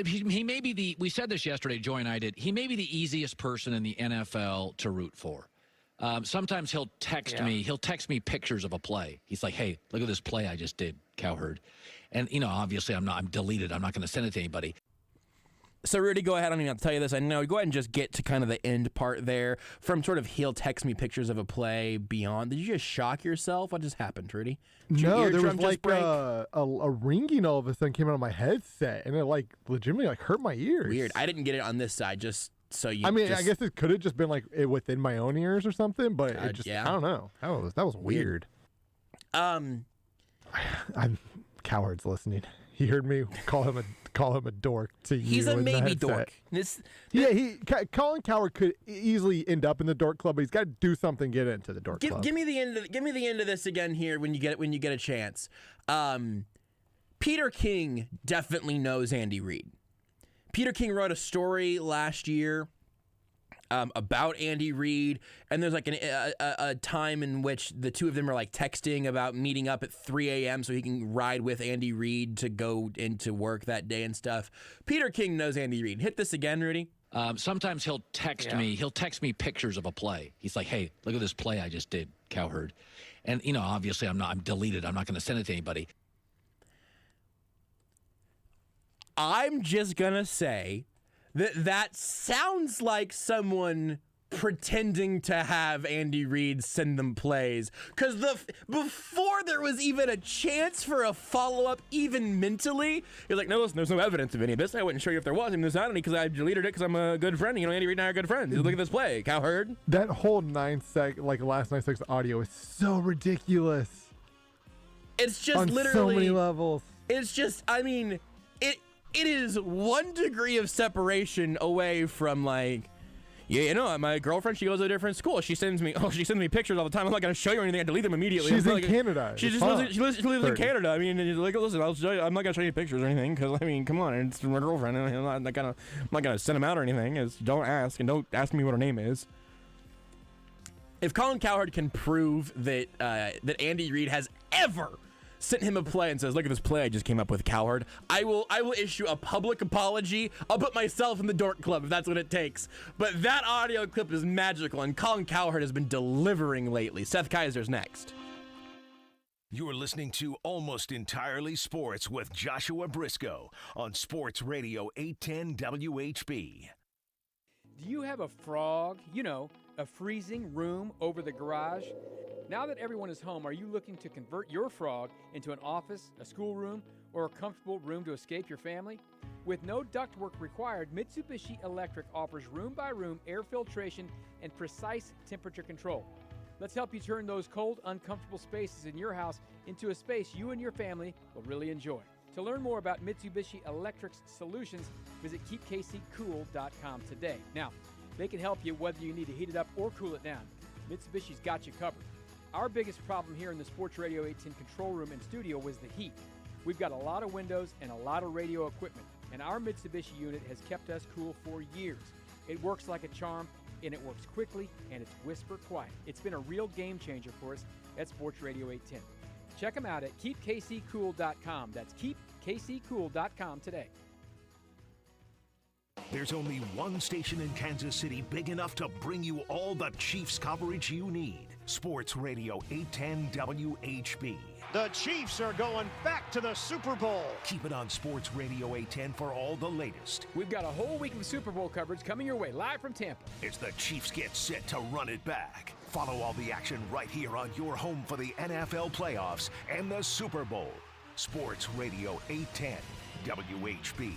he may be we said this yesterday, Joy and I did, he may be the easiest person in the NFL to root for. Sometimes he'll text me pictures of a play. He's like, hey, look at this play I just did, Cowherd. And, obviously I'm deleted. I'm not going to send it to anybody.
So, Rudy, go ahead. I don't even have to tell you this. I know. Go ahead and just get to kind of the end part there. From sort of he'll text me pictures of a play beyond. Did you just shock yourself? What just happened, Rudy?
No, there was like a ringing all of a sudden came out of my headset, and it like legitimately like hurt my ears.
Weird. I didn't get it on this side. Just so you.
I mean, I guess it could have just been like within my own ears or something, but it just I don't know. That was weird.
I'm
Cowherd's listening. He heard me call him a dork to you.
He's a maybe dork.
Colin Cowherd could easily end up in the Dork Club, but he's got to do something to get into the Dork Club.
Give me the end of this again here when you get a chance. Peter King definitely knows Andy Reid. Peter King wrote a story last year about Andy Reid, and there's like a time in which the two of them are like texting about meeting up at 3 a.m. so he can ride with Andy Reid to go into work that day and stuff. Peter King knows Andy Reid. Hit this again, Rudy.
Sometimes he'll text me pictures of a play. He's like, hey, look at this play I just did, Cowherd. And, obviously I'm deleted. I'm not going to send it to anybody.
I'm just going to say that sounds like someone pretending to have Andy Reid send them plays. Because before there was even a chance for a follow-up, even mentally, you're like, no, listen, there's no evidence of any of this. I wouldn't show you if there was. I mean, there's not any because I deleted it because I'm a good friend. Andy Reid and I are good friends. Look at this play, Cowherd.
That whole last 9 seconds audio is so ridiculous.
It's just
on
literally
so many levels.
It's just, I mean, it is 1 degree of separation away from like Yeah, you know, my girlfriend, she goes to a different school. She sends me pictures all the time. I'm not going to show you anything. I delete them immediately.
She's in Canada.
She lives in Canada. I mean, like, listen, I'll show you. I'm not going to show you pictures or anything because, I mean, come on, it's my girlfriend. I'm not going to send them out or anything. Don't ask, and don't ask me what her name is. If Colin Cowherd can prove that Andy Reid has ever sent him a play and says, look at this play I just came up with, Cowherd, I will issue a public apology. I'll put myself in the dork club if that's what it takes. But that audio clip is magical, and Colin Cowherd has been delivering lately. Seth Keysor's next.
You're listening to Almost Entirely Sports with Joshua Brisco on Sports Radio 810 WHB.
Do you have a frog? You know, a freezing room over the garage? Now that everyone is home, are you looking to convert your frog into an office, a schoolroom, or a comfortable room to escape your family? With no ductwork required, Mitsubishi Electric offers room-by-room air filtration and precise temperature control. Let's help you turn those cold, uncomfortable spaces in your house into a space you and your family will really enjoy. To learn more about Mitsubishi Electric's solutions, visit keepkccool.com today. Now, they can help you whether you need to heat it up or cool it down. Mitsubishi's got you covered. Our biggest problem here in the Sports Radio 810 control room and studio was the heat. We've got a lot of windows and a lot of radio equipment, and our Mitsubishi unit has kept us cool for years. It works like a charm, and it works quickly, and it's whisper quiet. It's been a real game changer for us at Sports Radio 810. Check them out at keepkccool.com. That's keepkccool.com today.
There's only one station in Kansas City big enough to bring you all the Chiefs coverage you need. Sports Radio 810 WHB.
The Chiefs are going back to the Super Bowl.
Keep it on Sports Radio 810 for all the latest.
We've got a whole week of Super Bowl coverage coming your way live from Tampa.
As the Chiefs get set to run it back. Follow all the action right here on your home for the NFL playoffs and the Super Bowl. Sports Radio 810 WHB.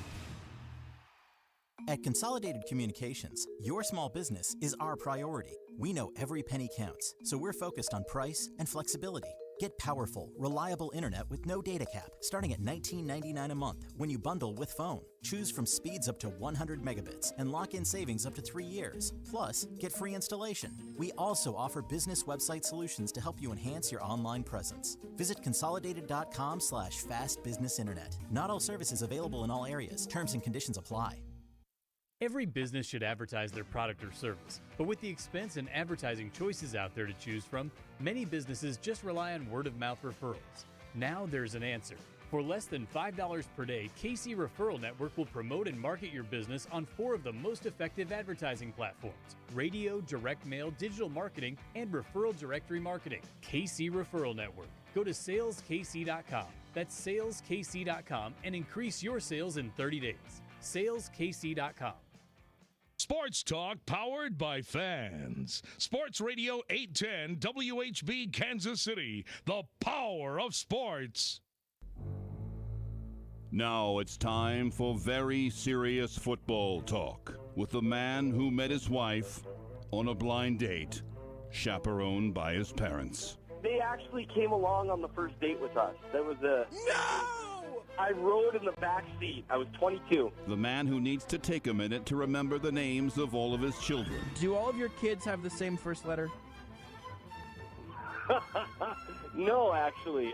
At Consolidated Communications, your small business is our priority. We know every penny counts, so we're focused on price and flexibility. Get powerful, reliable internet with no data cap, starting at $19.99 a month when you bundle with phone. Choose from speeds up to 100 megabits and lock in savings up to 3 years. Plus, get free installation. We also offer business website solutions to help you enhance your online presence. Visit consolidated.com/fastbusinessinternet. Not all services available in all areas. Terms and conditions apply.
Every business should advertise their product or service, but with the expense and advertising choices out there to choose from, many businesses just rely on word-of-mouth referrals. Now there's an answer. For less than $5 per day, KC Referral Network will promote and market your business on 4 of the most effective advertising platforms: radio, direct mail, digital marketing, and referral directory marketing. KC Referral Network. Go to saleskc.com. That's saleskc.com and increase your sales in 30 days. saleskc.com.
Sports talk powered by fans. Sports Radio 810 WHB Kansas City. The power of sports.
Now it's time for very serious football talk with the man who met his wife on a blind date, chaperoned by his parents.
They actually came along on the first date with us. There was a... No! I rode in the back seat. I was 22.
The man who needs to take a minute to remember the names of all of his children.
Do all of your kids have the same first letter?
No, actually.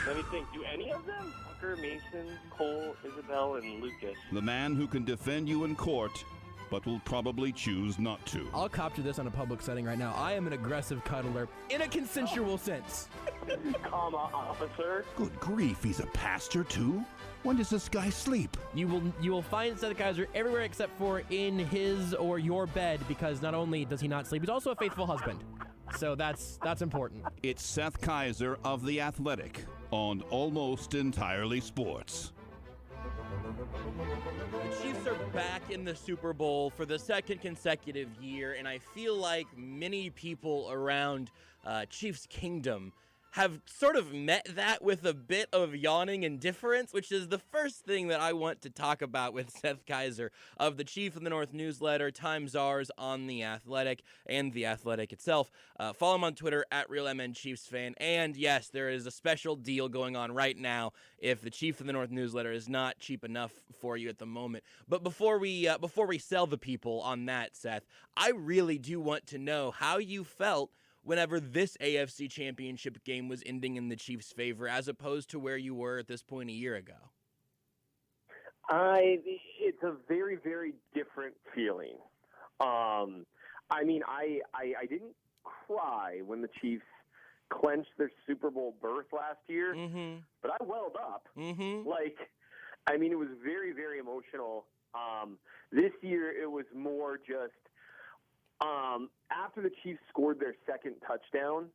Let me think. Do any of them? Tucker, Mason, Cole, Isabel, and Lucas.
The man who can defend you in court, but will probably choose not to.
I'll cop to this on a public setting right now. I am an aggressive cuddler in a consensual sense.
Comma, officer.
Good grief, he's a pastor too? When does this guy sleep?
You will find Seth Keyser everywhere except for in his or your bed, because not only does he not sleep, he's also a faithful husband. So that's important.
It's Seth Keyser of The Athletic on Almost Entirely Sports.
The Chiefs are back in the Super Bowl for the second consecutive year, and I feel like many people around Chiefs Kingdom have sort of met that with a bit of yawning indifference, which is the first thing that I want to talk about with Seth Keysor of the Chief of the North newsletter, Times Ours on The Athletic, and The Athletic itself. Follow him on Twitter at RealMNChiefsFan. And yes, there is a special deal going on right now if the Chief of the North newsletter is not cheap enough for you at the moment. But before we sell the people on that, Seth, I really do want to know how you felt whenever this AFC Championship game was ending in the Chiefs' favor, as opposed to where you were at this point a year ago.
It's a very, very different feeling. I didn't cry when the Chiefs clinched their Super Bowl berth last year, but I welled up. It was very, very emotional. This year, it was more just after the Chiefs scored their second touchdown,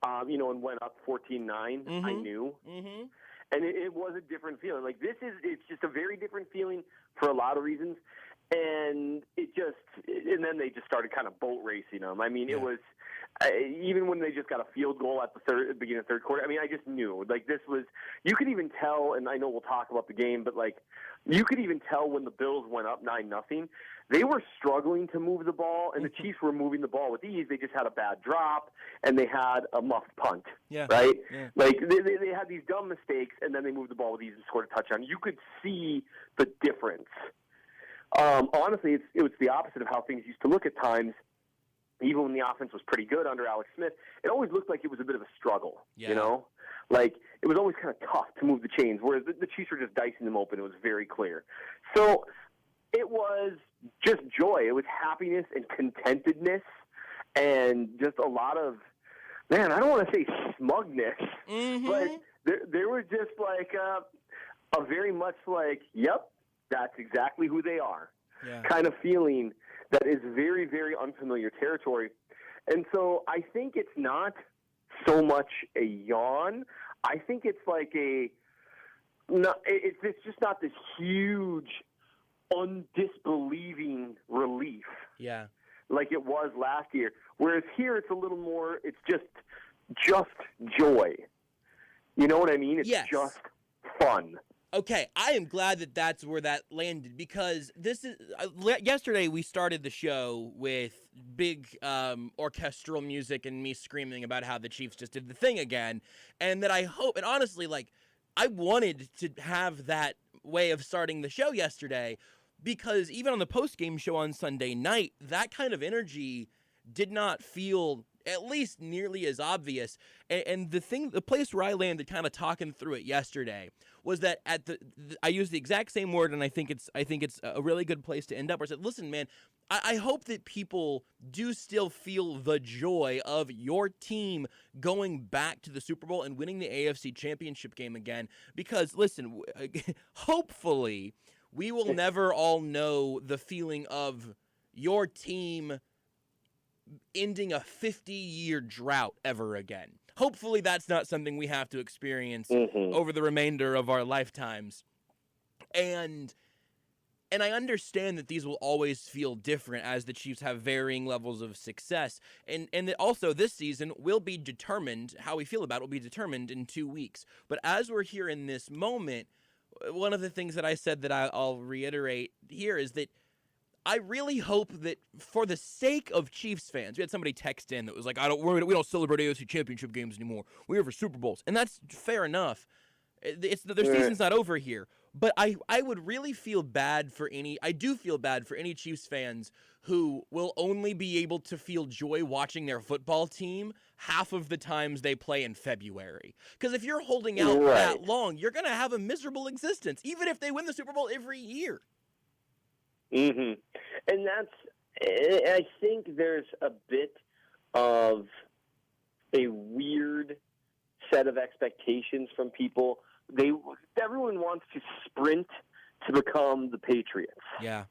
and went up 14-9, I knew. And it was a different feeling. It's just a very different feeling for a lot of reasons. And then they just started kind of boat racing them. It was, even when they just got a field goal at the beginning of the third quarter, I just knew. You could even tell, and I know we'll talk about the game, but you could even tell when the Bills went up 9-0, they were struggling to move the ball, and the Chiefs were moving the ball with ease. They just had a bad drop, and they had a muffed punt, right? Yeah. They had these dumb mistakes, and then they moved the ball with ease and scored a touchdown. You could see the difference. Honestly, it was the opposite of how things used to look at times. Even when the offense was pretty good under Alex Smith, it always looked like it was a bit of a struggle, It was always kind of tough to move the chains, whereas the Chiefs were just dicing them open. It was very clear. So it was just joy. It was happiness and contentedness and just a lot of, I don't want to say smugness, but there was just a very much yep, that's exactly who they are kind of feeling that is very, very unfamiliar territory. And so I think it's not so much a yawn. I think it's it's just not this huge, undisbelieving relief.
Yeah.
Like it was last year. Whereas here it's a little more, it's just joy. You know what I mean? It's just fun.
Okay, I am glad that that's where that landed, because this is yesterday we started the show with big orchestral music and me screaming about how the Chiefs just did the thing again, and that I hope, and honestly, I wanted to have that way of starting the show yesterday, because even on the post-game show on Sunday night, that kind of energy did not feel at least nearly as obvious. And the place where I landed kind of talking through it yesterday was that I used the exact same word, and I think it's a really good place to end up, where I said, listen, man, I hope that people do still feel the joy of your team going back to the Super Bowl and winning the AFC Championship game again, because, listen, hopefully we will never all know the feeling of your team ending a 50-year drought ever again. Hopefully that's not something we have to experience over the remainder of our lifetimes. And I understand that these will always feel different as the Chiefs have varying levels of success. And that also this season will be determined, how we feel about it will be determined in 2 weeks. But as we're here in this moment, one of the things that I said that I'll reiterate here is that I really hope that for the sake of Chiefs fans, we had somebody text in that was like, we don't celebrate AFC Championship games anymore. We're here for Super Bowls. And that's fair enough. Their season's not over here. But I would really feel bad for I do feel bad for any Chiefs fans who will only be able to feel joy watching their football team half of the times they play in February. Because if you're holding out that long, you're going to have a miserable existence, even if they win the Super Bowl every year.
And I think there's a bit of a weird set of expectations from people. Everyone wants to sprint to become the Patriots.
Yeah.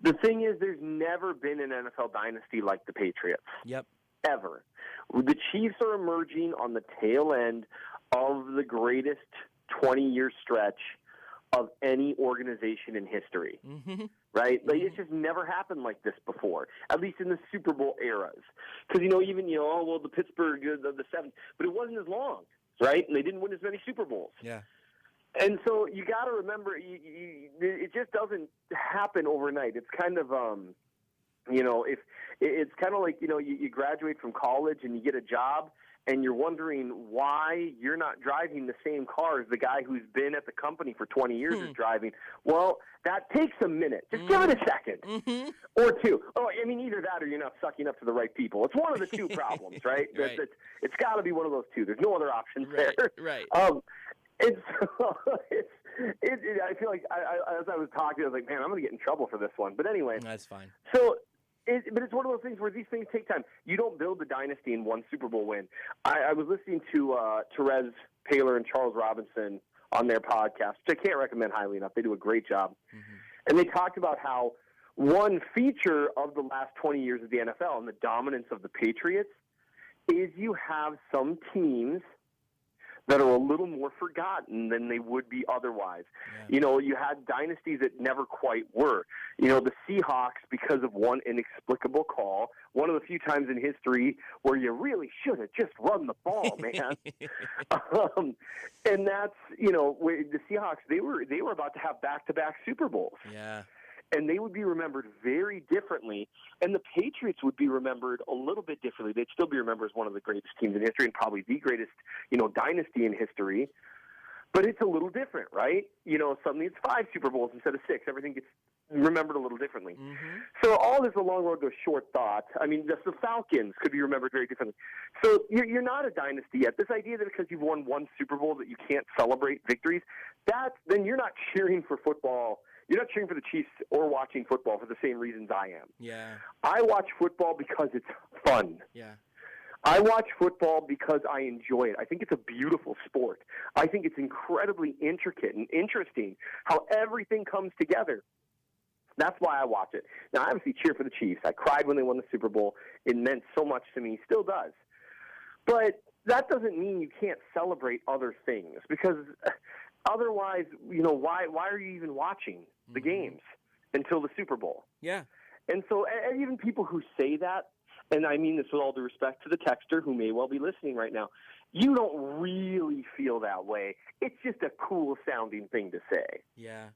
The thing is, there's never been an NFL dynasty like the Patriots.
Yep.
Ever. The Chiefs are emerging on the tail end of the greatest 20-year stretch of any organization in history. right? Like, it's just never happened like this before, at least in the Super Bowl eras. Because, the Pittsburgh, the 7th, but it wasn't as long, right? And they didn't win as many Super Bowls.
Yeah.
And so you got to remember, it just doesn't happen overnight. It's kind of, if it's kind of like, you graduate from college and you get a job, and you're wondering why you're not driving the same car as the guy who's been at the company for 20 years is driving. Well, that takes a minute. Just give it a second or two. Oh, I mean, either that or you're not sucking up to the right people. It's one of the two problems, right?
Right.
It's got to be one of those two. There's no other options there.
Right.
And so I feel like as I was talking, I was like, man, I'm going to get in trouble for this one. But anyway.
That's fine.
So but it's one of those things where these things take time. You don't build the dynasty in one Super Bowl win. I was listening to Therese Paylor and Charles Robinson on their podcast, which I can't recommend highly enough. They do a great job. And they talked about how one feature of the last 20 years of the NFL and the dominance of the Patriots is you have some teams that are a little more forgotten than they would be otherwise. Yeah. You had dynasties that never quite were. The Seahawks, because of one inexplicable call, one of the few times in history where you really should have just run the ball, man. And that's, the Seahawks, they were about to have back-to-back Super Bowls.
Yeah.
And they would be remembered very differently, and the Patriots would be remembered a little bit differently. They'd still be remembered as one of the greatest teams in history and probably the greatest, dynasty in history. But it's a little different, right? Suddenly it's 5 Super Bowls instead of 6. Everything gets remembered a little differently. So all this is a long road to a short thought. I mean, the Falcons could be remembered very differently. So you're not a dynasty yet. This idea that because you've won one Super Bowl that you can't celebrate victories, then you're not cheering for football. You're not cheering for the Chiefs or watching football for the same reasons I am.
Yeah.
I watch football because it's fun.
Yeah.
I watch football because I enjoy it. I think it's a beautiful sport. I think it's incredibly intricate and interesting how everything comes together. That's why I watch it. Now, I obviously cheer for the Chiefs. I cried when they won the Super Bowl. It meant so much to me. Still does. But that doesn't mean you can't celebrate other things because otherwise, why are you even watching the games until the Super Bowl?
Yeah.
And so even people who say that, and I mean this with all due respect to the texter who may well be listening right now, you don't really feel that way. It's just a cool-sounding thing to say.
Yeah.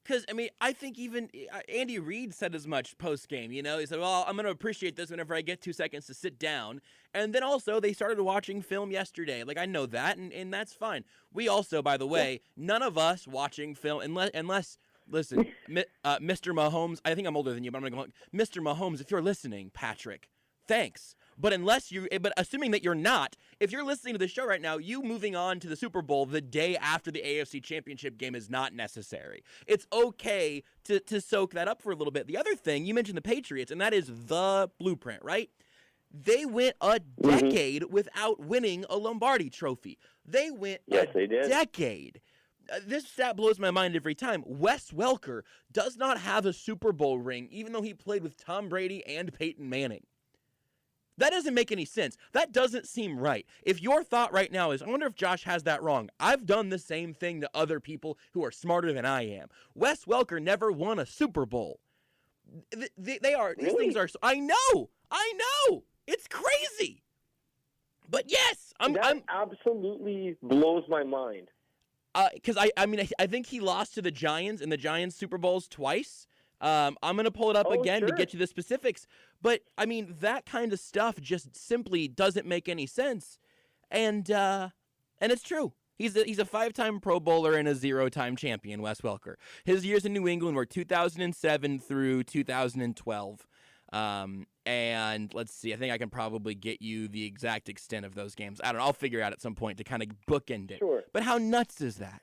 Because, I think even Andy Reid said as much post-game, He said, well, I'm going to appreciate this whenever I get 2 seconds to sit down. And then also, they started watching film yesterday. Like, I know that, and that's fine. We also, by the way, none of us watching film, unless listen, Mr. Mahomes, I think I'm older than you, but I'm going to go, Mr. Mahomes, if you're listening, Patrick, thanks. But assuming that you're not, if you're listening to the show right now, you moving on to the Super Bowl the day after the AFC Championship game is not necessary. It's okay to soak that up for a little bit. The other thing, you mentioned the Patriots, and that is the blueprint, right? They went a decade without winning a Lombardi trophy. They went
they did.
Decade. This stat blows my mind every time. Wes Welker does not have a Super Bowl ring, even though he played with Tom Brady and Peyton Manning. That doesn't make any sense. That doesn't seem right. If your thought right now is, I wonder if Josh has that wrong, I've done the same thing to other people who are smarter than I am. Wes Welker never won a Super Bowl. These things are, I know. It's crazy. But yes,
that absolutely blows my mind.
Because I think he lost to the Giants in the Giants Super Bowls twice. I'm going to pull it up again to get you the specifics. But, that kind of stuff just simply doesn't make any sense. And it's true. He's a 5-time Pro Bowler and a 0-time champion, Wes Welker. His years in New England were 2007 through 2012. And let's see, I think I can probably get you the exact extent of those games. I don't know, I'll figure out at some point to kind of bookend it.
Sure.
But how nuts is that?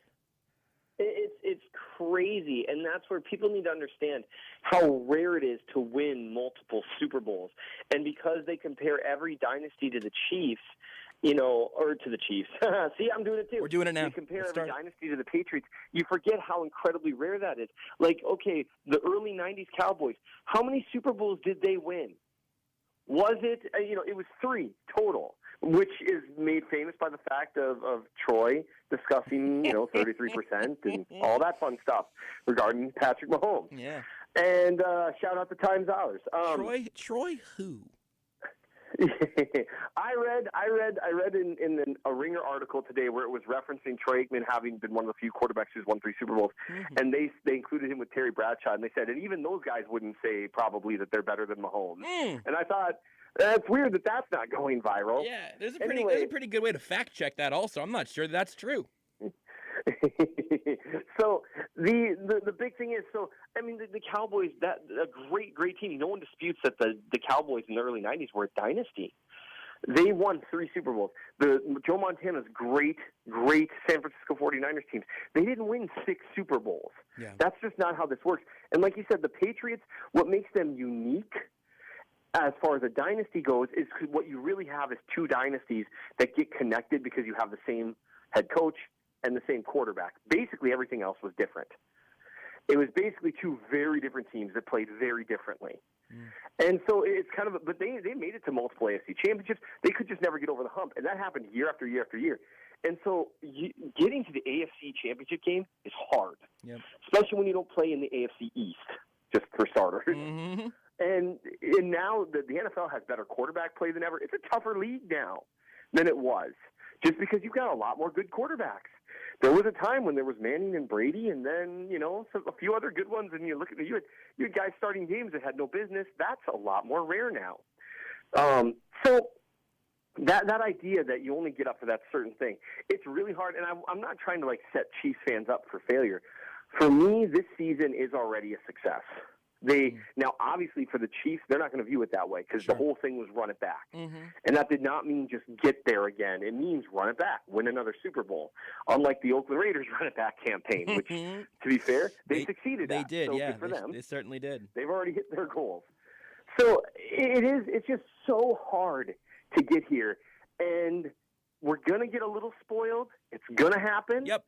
It's crazy, and that's where people need to understand how rare it is to win multiple Super Bowls. And because they compare every dynasty to the Chiefs, or to the Chiefs. See, I'm doing it too.
We're doing it now.
You compare every dynasty to the Patriots, you forget how incredibly rare that is. Like, okay, the early 90s Cowboys, how many Super Bowls did they win? Was it, it was 3 total, which is made famous by the fact of Troy discussing, 33% and all that fun stuff regarding Patrick Mahomes.
Yeah.
And shout out to Times Hours.
Troy who?
I read in a Ringer article today where it was referencing Troy Aikman having been one of the few quarterbacks who's won 3 Super Bowls, and they included him with Terry Bradshaw, and they said, and even those guys wouldn't say probably that they're better than Mahomes. And I thought, that's weird that that's not going viral.
Yeah, there's a pretty good way to fact check that also. I'm not sure that's true.
So the big thing is, the Cowboys, that a great team. No one disputes that the Cowboys in the early 90s were a dynasty. They won 3 Super Bowls. Joe Montana's great San Francisco 49ers teams, they didn't win 6 Super Bowls.
Yeah.
That's just not how this works. And like you said, the Patriots, what makes them unique as far as a dynasty goes is what you really have is 2 dynasties that get connected because you have the same head coach and the same quarterback. Basically, everything else was different. It was basically 2 very different teams that played very differently. And so it's kind of, but they made it to multiple AFC championships. They could just never get over the hump, and that happened year after year after year. And so getting to the AFC championship game is hard, especially when you don't play in the AFC East, just for starters. And now the NFL has better quarterback play than ever. It's a tougher league now than it was, just because you've got a lot more good quarterbacks. There was a time when there was Manning and Brady, and then, a few other good ones, and you had guys starting games that had no business. That's a lot more rare now. So that idea that you only get up for that certain thing, it's really hard, and I'm not trying to, set Chiefs fans up for failure. For me, this season is already a success. Now, obviously, for the Chiefs, they're not going to view it that way because the whole thing was run it back. And that did not mean just get there again. It means run it back, win another Super Bowl. Unlike the Oakland Raiders run it back campaign, which, to be fair, they succeeded
They
at.
did,
so
yeah.
Good for them.
They certainly did.
They've already hit their goals. So it's just so hard to get here. And we're going to get a little spoiled. It's going to happen.
Yep.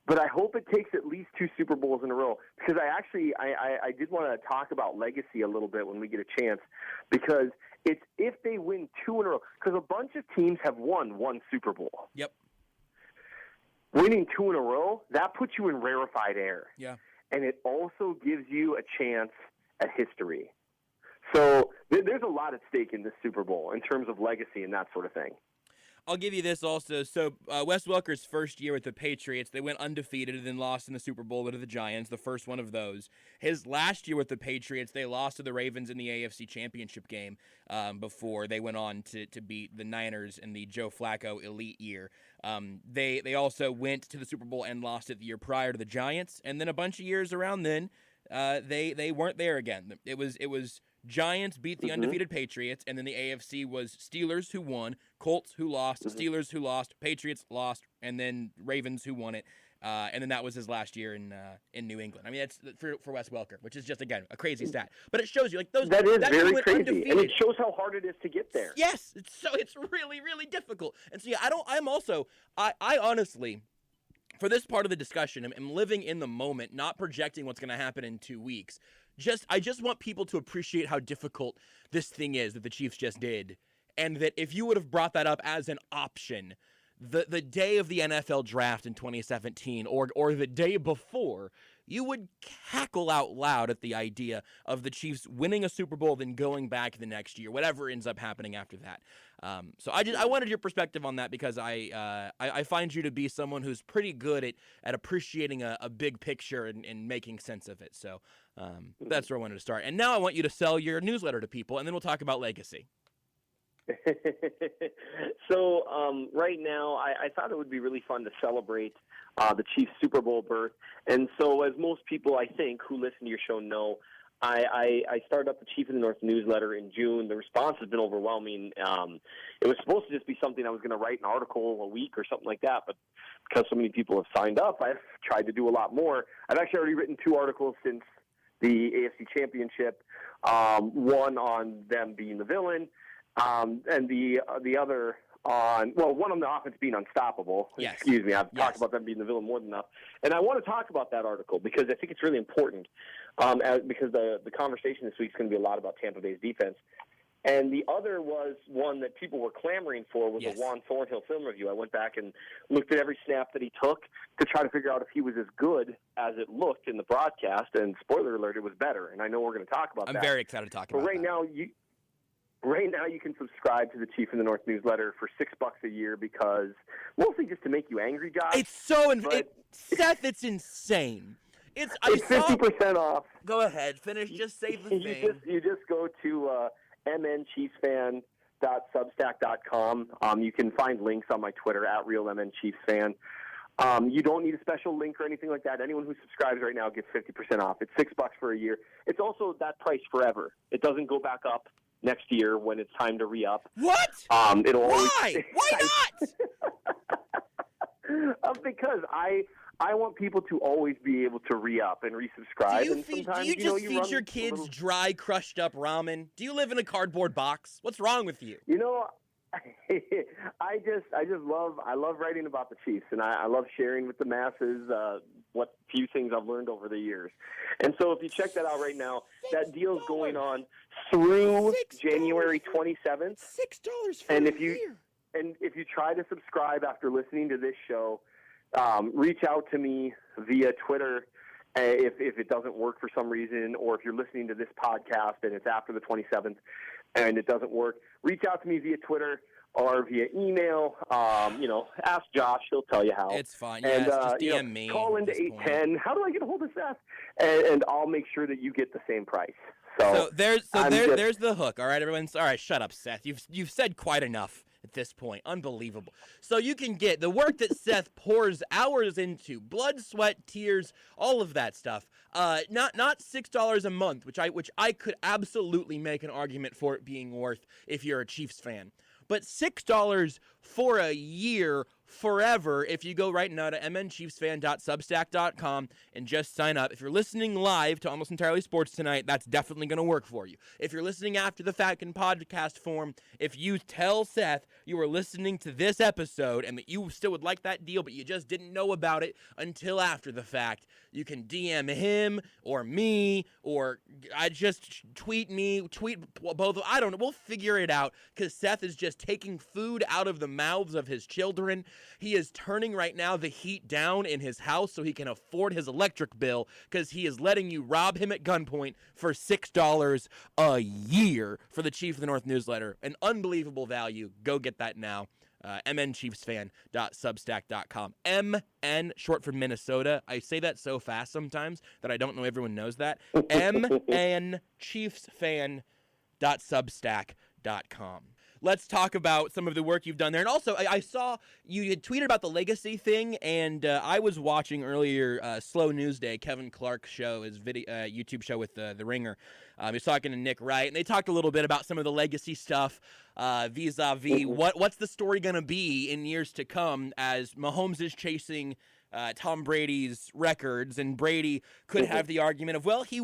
But I hope it takes at least 2 Super Bowls in a row, because I did want to talk about legacy a little bit when we get a chance, because it's if they win 2 in a row, because a bunch of teams have won 1 Super Bowl.
Yep.
Winning 2 in a row, that puts you in rarefied air.
Yeah.
And it also gives you a chance at history. So there's a lot at stake in this Super Bowl in terms of legacy and that sort of thing.
I'll give you this also. So Wes Welker's first year with the Patriots, they went undefeated and then lost in the Super Bowl to the Giants, the first one of those. His last year with the Patriots, they lost to the Ravens in the AFC Championship game before they went on to beat the Niners in the Joe Flacco elite year. They also went to the Super Bowl and lost it the year prior to the Giants, and then a bunch of years around then, they weren't there again. It was Giants beat the undefeated Patriots, and then the AFC was Steelers who won, Colts who lost, Steelers who lost, Patriots lost, and then Ravens who won it. And then that was his last year in New England. I mean, that's for Wes Welker, which is just, again, a crazy stat. But it shows you, those.
That is
that
very
went
crazy,
undefeated.
and it shows how hard it is to get there.
Yes, it's really, really difficult. And so, yeah, I honestly, for this part of the discussion, am living in the moment, not projecting what's going to happen in 2 weeks. I just want people to appreciate how difficult this thing is that the Chiefs just did, and that if you would have brought that up as an option the day of the NFL draft in 2017 or the day before, you would cackle out loud at the idea of the Chiefs winning a Super Bowl, then going back the next year, whatever ends up happening after that. So I wanted your perspective on that, because I find you to be someone who's pretty good at appreciating a big picture and making sense of it. So that's where I wanted to start. And now I want you to sell your newsletter to people, and then we'll talk about legacy.
So right now, I thought it would be really fun to celebrate the Chiefs' Super Bowl berth. And so, as most people, I think, who listen to your show know, I started up the Chief of the North newsletter in June. The response has been overwhelming. It was supposed to just be something I was going to write an article a week or something like that, but because so many people have signed up, I've tried to do a lot more. I've actually already written 2 articles since the AFC Championship, one on them being the villain, and the other on, one on the offense being unstoppable.
Yes.
Excuse me, I've talked about them being the villain more than enough. And I want to talk about that article because I think it's really important, because the conversation this week is going to be a lot about Tampa Bay's defense. And the other was one that people were clamoring for was
Yes.
a Juan Thornhill film review. I went back and looked at every snap that he took to try to figure out if he was as good as it looked in the broadcast. And spoiler alert, it was better. And I know we're going to talk about that.
I'm very excited to talk
But
about
right
that.
now, Right now, you can subscribe to the Chief in the North newsletter for $6 a year because mostly just to make you angry, Josh.
It's so
but
Seth, it's insane. It's
50% off.
Go ahead, finish. Just say the thing.
You just go to mnchiefsfan.substack.com. You can find links on my Twitter at RealMNChiefsFan. You don't need a special link or anything like that. Anyone who subscribes right now gets 50% off. It's $6 for a year. It's also that price forever. It doesn't go back up next year when it's time to re-up.
What?
It'll
Why?
Always...
Why
not? Because I want people to always be able to re-up and resubscribe.
Do you feed your kids dry, crushed up ramen? Do you live in a cardboard box? What's wrong with you?
You know, I love writing about the Chiefs, and I love sharing with the masses what few things I've learned over the years. And so if you check that out right now, that deal's going on through January 27th.
$6 for
and
a
if you
year.
And if you try to subscribe after listening to this show, reach out to me via Twitter if it doesn't work for some reason, or if you're listening to this podcast and it's after the 27th and it doesn't work, reach out to me via Twitter or via email. Ask Josh; he'll tell you how.
It's fine.
And,
Just DM me.
Call into 810. How do I get a hold of Seth? And I'll make sure that you get the same price. So
there's the hook. All right, everyone. All right, shut up, Seth. You've said quite enough at this point. Unbelievable. So you can get the work that Seth pours hours into, blood, sweat, tears, all of that stuff. Not $6 a month, which I could absolutely make an argument for it being worth if you're a Chiefs fan. But $6 for a year forever if you go right now to mnchiefsfan.substack.com and just sign up. If you're listening live to Almost Entirely Sports tonight, that's definitely going to work for you. If you're listening after the fact in podcast form, if you tell Seth you were listening to this episode and that you still would like that deal but you just didn't know about it until after the fact, you can DM him or me, or I just tweet both. I don't know. We'll figure it out because Seth is just taking food out of the mouths of his children. He is turning right now the heat down in his house so he can afford his electric bill because he is letting you rob him at gunpoint for $6 a year for the Chief of the North newsletter. An unbelievable value. Go get that now. mnchiefsfan.substack.com. MN, short for Minnesota. I say that so fast sometimes that I don't know everyone knows that. mnchiefsfan.substack.com. Let's talk about some of the work you've done there. And also, I saw you had tweeted about the legacy thing, and I was watching earlier Slow News Day, Kevin Clark's show, his YouTube show with The Ringer. He was talking to Nick Wright, and they talked a little bit about some of the legacy stuff vis-a-vis what's the story going to be in years to come as Mahomes is chasing Tom Brady's records, and Brady could have the argument of, well, he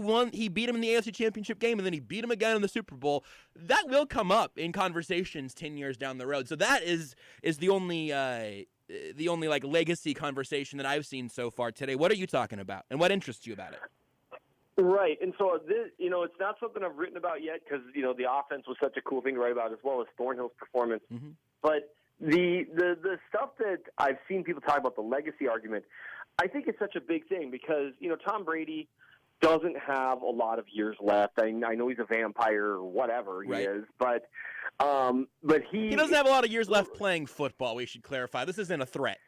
beat him in the AFC Championship game, and then he beat him again in the Super Bowl. That will come up in conversations 10 years down the road. So that is the only like legacy conversation that I've seen so far today. What are you talking about, and what interests you about it?
Right, and so this, it's not something I've written about yet because the offense was such a cool thing to write about, as well as Thornhill's performance. Mm-hmm. But the stuff that I've seen people talk about, the legacy argument, I think it's such a big thing because Tom Brady doesn't have a lot of years left. I know he's a vampire or whatever he is, but he
doesn't have a lot of years left playing football. We should clarify. This isn't a threat.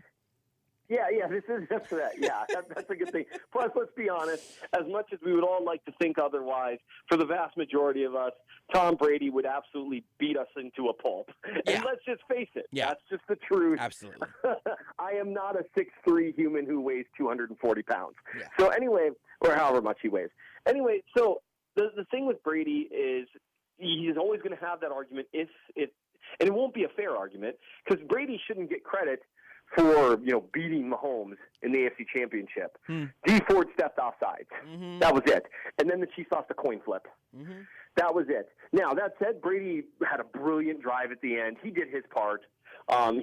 Yeah, this is just that. Yeah, that's a good thing. Plus, let's be honest, as much as we would all like to think otherwise, for the vast majority of us, Tom Brady would absolutely beat us into a pulp. Yeah. And let's just face it. Yeah. That's just the truth.
Absolutely.
I am not a 6'3" human who weighs 240 pounds.
Yeah.
So anyway, or however much he weighs. Anyway, so the thing with Brady is he's always going to have that argument and it won't be a fair argument because Brady shouldn't get credit for beating Mahomes in the AFC Championship. Dee Ford stepped offsides. Mm-hmm. That was it. And then the Chiefs lost a coin flip. Mm-hmm. That was it. Now, that said, Brady had a brilliant drive at the end. He did his part.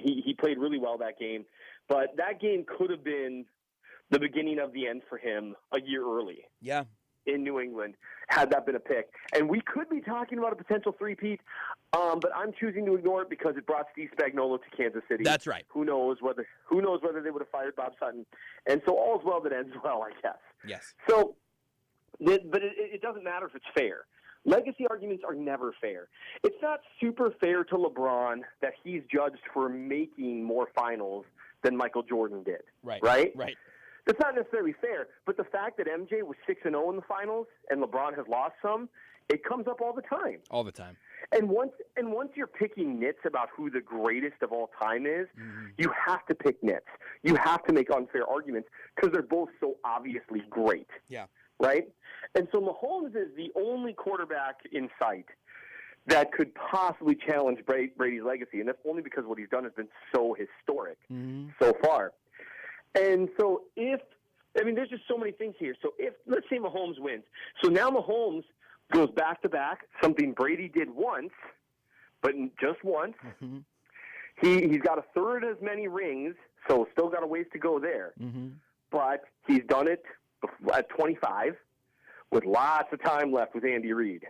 He played really well that game. But that game could have been the beginning of the end for him a year early.
Yeah.
in New England had that been a pick. And we could be talking about a potential three-peat, but I'm choosing to ignore it because it brought Steve Spagnuolo to Kansas City.
That's right.
Who knows whether they would have fired Bob Sutton. And so all's well that ends well, I guess.
Yes.
So, but it doesn't matter if it's fair. Legacy arguments are never fair. It's not super fair to LeBron that he's judged for making more finals than Michael Jordan did.
Right.
Right?
Right.
That's not necessarily fair, but the fact that MJ was 6-0 in the finals and LeBron has lost some, it comes up all the time.
All the time.
And once you're picking nits about who the greatest of all time is, you have to pick nits. You have to make unfair arguments because they're both so obviously great.
Yeah.
Right? And so Mahomes is the only quarterback in sight that could possibly challenge Brady's legacy, and that's only because what he's done has been so historic so far. And so there's just so many things here. So let's say Mahomes wins. So now Mahomes goes back-to-back, something Brady did once, but just once. He's got a third as many rings, so still got a ways to go there. But he's done it at 25 with lots of time left with Andy Reid.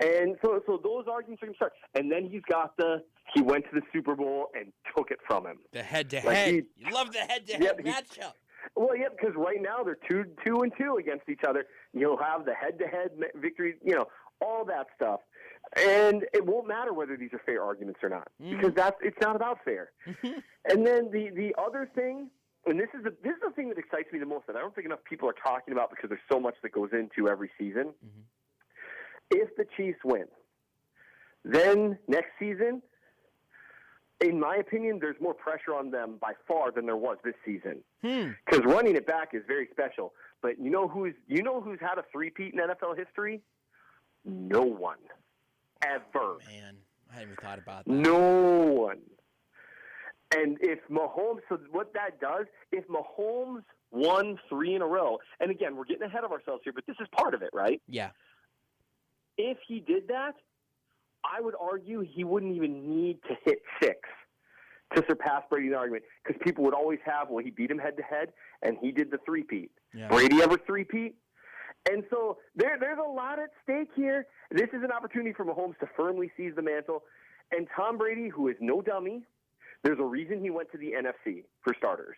And so those arguments are going to start. And then he went to the Super Bowl and took it from him.
The head-to-head. You love the head-to-head matchup.
Well, yeah, because right now they're 2-2 against each other. You'll have the head-to-head victories, all that stuff. And it won't matter whether these are fair arguments or not because it's not about fair. And then the other thing, and this is the thing that excites me the most that I don't think enough people are talking about because there's so much that goes into every season. If the Chiefs win, then next season, in my opinion, there's more pressure on them by far than there was this season. Because running it back is very special. But you know who's had a three-peat in NFL history? No one. Ever.
Man, I hadn't even thought about that.
No one. And if Mahomes, so what that does, if Mahomes won 3 in a row, and again, we're getting ahead of ourselves here, but this is part of it, right?
Yeah.
If he did that, I would argue he wouldn't even need to hit 6 to surpass Brady's argument because people would always have, well, he beat him head-to-head, and he did the three-peat.
Yeah.
Brady ever three-peat? And so there's a lot at stake here. This is an opportunity for Mahomes to firmly seize the mantle. And Tom Brady, who is no dummy, there's a reason he went to the NFC, for starters.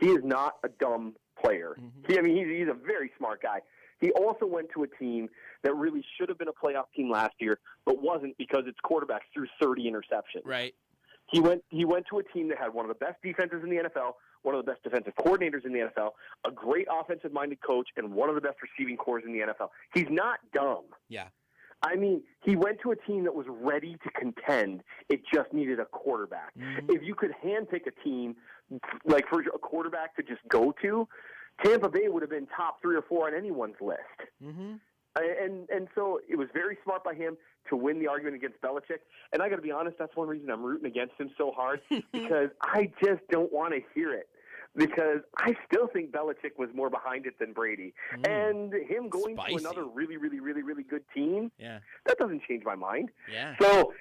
He is not a dumb player. He's a very smart guy. He also went to a team that really should have been a playoff team last year, but wasn't because its quarterbacks threw 30 interceptions.
Right.
He went to a team that had one of the best defenses in the NFL, one of the best defensive coordinators in the NFL, a great offensive-minded coach, and one of the best receiving corps in the NFL. He's not dumb.
Yeah.
He went to a team that was ready to contend. It just needed a quarterback. If you could handpick a team, like for a quarterback to just go to, Tampa Bay would have been top 3 or 4 on anyone's list. And so it was very smart by him to win the argument against Belichick. And I got to be honest, that's one reason I'm rooting against him so hard because I just don't want to hear it. Because I still think Belichick was more behind it than Brady. And him going to another really, really, really, really good team, that doesn't change my mind.
Yeah.
So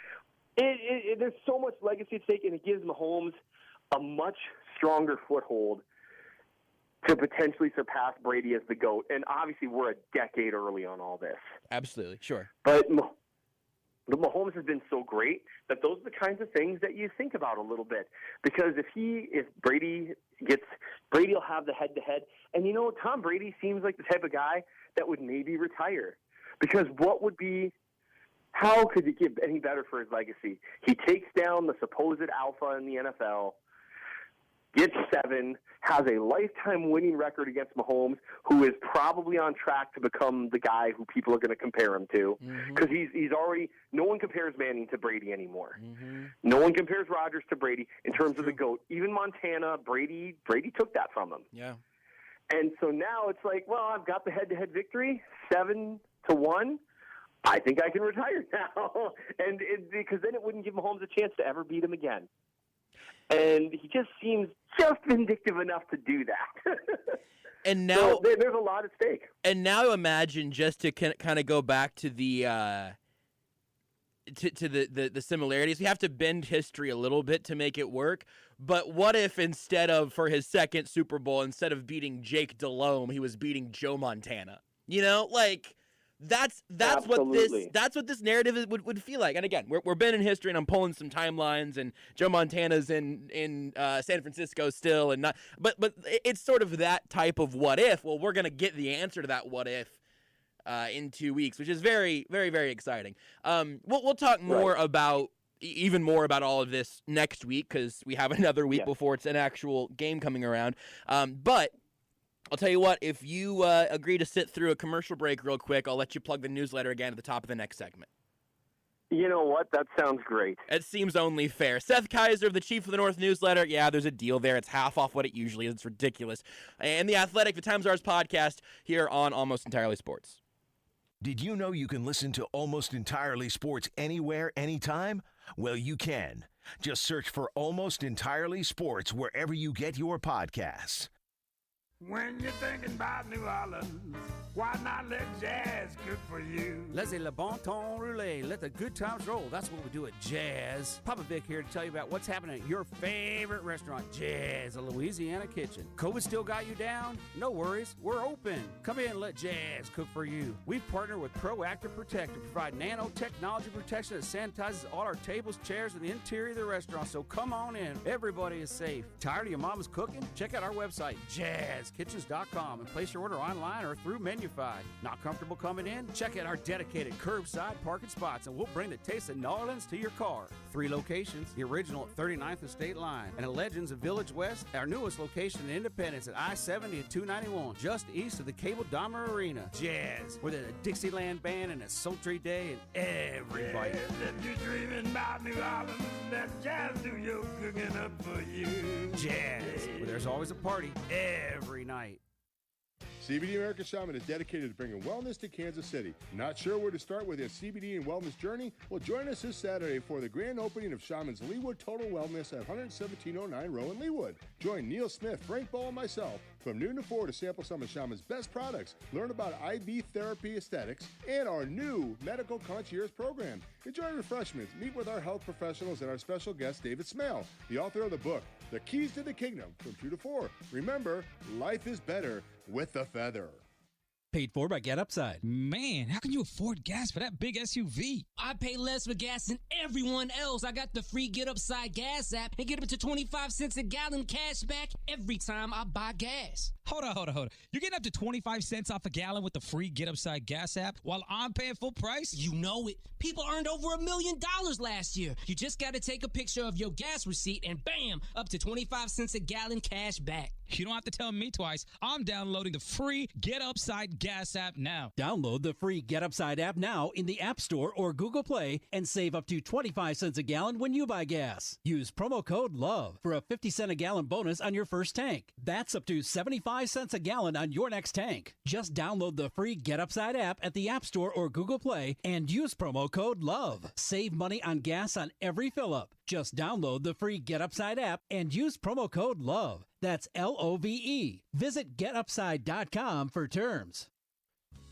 there's so much legacy at stake, and it gives Mahomes a much stronger foothold to potentially surpass Brady as the GOAT. And obviously we're a decade early on all this.
Absolutely, sure.
But Mahomes has been so great that those are the kinds of things that you think about a little bit. Because if Brady will have the head-to-head. And, Tom Brady seems like the type of guy that would maybe retire. Because how could it get any better for his legacy? He takes down the supposed alpha in the NFL, gets 7, has a lifetime winning record against Mahomes, who is probably on track to become the guy who people are going to compare him to. Because he's already – no one compares Manning to Brady anymore. No one compares Rodgers to Brady in terms of the GOAT. Even Montana, Brady took that from him.
Yeah.
And so now it's like, well, I've got the head-to-head victory, 7-1. I think I can retire now. And because then it wouldn't give Mahomes a chance to ever beat him again. And he just seems just vindictive enough to do that.
And now
so there's a lot at stake.
And now imagine, just to kind of go back to the the similarities. We have to bend history a little bit to make it work. But what if instead of, for his second Super Bowl, instead of beating Jake Delhomme, he was beating Joe Montana? You know, like that's what this narrative would feel like. And again, we're been in history, and I'm pulling some timelines, and Joe Montana's in San Francisco still, and not. But it's sort of that type of what if. Well, we're gonna get the answer to that what if in 2 weeks, which is very, very, very exciting. We'll talk more about. Even more about all of this next week, because we have another week before it's an actual game coming around. But I'll tell you what, if you agree to sit through a commercial break real quick, I'll let you plug the newsletter again at the top of the next segment.
You know what? That sounds great.
It seems only fair. Seth Keysor of the Chief of the North newsletter. Yeah, there's a deal there. It's half off what it usually is. It's ridiculous. And The Athletic, the Times Ours podcast here on Almost Entirely Sports.
Did you know you can listen to Almost Entirely Sports anywhere, anytime? Well, you can. Just search for Almost Entirely Sports wherever you get your podcasts.
When you're thinking about New Orleans, why not let jazz cook for you?
Laissez le bon temps rouler. Let the good times roll. That's what we do at Jazz. Papa Vic here to tell you about what's happening at your favorite restaurant, Jazz, a Louisiana kitchen. COVID still got you down? No worries. We're open. Come in and let Jazz cook for you. We've partnered with Proactive Protect to provide nanotechnology protection that sanitizes all our tables, chairs, and the interior of the restaurant. So come on in. Everybody is safe. Tired of your mama's cooking? Check out our website, jazzkitchens.com, and place your order online or through Menufy. Not comfortable coming in? Check out our dedicated curbside parking spots, and we'll bring the taste of New Orleans to your car. 3 locations, the original at 39th and State Line, and at Legends of Village West, our newest location in Independence at I-70 and 291, just east of the Cable Dahmer Arena. Jazz, with a Dixieland band and a sultry day and every bite.
If you're dreaming about New Orleans, let jazz do your cooking up for you.
Jazz, where there's always a party every night.
CBD America Shaman is dedicated to bringing wellness to Kansas City. Not sure where to start with your CBD and wellness journey? Well, join us this Saturday for the grand opening of Shaman's Leawood Total Wellness at 11709 Rowan Leawood. Join Neil Smith, Frank Ball, and myself from noon to 4 to sample some of Shaman's best products, learn about IV therapy aesthetics, and our new medical concierge program. Enjoy refreshments, meet with our health professionals, and our special guest, David Smale, the author of the book, The Keys to the Kingdom, from 2 to 4. Remember, life is better with a feather.
Paid for by Get Upside. Man, how can you afford gas for that big SUV?
I pay less for gas than everyone else. I got the free Get Upside gas app and get up to 25 cents a gallon cash back every time I buy gas.
Hold on. You're getting up to 25 cents off a gallon with the free Get Upside gas app while I'm paying full price?
You know it. People earned over $1 million last year. You just got to take a picture of your gas receipt and bam, up to 25 cents a gallon cash back.
You don't have to tell me twice. I'm downloading the free Get Upside gas app now.
Download the free Get Upside app now in the App Store or Google Play and save up to 25 cents a gallon when you buy gas. Use promo code LOVE for a 50-cent a gallon bonus on your first tank. That's up to 75 cents a gallon on your next tank. Just download the free Get Upside app at the App Store or Google Play and use promo code LOVE. Save money on gas on every fill-up. Just download the free Get Upside app and use promo code LOVE. That's LOVE. Visit getupside.com for terms.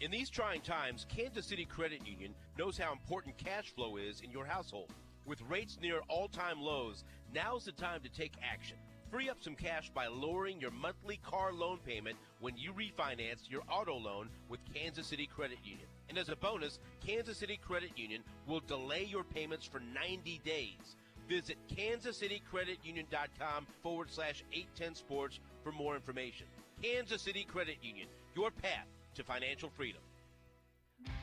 In these trying times, Kansas City Credit Union knows how important cash flow is in your household. With rates near all-time lows, now's the time to take action. Free up some cash by lowering your monthly car loan payment when you refinance your auto loan with Kansas City Credit Union. And as a bonus, Kansas City Credit Union will delay your payments for 90 days. Visit kansascitycreditunion.com/810sports for more information. Kansas City Credit Union, your path to financial freedom.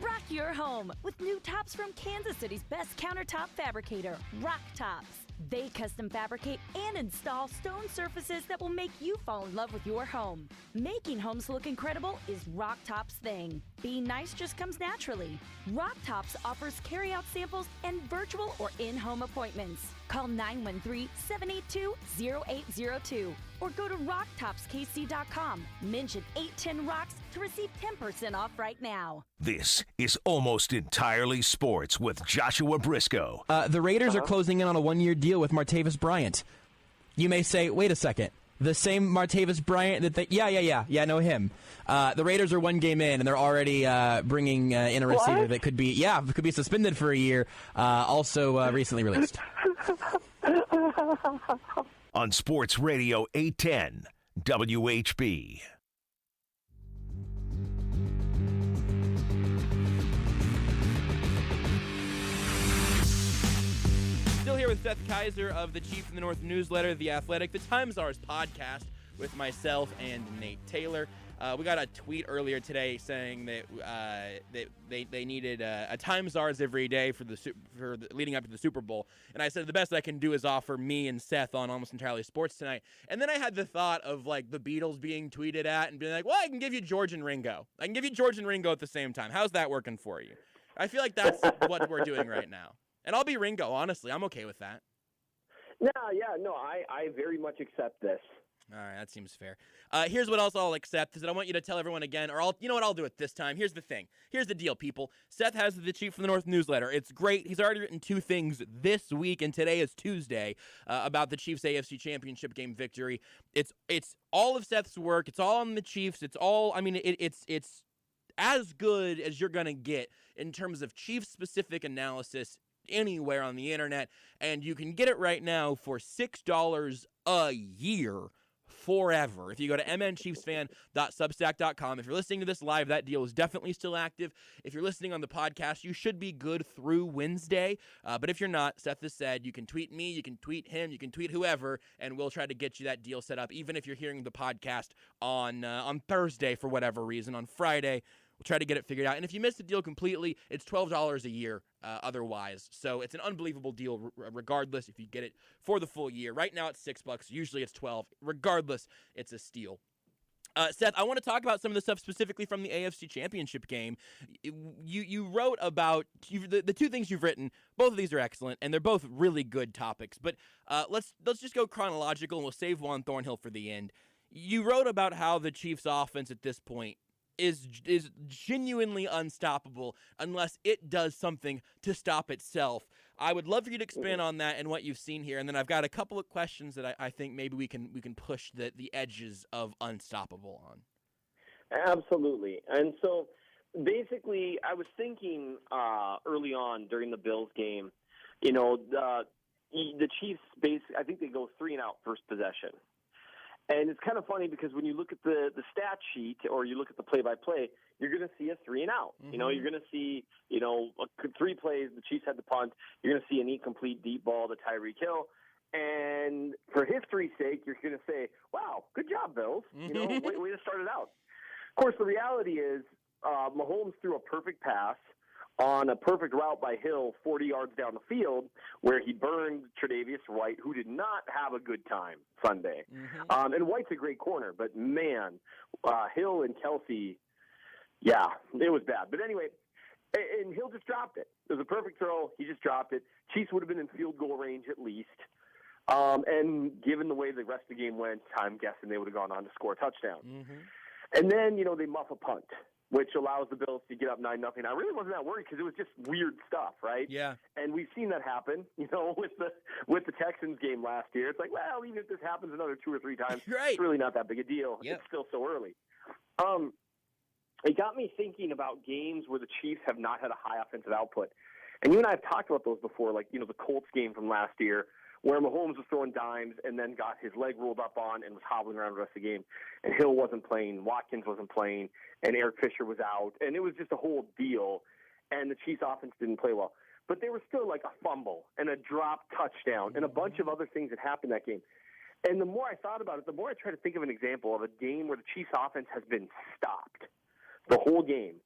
Rock your home with new tops from Kansas City's best countertop fabricator, Rock Tops. They custom fabricate and install stone surfaces that will make you fall in love with your home. Making homes look incredible is Rock Tops' thing. Being nice just comes naturally. Rock Tops offers carry-out samples and virtual or in-home appointments. Call 913-782-0802 or go to rocktopskc.com. Mention 810-ROCKS to receive 10% off right now.
This is Almost Entirely Sports with Joshua Brisco.
The Raiders are closing in on a one-year deal with Martavis Bryant. You may say, wait a second. The same Martavis Bryant that they... Yeah, know him. The Raiders are one game in, and they're already bringing in a receiver that could be suspended for a year, also recently released.
On Sports Radio 810, WHB.
here with Seth Keysor of the Chief in the North newsletter, The Athletic, the Times Ours podcast with myself and Nate Taylor. We got a tweet earlier today saying that they needed a Times Ours every day for leading up to the Super Bowl, and I said the best I can do is offer me and Seth on Almost Entirely Sports tonight. And then I had the thought of like the Beatles being tweeted at and being like, well, I can give you George and Ringo. I can give you George and Ringo at the same time. How's that working for you? I feel like that's what we're doing right now. And I'll be Ringo, honestly. I'm okay with that.
I very much accept this.
All right, that seems fair. Here's what else I'll accept is that I want you to tell everyone again, or you know what, I'll do it this time. Here's the thing. Here's the deal, people. Seth has the Chief from the North newsletter. It's great. He's already written 2 things this week, and today is Tuesday, about the Chiefs' AFC Championship game victory. It's all of Seth's work. It's all on the Chiefs. It's all, I mean, it's as good as you're going to get in terms of Chiefs-specific analysis anywhere on the internet, and you can get it right now for $6 a year forever. If you go to mnchiefsfan.substack.com, if you're listening to this live, that deal is definitely still active. If you're listening on the podcast, you should be good through Wednesday. But if you're not, Seth has said you can tweet me, you can tweet him, you can tweet whoever, and we'll try to get you that deal set up. Even if you're hearing the podcast on Thursday for whatever reason, on Friday, we'll try to get it figured out. And if you miss the deal completely, it's $12 a year otherwise. So it's an unbelievable deal regardless if you get it for the full year. Right now it's $6. Usually it's $12. Regardless, it's a steal. Seth, I want to talk about some of the stuff specifically from the AFC Championship game. You wrote about the 2 things you've written. Both of these are excellent, and they're both really good topics. But let's just go chronological, and we'll save Juan Thornhill for the end. You wrote about how the Chiefs' offense at this point is genuinely unstoppable unless it does something to stop itself. I would love for you to expand on that and what you've seen here, and then I've got a couple of questions that I think maybe we can push the edges of unstoppable on.
Absolutely. And so basically I was thinking early on during the Bills game, the Chiefs I think they go 3-and-out first possession. And it's kind of funny because when you look at the stat sheet or you look at the play-by-play, you're going to see a 3-and-out.
Mm-hmm.
You're going to see, 3 plays, the Chiefs had the punt. You're going to see an incomplete deep ball to Tyreek Hill. And for history's sake, you're going to say, wow, good job, Bills. Way to start it out. Of course, the reality is Mahomes threw a perfect pass on a perfect route by Hill 40 yards down the field where he burned Tre'Davious White, who did not have a good time Sunday. Mm-hmm. And White's a great corner, but, man, Hill and Kelsey, yeah, it was bad. But anyway, and Hill just dropped it. It was a perfect throw. He just dropped it. Chiefs would have been in field goal range at least. And given the way the rest of the game went, I'm guessing they would have gone on to score a touchdown. Mm-hmm. And then, they muff a punt, which allows the Bills to get up 9-0. I really wasn't that worried because it was just weird stuff, right?
Yeah.
And we've seen that happen, with the Texans game last year. It's like, well, even if this happens another 2 or 3 times,
right.
It's really not that big a deal. Yep. It's still so early. It got me thinking about games where the Chiefs have not had a high offensive output. And you and I have talked about those before, like, the Colts game from last year, where Mahomes was throwing dimes and then got his leg rolled up on and was hobbling around the rest of the game. And Hill wasn't playing, Watkins wasn't playing, and Eric Fisher was out. And it was just a whole deal. And the Chiefs offense didn't play well. But there was still like a fumble and a drop touchdown and a bunch of other things that happened that game. And the more I thought about it, the more I tried to think of an example of a game where the Chiefs offense has been stopped the whole game.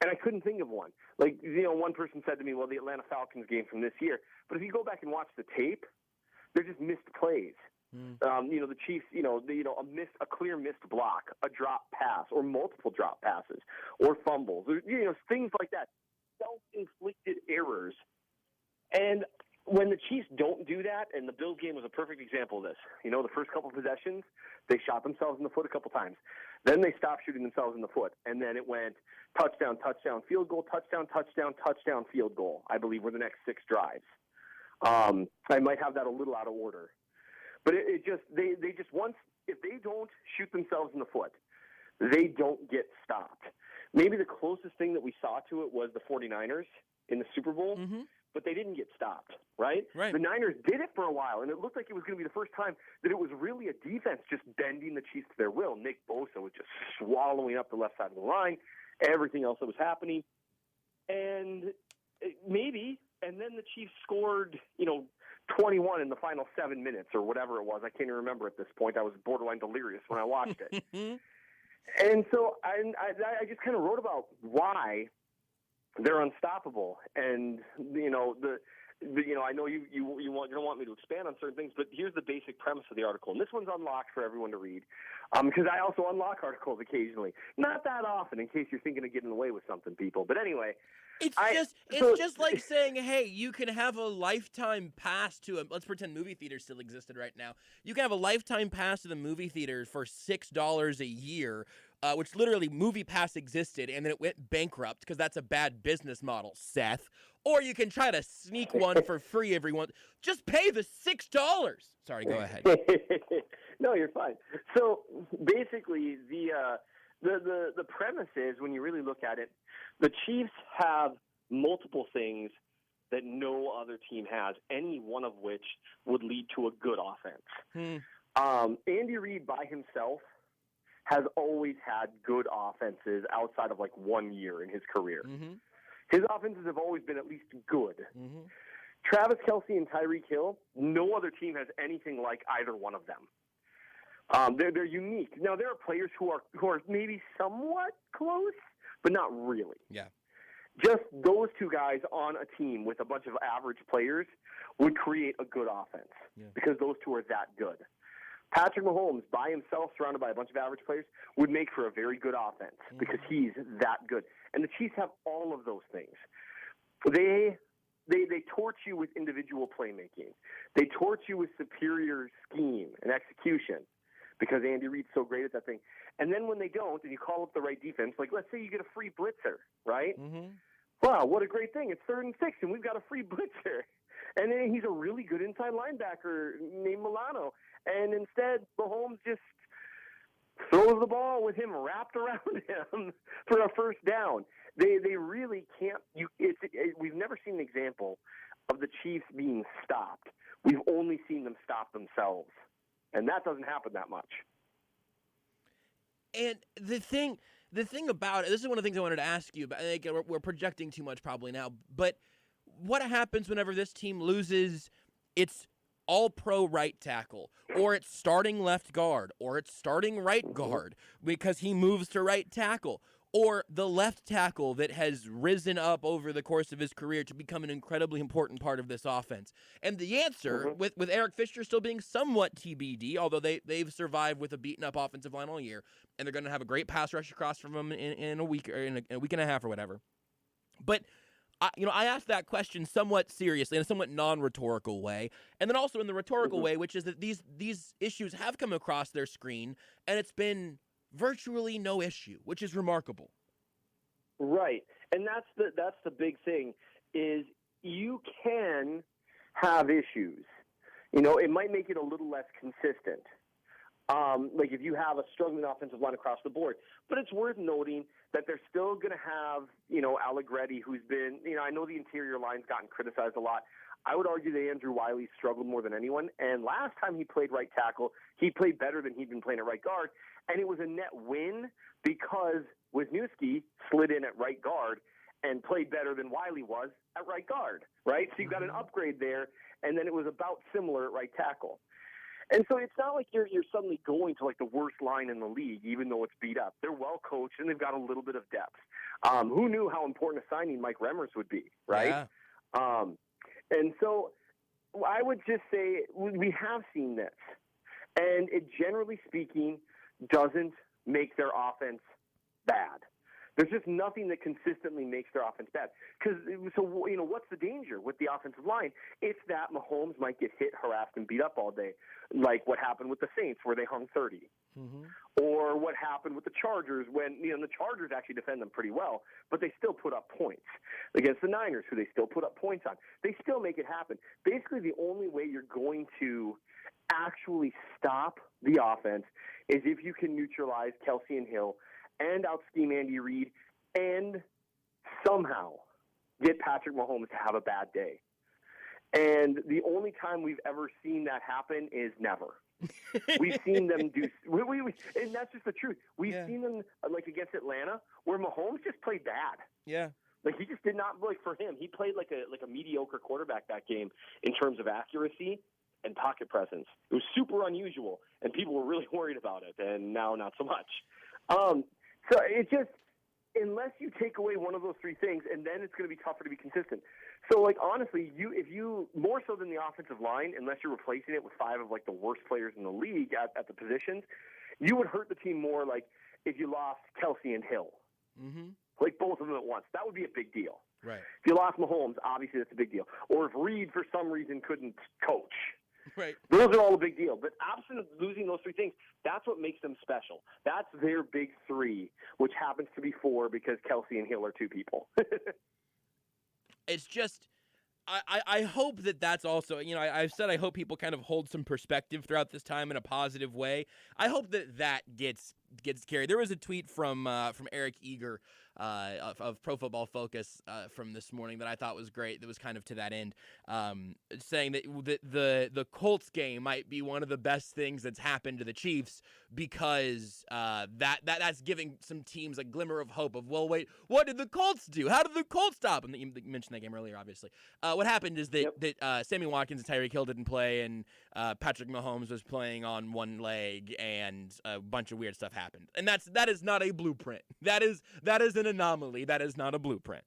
And I couldn't think of one. Like, one person said to me, well, the Atlanta Falcons game from this year. But if you go back and watch the tape, they're just missed plays. The Chiefs, a clear missed block, a drop pass, or multiple drop passes, or fumbles, or, things like that. Self-inflicted errors. And when the Chiefs don't do that, and the Bills game was a perfect example of this, the first couple of possessions, they shot themselves in the foot a couple times. Then they stopped shooting themselves in the foot, and then it went touchdown, touchdown, field goal, touchdown, touchdown, touchdown, field goal, I believe, were the next 6 drives. I might have that a little out of order. But they just once, if they don't shoot themselves in the foot, they don't get stopped. Maybe the closest thing that we saw to it was the 49ers in the Super Bowl, but they didn't get stopped, right? The Niners did it for a while, and it looked like it was going to be the first time that it was really a defense just bending the Chiefs to their will. Nick Bosa was just swallowing up the left side of the line, everything else that was happening. And maybe, and then the Chiefs scored, 21 in the final 7 minutes or whatever it was. I can't even remember at this point. I was borderline delirious when I watched it. And so I just kind of wrote about why they're unstoppable. And, I know you don't want me to expand on certain things, but here's the basic premise of the article. And this one's unlocked for everyone to read because I also unlock articles occasionally. Not that often in case you're thinking of getting away with something, people. But anyway.
It's just like saying, hey, you can have a lifetime pass to let's pretend movie theaters still existed right now. You can have a lifetime pass to the movie theaters for $6 a year, which literally Movie Pass existed, and then it went bankrupt because that's a bad business model, Seth. Or you can try to sneak one for free every once. Just pay the $6. Sorry, go ahead.
No, you're fine. So basically, the premise is, when you really look at it, the Chiefs have multiple things that no other team has, any one of which would lead to a good offense. Andy Reid by himself has always had good offenses outside of like 1 year in his career. His offenses have always been at least good. Travis Kelce and Tyreek Hill, no other team has anything like either one of them. They're unique. Now, there are players who are maybe somewhat close, but not really.
Yeah.
Just those two guys on a team with a bunch of average players would create a good offense because those two are that good. Patrick Mahomes, by himself, surrounded by a bunch of average players, would make for a very good offense because he's that good. And the Chiefs have all of those things. They torch you with individual playmaking. They torch you with superior scheme and execution because Andy Reid's so great at that thing. And then when they don't, and you call up the right defense, like let's say you get a free blitzer, right? Wow, what a great thing. It's 3rd and 6, and we've got a free blitzer. And then he's a really good inside linebacker named Milano. And instead, Mahomes just throws the ball with him wrapped around him for a first down. They really can't. We've never seen an example of the Chiefs being stopped. We've only seen them stop themselves. And that doesn't happen that much.
And the thing about it, this is one of the things I wanted to ask you about. I think we're projecting too much probably now, but what happens whenever this team loses its all-pro right tackle, or its starting left guard, or its starting right guard because he moves to right tackle, or the left tackle that has risen up over the course of his career to become an incredibly important part of this offense? And the answer, with Eric Fisher still being somewhat TBD, although they've survived with a beaten-up offensive line all year, and they're going to have a great pass rush across from him in a week or in a week and a half or whatever. But I asked that question somewhat seriously in a somewhat non-rhetorical way, and then also in the rhetorical way, which is that these issues have come across their screen, and it's been virtually no issue, which is remarkable.
Right, and that's the big thing is you can have issues. It might make it a little less consistent. Like if you have a struggling offensive line across the board. But it's worth noting that they're still going to have, Allegretti, who's been, I know the interior line's gotten criticized a lot. I would argue that Andrew Wiley struggled more than anyone. And last time he played right tackle, he played better than he'd been playing at right guard. And it was a net win because Wisniewski slid in at right guard and played better than Wiley was at right guard, right? So you got an upgrade there, and then it was about similar at right tackle. And so it's not like you're suddenly going to like the worst line in the league, even though it's beat up. They're well coached and they've got a little bit of depth. Who knew how important a signing Mike Remmers would be, right? Yeah. And so I would just say we have seen this, and it generally speaking doesn't make their offense bad. There's just nothing that consistently makes their offense bad. What's the danger with the offensive line? It's that Mahomes might get hit, harassed, and beat up all day, like what happened with the Saints where they hung 30. Or what happened with the Chargers when, the Chargers actually defend them pretty well, but they still put up points. Against the Niners, who they still put up points on. They still make it happen. Basically, the only way you're going to actually stop the offense is if you can neutralize Kelce and Hill and out-scheme Andy Reid and somehow get Patrick Mahomes to have a bad day. And the only time we've ever seen that happen is never. We've seen them do and that's just the truth. We've seen them, like against Atlanta, where Mahomes just played bad.
Yeah.
Like, he just did not, like, for him, he played like a mediocre quarterback that game in terms of accuracy and pocket presence. It was super unusual, and people were really worried about it, and now not so much. So it's just, unless you take away one of those three things, and then it's going to be tougher to be consistent. So, like, honestly, if you more so than the offensive line, unless you're replacing it with 5 of, like, the worst players in the league at the positions, you would hurt the team more, like, if you lost Kelsey and Hill.
Mm-hmm.
Like, both of them at once. That would be a big deal.
Right.
If you lost Mahomes, obviously that's a big deal. Or if Reed, for some reason, couldn't coach.
Right.
Those are all a big deal. But absent of losing those three things, that's what makes them special. That's their big three, which happens to be 4 because Kelsey and Hill are 2 people.
It's just, I hope that's also, I've said I hope people kind of hold some perspective throughout this time in a positive way. I hope that gets carried. There was a tweet from Eric Eager of Pro Football Focus from this morning that I thought was great. That was kind of to that end, saying that the Colts game might be one of the best things that's happened to the Chiefs because that's giving some teams a glimmer of hope of, well, wait, what did the Colts do? How did the Colts stop? And you mentioned that game earlier, obviously. What happened is that Sammy Watkins and Tyreek Hill didn't play, and Patrick Mahomes was playing on one leg, and a bunch of weird stuff happened. And that is not a blueprint. That is an anomaly. That is not a blueprint.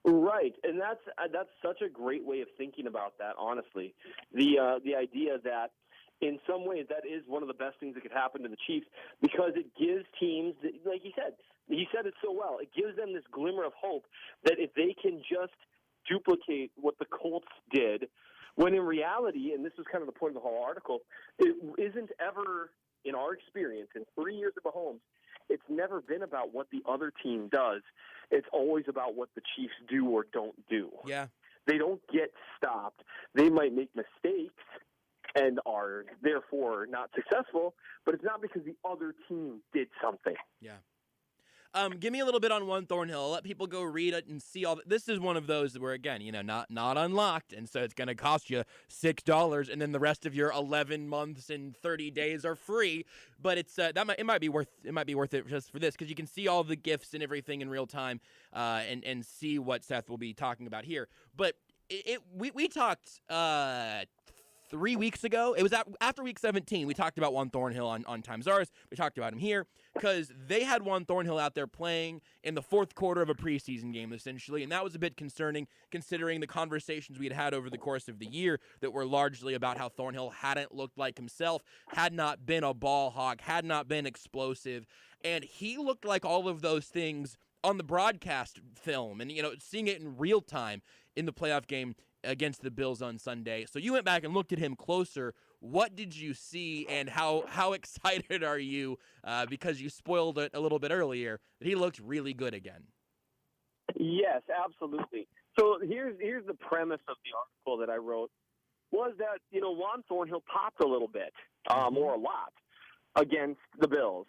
Right, and that's such a great way of thinking about that. Honestly, the idea that in some ways that is one of the best things that could happen to the Chiefs, because it gives teams, like he said it so well. It gives them this glimmer of hope that if they can just duplicate what the Colts did, when in reality, and this was kind of the point of the whole article, it isn't ever, in our experience, in 3 years of Mahomes, it's never been about what the other team does. It's always about what the Chiefs do or don't do.
Yeah.
They don't get stopped. They might make mistakes and are therefore not successful, but it's not because the other team did something.
Yeah. Give me a little bit on Juan Thornhill. I'll let people go read it and see all. This is one of those where, again, not unlocked, and so it's going to cost you $6, and then the rest of your 11 months and 30 days are free. But it's it might be worth it just for this, because you can see all the GIFs and everything in real time, and see what Seth will be talking about here. But we talked 3 weeks ago. It was after week 17. We talked about Juan Thornhill on Times Ours. We talked about him here because they had Juan Thornhill out there playing in the fourth quarter of a preseason game, essentially, and that was a bit concerning considering the conversations we had over the course of the year that were largely about how Thornhill hadn't looked like himself, had not been a ball hawk, had not been explosive, and he looked like all of those things on the broadcast film and, seeing it in real time in the playoff game against the Bills on Sunday. So you went back and looked at him closer. What did you see, and how excited are you, because you spoiled it a little bit earlier, that he looked really good again?
Yes, absolutely. So here's the premise of the article that I wrote, was that, Juan Thornhill popped a little bit, or a lot, against the Bills.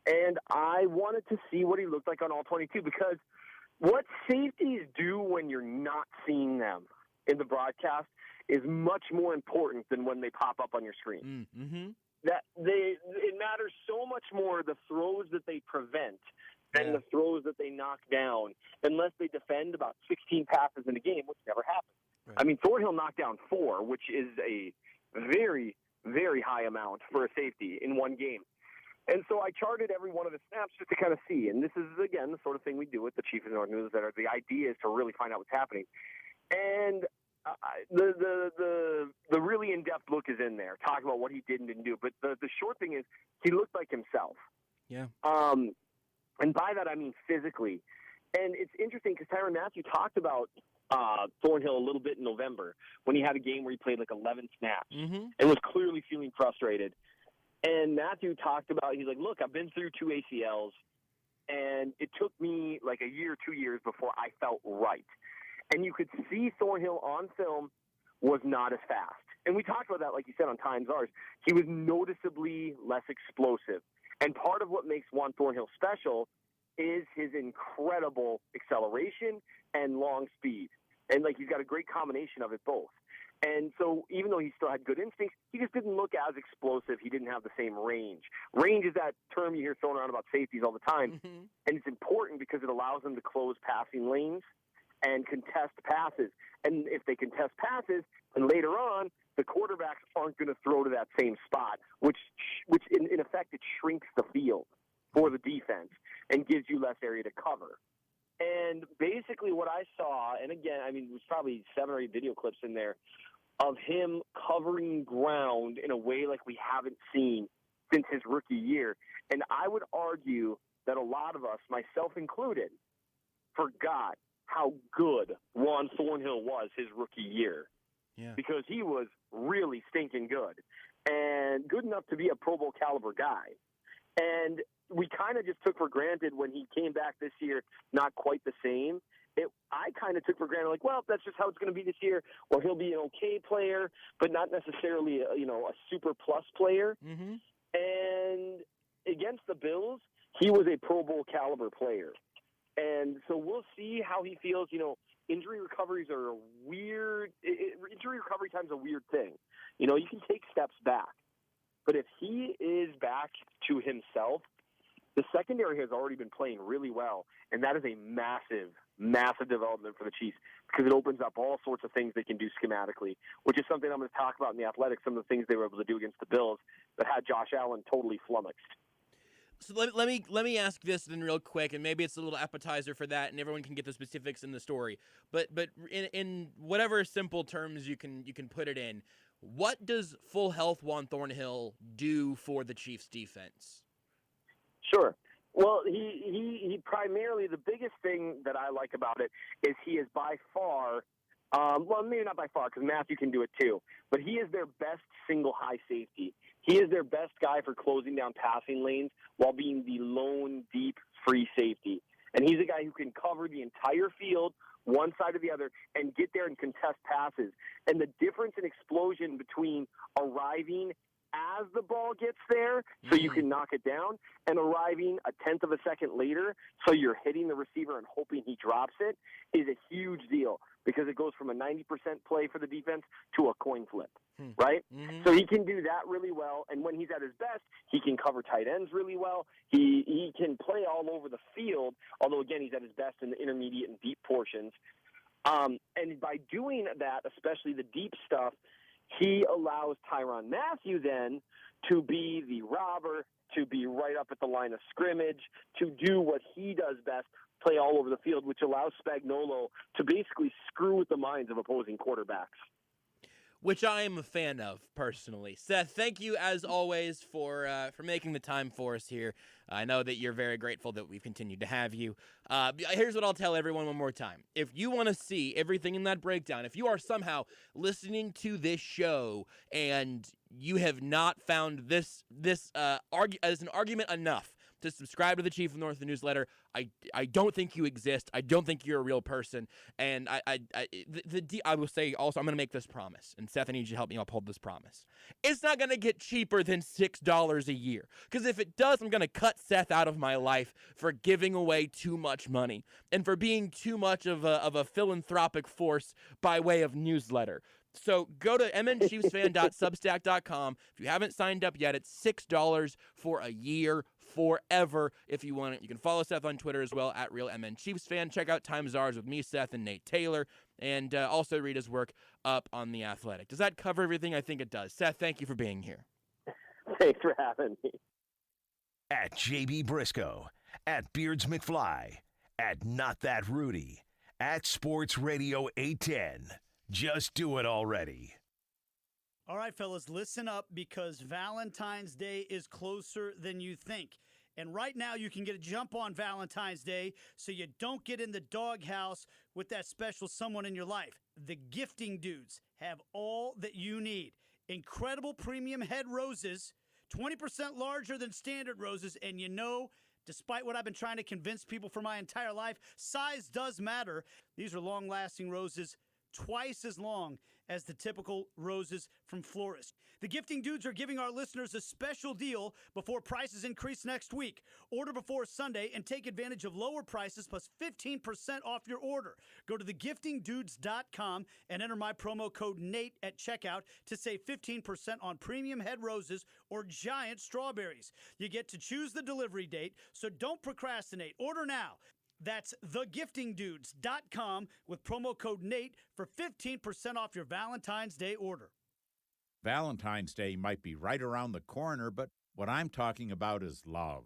And I wanted to see what he looked like on all 22, because what safeties do when you're not seeing them in the broadcast is much more important than when they pop up on your screen.
Mm-hmm.
It matters so much more the throws that they prevent than the throws that they knock down, unless they defend about 16 passes in a game, which never happens. Right. I mean, Thornhill knocked down 4, which is a very, very high amount for a safety in one game. And so I charted every one of the snaps just to kind of see. And this is, again, the sort of thing we do with the Chiefs and our newsletter. The idea is to really find out what's happening. And the really in-depth look is in there, talking about what he did and didn't do. But the short thing is he looked like himself.
Yeah.
And by that I mean physically. And it's interesting because Tyrann Mathieu talked about Thornhill a little bit in November when he had a game where he played like 11 snaps and was clearly feeling frustrated. And Mathieu talked about, he's like, look, I've been through 2 ACLs, and it took me like a year, 2 years before I felt right. And you could see Thornhill on film was not as fast. And we talked about that, like you said, on Times Ours. He was noticeably less explosive. And part of what makes Juan Thornhill special is his incredible acceleration and long speed. And, like, he's got a great combination of it both. And so even though he still had good instincts, he just didn't look as explosive. He didn't have the same range. Range is that term you hear thrown around about safeties all the time, and it's important because it allows them to close passing lanes and contest passes. And if they contest passes, and later on, the quarterbacks aren't going to throw to that same spot, which in effect, it shrinks the field for the defense and gives you less area to cover. And basically what I saw, and again, I mean, there's probably 7 or 8 video clips in there of him covering ground in a way like we haven't seen since his rookie year. And I would argue that a lot of us, myself included, forgot how good Juan Thornhill was his rookie year.
Yeah.
Because he was really stinking good and good enough to be a Pro Bowl caliber guy. And we kind of just took for granted when he came back this year, not quite the same. I kind of took for granted, like, well, that's just how it's going to be this year, or he'll be an okay player, but not necessarily a super plus player.
Mm-hmm.
And against the Bills, he was a Pro Bowl caliber player. And so we'll see how he feels. Injury recoveries are weird. Injury recovery time is a weird thing. You can take steps back. But if he is back to himself, the secondary has already been playing really well, and that is a massive, massive development for the Chiefs because it opens up all sorts of things they can do schematically, which is something I'm going to talk about in the Athletics, some of the things they were able to do against the Bills that had Josh Allen totally flummoxed.
So let me ask this then real quick, and maybe it's a little appetizer for that, and everyone can get the specifics in the story. But in whatever simple terms you can put it in, what does full health Juan Thornhill do for the Chiefs defense?
Sure. Well, he primarily, the biggest thing that I like about it is he is by far, well, maybe not by far because Matthew can do it too, but he is their best single high safety. He is their best guy for closing down passing lanes while being the lone deep free safety. And he's a guy who can cover the entire field, one side or the other, and get there and contest passes. And the difference in explosion between arriving as the ball gets there so you can knock it down and arriving a tenth of a second later so you're hitting the receiver and hoping he drops it is a huge deal because it goes from a 90% play for the defense to a coin flip, right?
Mm-hmm.
So he can do that really well, and when he's at his best, he can cover tight ends really well. He can play all over the field, although, again, he's at his best in the intermediate and deep portions. And by doing that, especially the deep stuff, he allows Tyrann Mathieu then to be the robber, to be right up at the line of scrimmage, to do what he does best, play all over the field, which allows Spagnuolo to basically screw with the minds of opposing quarterbacks.
Which I am a fan of, personally. Seth, thank you, as always, for making the time for us here. I know that you're very grateful that we've continued to have you. Here's what I'll tell everyone one more time. If you want to see everything in that breakdown, if you are somehow listening to this show and you have not found this as an argument enough to subscribe to the Chief of North newsletter, I don't think you exist. I don't think you're a real person. And I will say also, I'm going to make this promise. And Seth, I need you to help me uphold this promise. It's not going to get cheaper than $6 a year. Because if it does, I'm going to cut Seth out of my life for giving away too much money and for being too much of a philanthropic force by way of newsletter. So go to mnchiefsfan.substack.com. If you haven't signed up yet, it's $6 for a year, forever, if you want it. You can follow Seth on Twitter as well, @RealMNChiefsFan. Check out Time Czars with me, Seth, and Nate Taylor, and also read his work up on The Athletic. Does that cover everything? I think it does. Seth, thank you for being here.
Thanks for having me.
At JB Briscoe, at Beards McFly, at Not That Rudy, at Sports Radio 810. Just do it already.
All right, fellas, listen up because Valentine's Day is closer than you think. And right now you can get a jump on Valentine's Day so you don't get in the doghouse with that special someone in your life. The Gifting Dudes have all that you need. Incredible premium head roses, 20% larger than standard roses. And you know, despite what I've been trying to convince people for my entire life, size does matter. These are long-lasting roses, twice as long as the typical roses from florists. The Gifting Dudes are giving our listeners a special deal before prices increase next week. Order before Sunday and take advantage of lower prices plus 15% off your order. Go to thegiftingdudes.com and enter my promo code NATE at checkout to save 15% on premium head roses or giant strawberries. You get to choose the delivery date, so don't procrastinate. Order now. That's thegiftingdudes.com with promo code NATE for 15% off your Valentine's Day order.
Valentine's Day might be right around the corner, but what I'm talking about is love.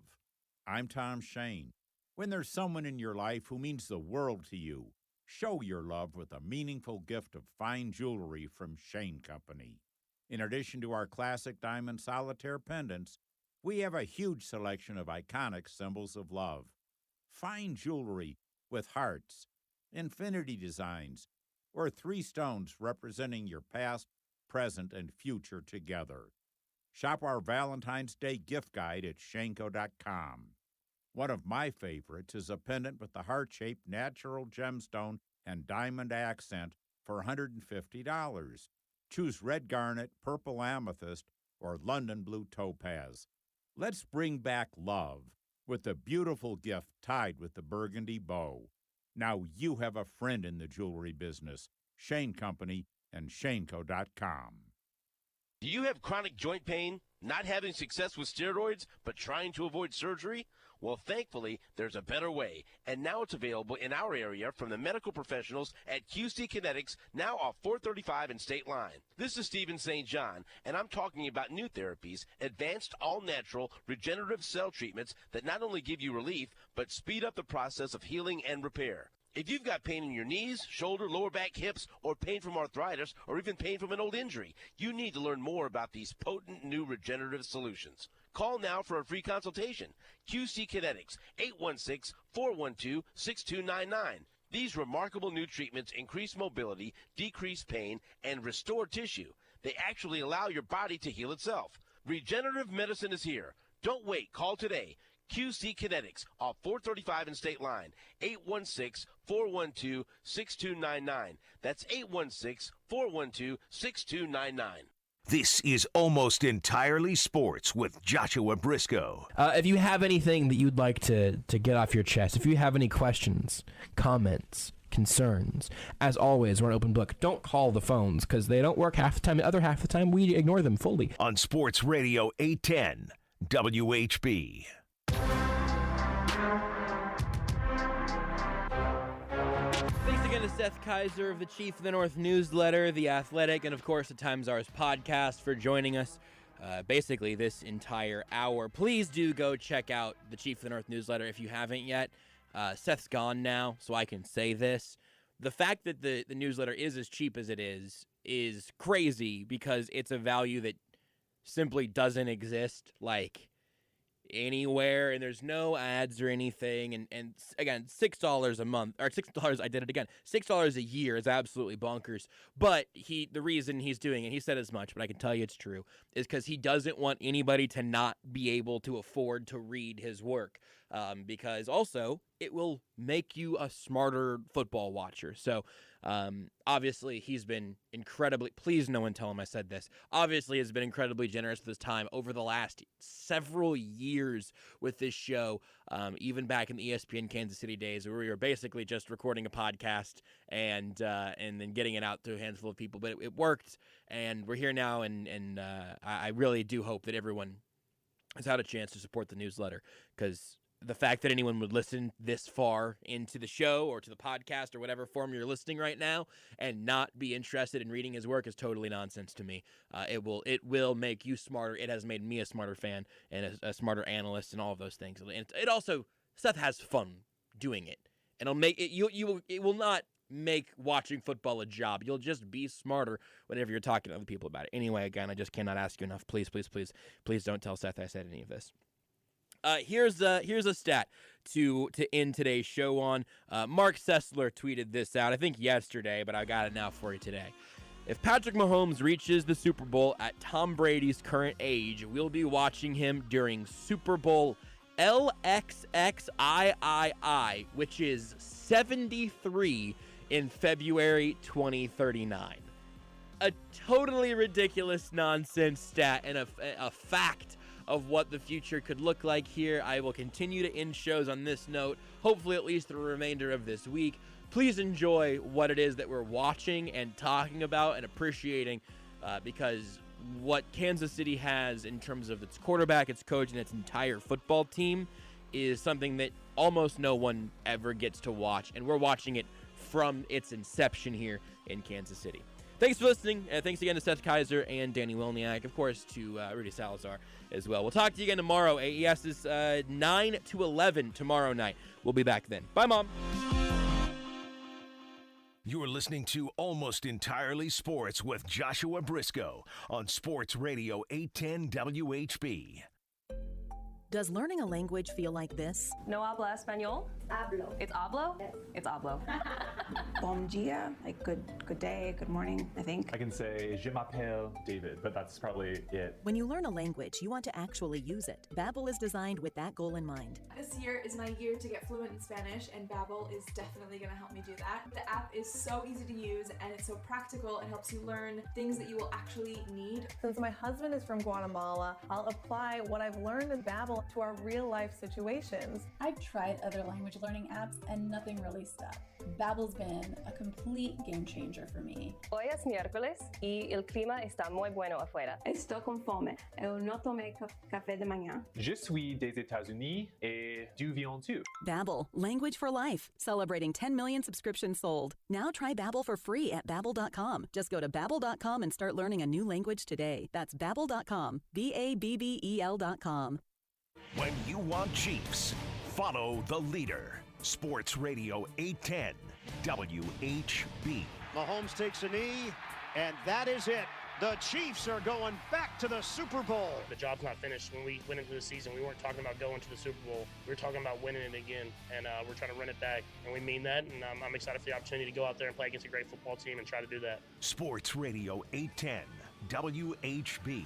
I'm Tom Shane. When there's someone in your life who means the world to you, show your love with a meaningful gift of fine jewelry from Shane Company. In addition to our classic diamond solitaire pendants, we have a huge selection of iconic symbols of love. Fine jewelry with hearts, infinity designs, or 3 stones representing your past, present, and future together. Shop our Valentine's Day gift guide at Shanko.com. One of my favorites is a pendant with the heart-shaped natural gemstone and diamond accent for $150. Choose red garnet, purple amethyst, or London blue topaz. Let's bring back love with a beautiful gift tied with the burgundy bow. Now you have a friend in the jewelry business. Shane Company and Shanko.com.
Do you have chronic joint pain, not having success with steroids, but trying to avoid surgery? Well, thankfully, there's a better way, and now it's available in our area from the medical professionals at QC Kinetics, now off 435 and State Line. This is Stephen St. John, and I'm talking about new therapies, advanced all-natural regenerative cell treatments that not only give you relief, but speed up the process of healing and repair. If you've got pain in your knees, shoulder, lower back, hips, or pain from arthritis, or even pain from an old injury, you need to learn more about these potent new regenerative solutions. Call now for a free consultation. QC Kinetics, 816-412-6299. These remarkable new treatments increase mobility, decrease pain, and restore tissue. They actually allow your body to heal itself. Regenerative medicine is here. Don't wait. Call today. QC Kinetics off 435 and State Line, 816-412-6299. That's 816-412-6299.
This is Almost Entirely Sports with Joshua Briscoe.
If you have anything that you'd like to get off your chest, if you have any questions, comments, concerns, as always, we're an open book. Don't call the phones because they don't work half the time. The other half the time, we ignore them fully.
On Sports Radio 810, WHB.
Thanks again to Seth Keysor of the Chief of the North newsletter, The Athletic, and of course the Times Ours podcast for joining us basically this entire hour. Please do go check out the Chief of the North newsletter if you haven't yet. Seth's gone now, so I can say this. The fact that the newsletter is as cheap as it is crazy because it's a value that simply doesn't exist like anywhere, and there's no ads or anything, and again, $6 a month, or $6, I did it again, $6 a year is absolutely bonkers, but the reason he's doing it, he said as much, but I can tell you it's true, is because he doesn't want anybody to not be able to afford to read his work, because also it will make you a smarter football watcher. So obviously he's been incredibly, please no one tell him I said this, obviously has been incredibly generous with his time over the last several years with this show, even back in the ESPN Kansas City days where we were basically just recording a podcast and then getting it out to a handful of people, but it worked, and we're here now, and I really do hope that everyone has had a chance to support the newsletter, because the fact that anyone would listen this far into the show or to the podcast or whatever form you're listening right now and not be interested in reading his work is totally nonsense to me. It will make you smarter. It has made me a smarter fan and a smarter analyst and all of those things. And it also, Seth has fun doing it, and it'll make it. It will not make watching football a job. You'll just be smarter whenever you're talking to other people about it. Anyway, again, I just cannot ask you enough. Please, please, please, please don't tell Seth I said any of this. Here's a stat to end today's show on. Mark Sessler tweeted this out, I think yesterday, but I got it now for you today. If Patrick Mahomes reaches the Super Bowl at Tom Brady's current age, we'll be watching him during Super Bowl LXXIII, which is 73 in February 2039. a totally ridiculous nonsense stat and a fact of what the future could look like here. I will continue to end shows on this note, hopefully at least the remainder of this week. Please enjoy what it is that we're watching and talking about and appreciating, because what Kansas City has in terms of its quarterback, its coach, and its entire football team is something that almost no one ever gets to watch, and we're watching it from its inception here in Kansas City. Thanks for listening. Thanks again to Seth Keysor and Dani Welniak, of course, to Rudy Salazar as well. We'll talk to you again tomorrow. AES is 9 to 11 tomorrow night. We'll be back then. Bye, Mom.
You're listening to Almost Entirely Sports with Joshua Brisco on Sports Radio 810 WHB.
Does learning a language feel like this?
No habla español? Hablo. It's hablo? Yes. It's hablo.
Bom dia, like good day, good morning, I think.
I can say, je m'appelle David, but that's probably it.
When you learn a language, you want to actually use it. Babbel is designed with that goal in mind.
This year is my year to get fluent in Spanish, and Babbel is definitely going to help me do that. The app is so easy to use, and it's so practical. It helps you learn things that you will actually need.
Since my husband is from Guatemala, I'll apply what I've learned in Babbel to our real-life situations.
I've tried other language learning apps, and nothing really stuck. Babbel's been a complete game changer for me.
Hoy es miércoles y el clima está muy bueno afuera.
Estou com fome. Eu não tomei café de manhã.
Je suis des États-Unis et du viens-tu?
Babbel, language for life. Celebrating 10 million subscriptions sold. Now try Babbel for free at Babbel.com. Just go to Babbel.com and start learning a new language today. That's Babbel.com. Babbel.com.
When you want Chiefs, follow the leader. Sports Radio 810 WHB.
Mahomes takes a knee, and that is it. The Chiefs are going back to the Super Bowl.
The job's not finished. When we went into the season, we weren't talking about going to the Super Bowl. We were talking about winning it again, and we're trying to run it back. And we mean that, and I'm excited for the opportunity to go out there and play against a great football team and try to do that.
Sports Radio 810 WHB.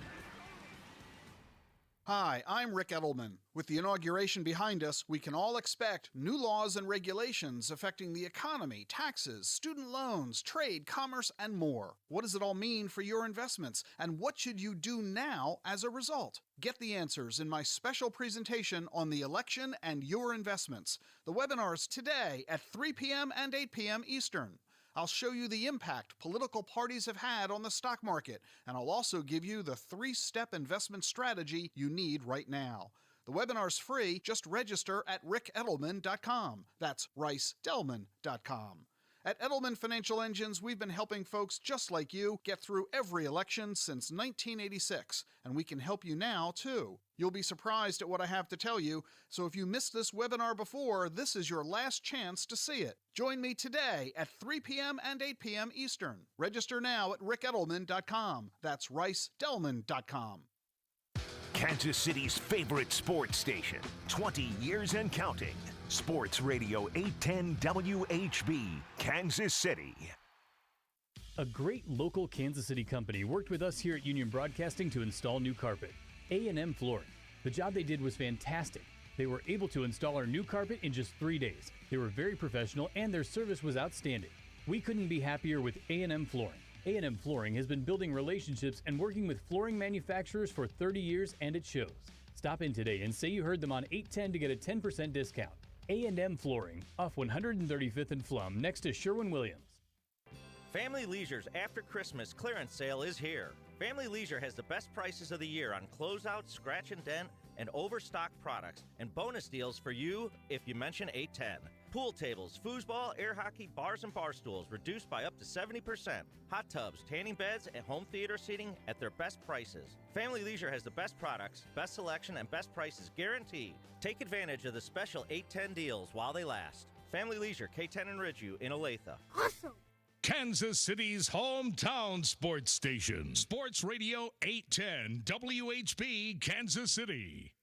Hi, I'm Rick Edelman. With the inauguration behind us, we can all expect new laws and regulations affecting the economy, taxes, student loans, trade, commerce, and more. What does it all mean for your investments, and what should you do now as a result? Get the answers in my special presentation on the election and your investments. The webinar's today at 3 p.m. and 8 p.m. Eastern. I'll show you the impact political parties have had on the stock market, and I'll also give you the 3-step investment strategy you need right now. The webinar's free. Just register at rickedelman.com. That's ricedelman.com. At Edelman Financial Engines, we've been helping folks just like you get through every election since 1986, and we can help you now, too. You'll be surprised at what I have to tell you, so if you missed this webinar before, this is your last chance to see it. Join me today at 3 p.m. and 8 p.m. Eastern. Register now at rickedelman.com. That's ricedelman.com.
Kansas City's favorite sports station, 20 years and counting. Sports Radio 810 WHB, Kansas City.
A great local Kansas City company worked with us here at Union Broadcasting to install new carpet. A&M Flooring. The job they did was fantastic. They were able to install our new carpet in just 3 days. They were very professional and their service was outstanding. We couldn't be happier with A&M Flooring. A&M Flooring has been building relationships and working with flooring manufacturers for 30 years, and it shows. Stop in today and say you heard them on 810 to get a 10% discount. A&M Flooring, off 135th and Flum, next to Sherwin-Williams.
Family Leisure's After Christmas clearance sale is here. Family Leisure has the best prices of the year on closeout, scratch and dent, and overstock products, and bonus deals for you if you mention 810. Pool tables, foosball, air hockey, bars and bar stools reduced by up to 70%. Hot tubs, tanning beds, and home theater seating at their best prices. Family Leisure has the best products, best selection, and best prices guaranteed. Take advantage of the special 810 deals while they last. Family Leisure, K10 and Ridgeview in Olathe.
Awesome! Kansas City's hometown sports station. Sports Radio 810 WHB, Kansas City.